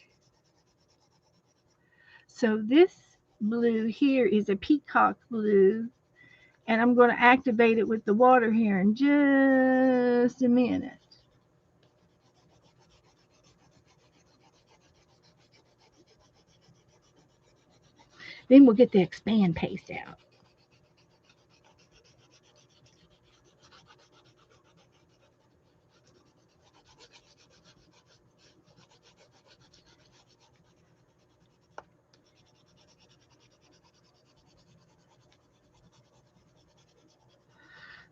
So this blue here is a peacock blue, and I'm going to activate it with the water here in just a minute. Then we'll get the expand paste out.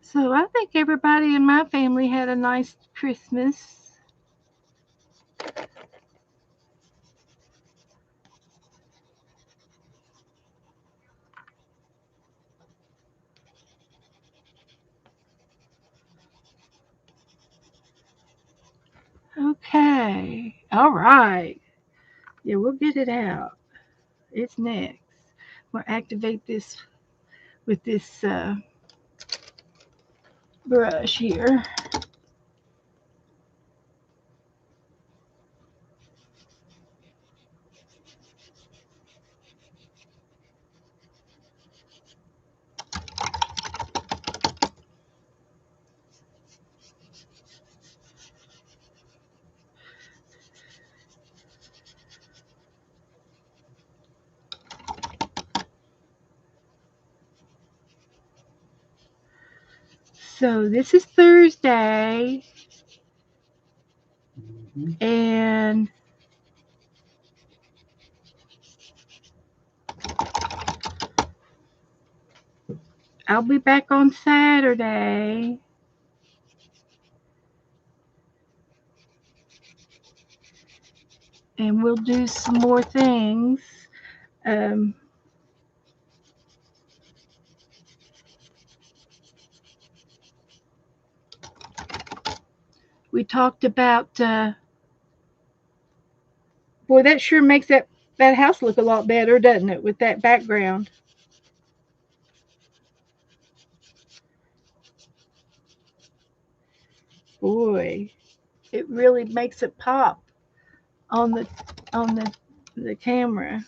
So I think everybody in my family had a nice Christmas. Okay. All right. Yeah, we'll get it out. It's next. We'll activate this with this brush here. So this is Thursday, and I'll be back on Saturday. And we'll do some more things. Um, we talked about, boy, that sure makes that house look a lot better, doesn't it, with that background? Boy, it really makes it pop on the camera.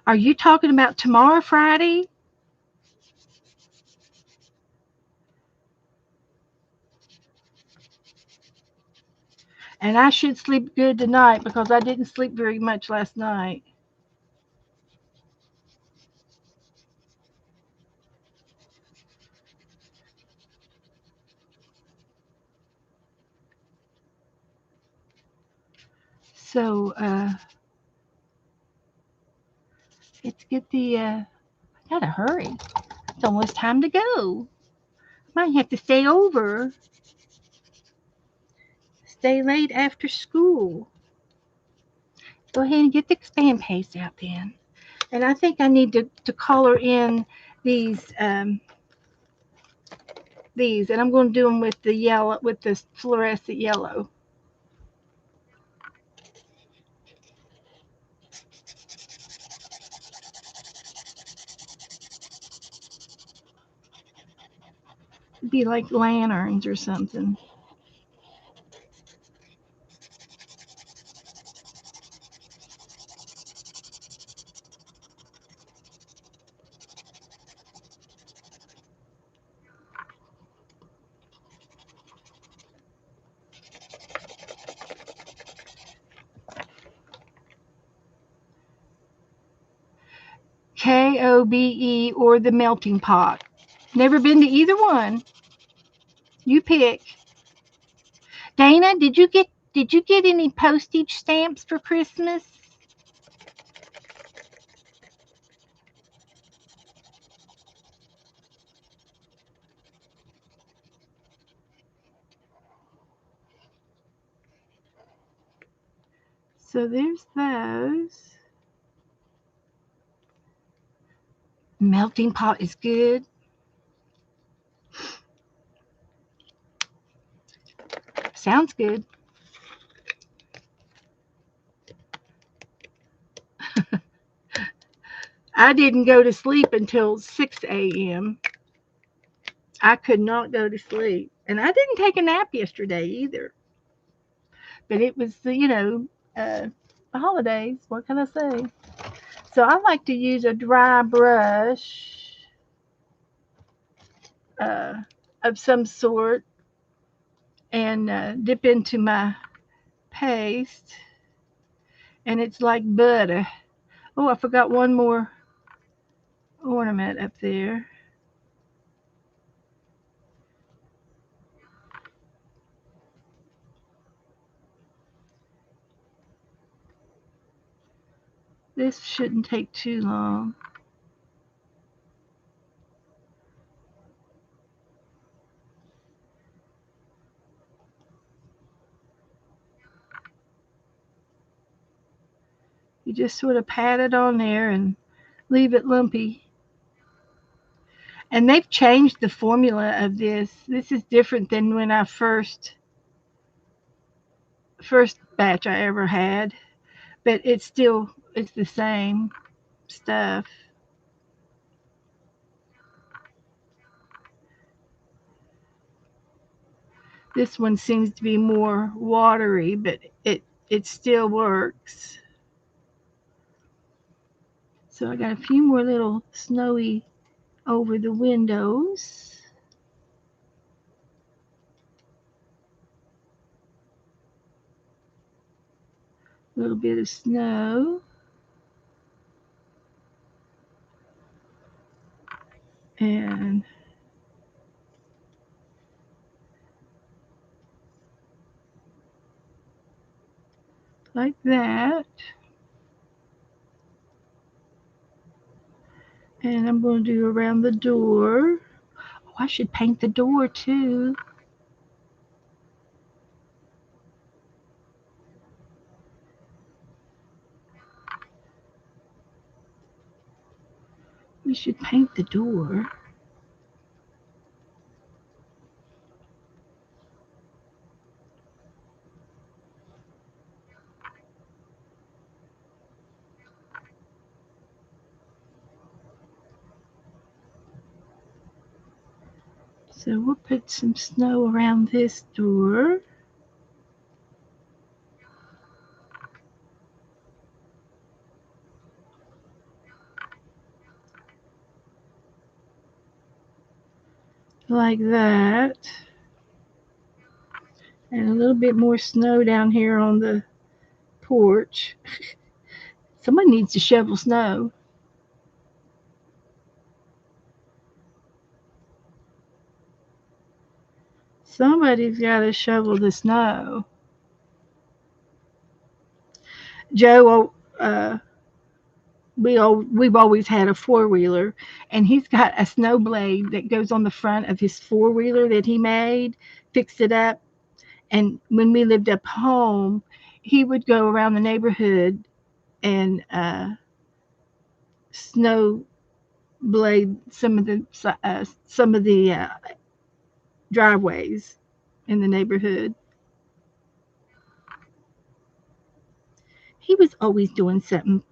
Are you talking about tomorrow, Friday? And I should sleep good tonight because I didn't sleep very much last night. So let's get the. Gotta hurry. It's almost time to go. Might have to stay over. Stay late after school. Go ahead and get the expand paste out then. And I think I need to color in these and I'm going to do them with the yellow, with the fluorescent yellow. It'd be like lanterns or something. KOBE or the melting pot. Never been to either one. You pick. Dana, did you get any postage stamps for Christmas? So there's those. Melting pot is good. Sounds good. I didn't go to sleep until 6 a.m. I could not go to sleep. And I didn't take a nap yesterday either. But it was, the holidays. What can I say? So I like to use a dry brush uh, of some sort and dip into my paste. And it's like butter. Oh, I forgot one more ornament up there. This shouldn't take too long. You just sort of pat it on there and leave it lumpy. And they've changed the formula of this. This is different than when I first batch I ever had, but it's the same stuff. This one seems to be more watery, but it still works. So I got a few more little snowy over the windows. A little bit of snow. And like that. And I'm going to do around the door. Oh, I should paint the door too. We should paint the door. So we'll put some snow around this door. Like that. And a little bit more snow down here on the porch. Someone needs to shovel snow. Somebody's got to shovel the snow. Joe, we've always had a 4-wheeler, and he's got a snow blade that goes on the front of his 4-wheeler that he made, fixed it up. And when we lived up home, he would go around the neighborhood and snow blade some of the driveways in the neighborhood. He was always doing something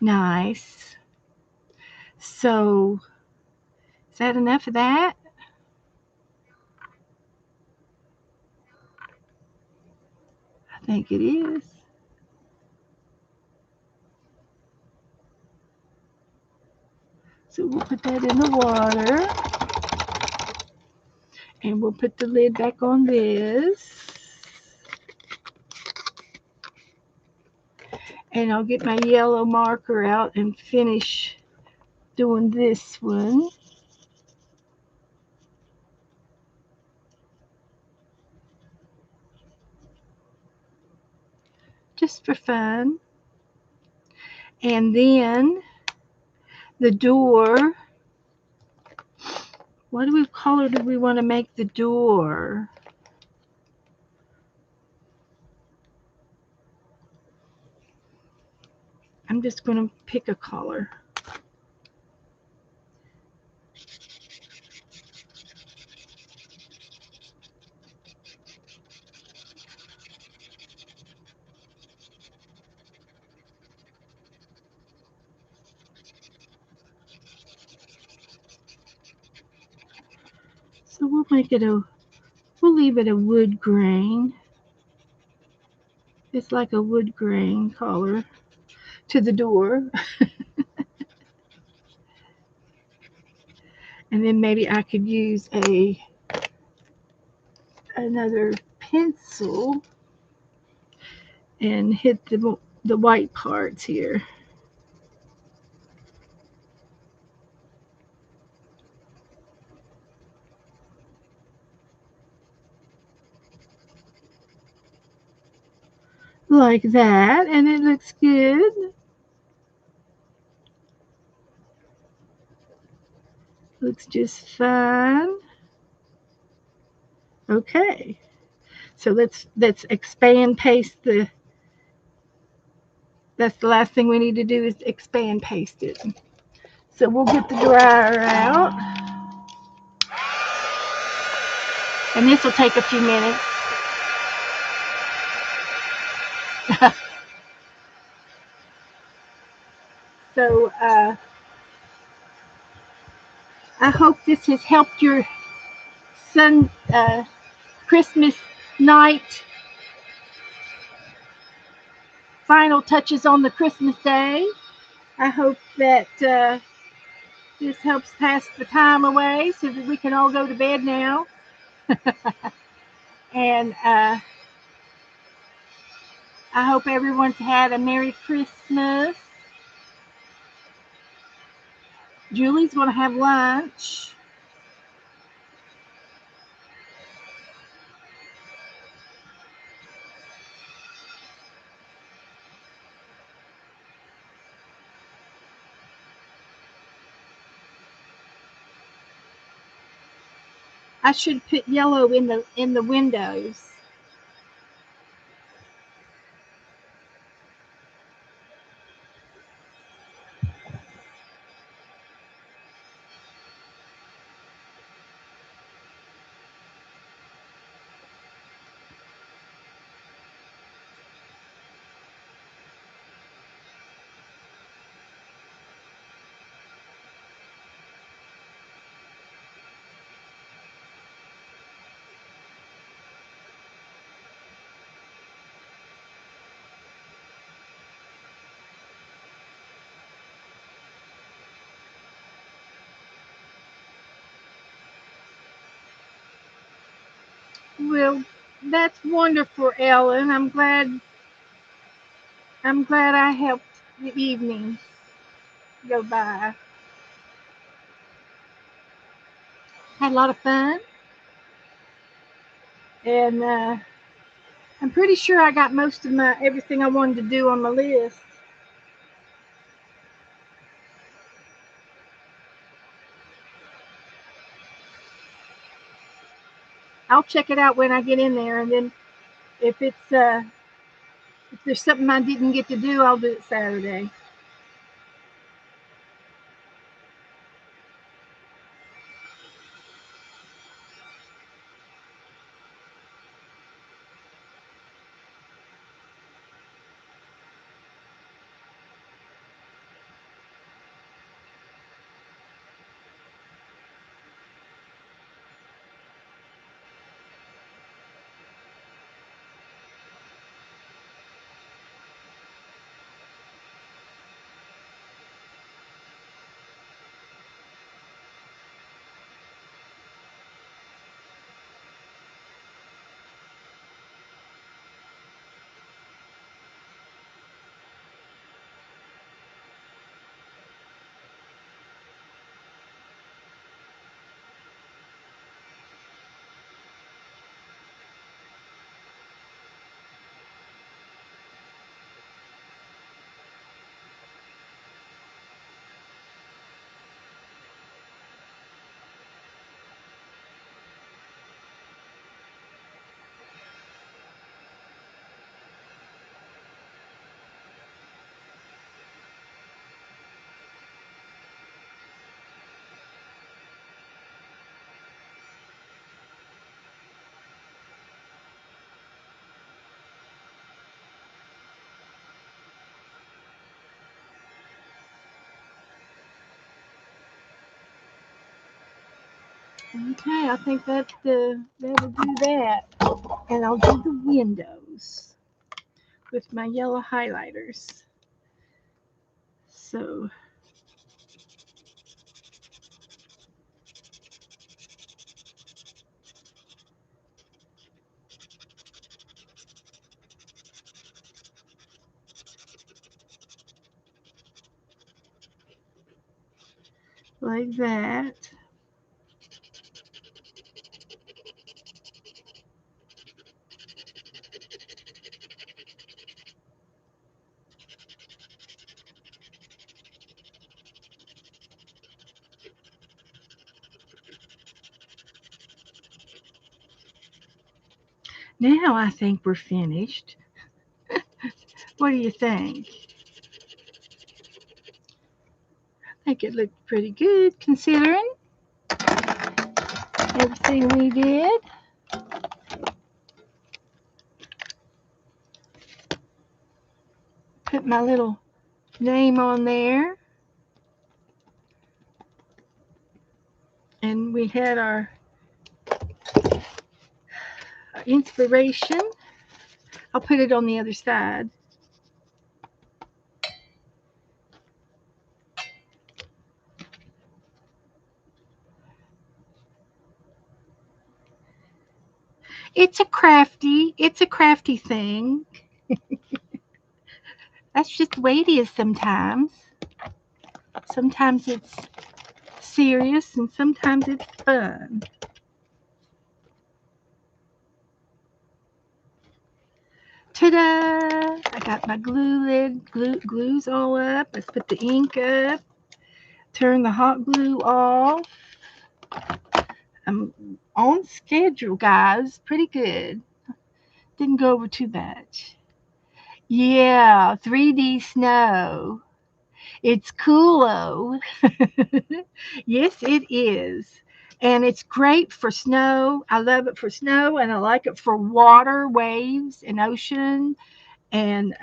nice. So, is that enough of that? think it is. So we'll put that in the water. And we'll put the lid back on this. And I'll get my yellow marker out and finish doing this one. Just for fun. And then the door. What color do we want to make the door? I'm just going to pick a color. So we'll leave it a wood grain. It's like a wood grain color to the door. And then maybe I could use another pencil and hit the white parts here. Like that, and it looks good. Looks just fine. Okay, so let's expand paste the. That's the last thing we need to do is expand paste it. So we'll get the dryer out, and this will take a few minutes. So I hope this has helped your Christmas night final touches on the Christmas day. I hope that this helps pass the time away so that we can all go to bed now. And I hope everyone's had a Merry Christmas. Julie's going to have lunch. I should put yellow in the windows. Well, that's wonderful, Ellen. I'm glad I helped the evening go by. Had a lot of fun, and I'm pretty sure I got most of everything I wanted to do on my list. I'll check it out when I get in there, and then if there's something I didn't get to do, I'll do it Saturday. Okay, I think that'll do that. And I'll do the windows with my yellow highlighters. So like that. Now I think we're finished. What do you think? I think it looked pretty good considering everything we did. Put my little name on there. And we had our inspiration. I'll put it on the other side. It's a crafty thing. That's just the way it is sometimes. Sometimes it's serious and sometimes it's fun. Ta-da! I got my glue lid. Glue's all up. Let's put the ink up. Turn the hot glue off. I'm on schedule, guys. Pretty good. Didn't go over too much. Yeah, 3D snow. It's coolo. Yes, it is. And it's great for snow. I love it for snow and I like it for water, waves, and ocean. And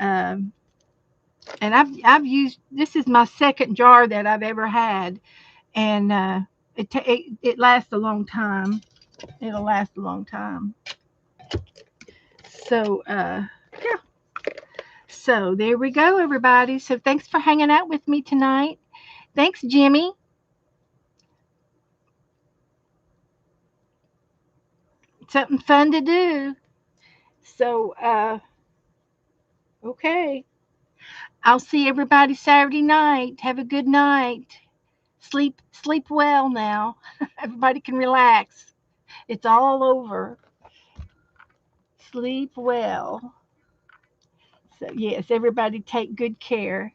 I've used this is my second jar that I've ever had, and it lasts a long time. It'll last a long time. So yeah. So there we go, everybody. So thanks for hanging out with me tonight. Thanks, Jimmy. Something fun to do. So okay. I'll see everybody Saturday night. Have a good night. Sleep well now. Everybody can relax. It's all over. Sleep well. So yes, everybody take good care.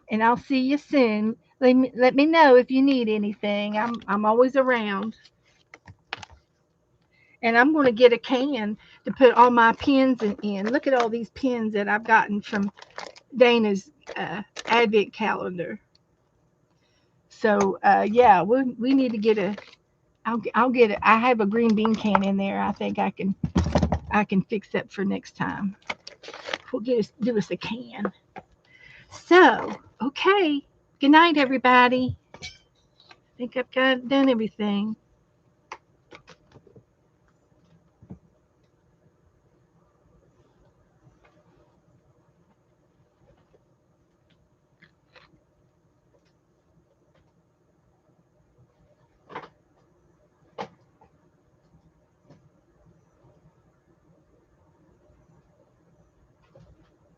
And I'll see you soon. Let me know if you need anything. I'm always around. And I'm going to get a can to put all my pins in. Look at all these pins that I've gotten from Dana's advent calendar. So yeah, we need to get a. I'll get it. I have a green bean can in there. I think I can fix that for next time. We'll do us a can. So okay. Good night, everybody. I think I've done everything.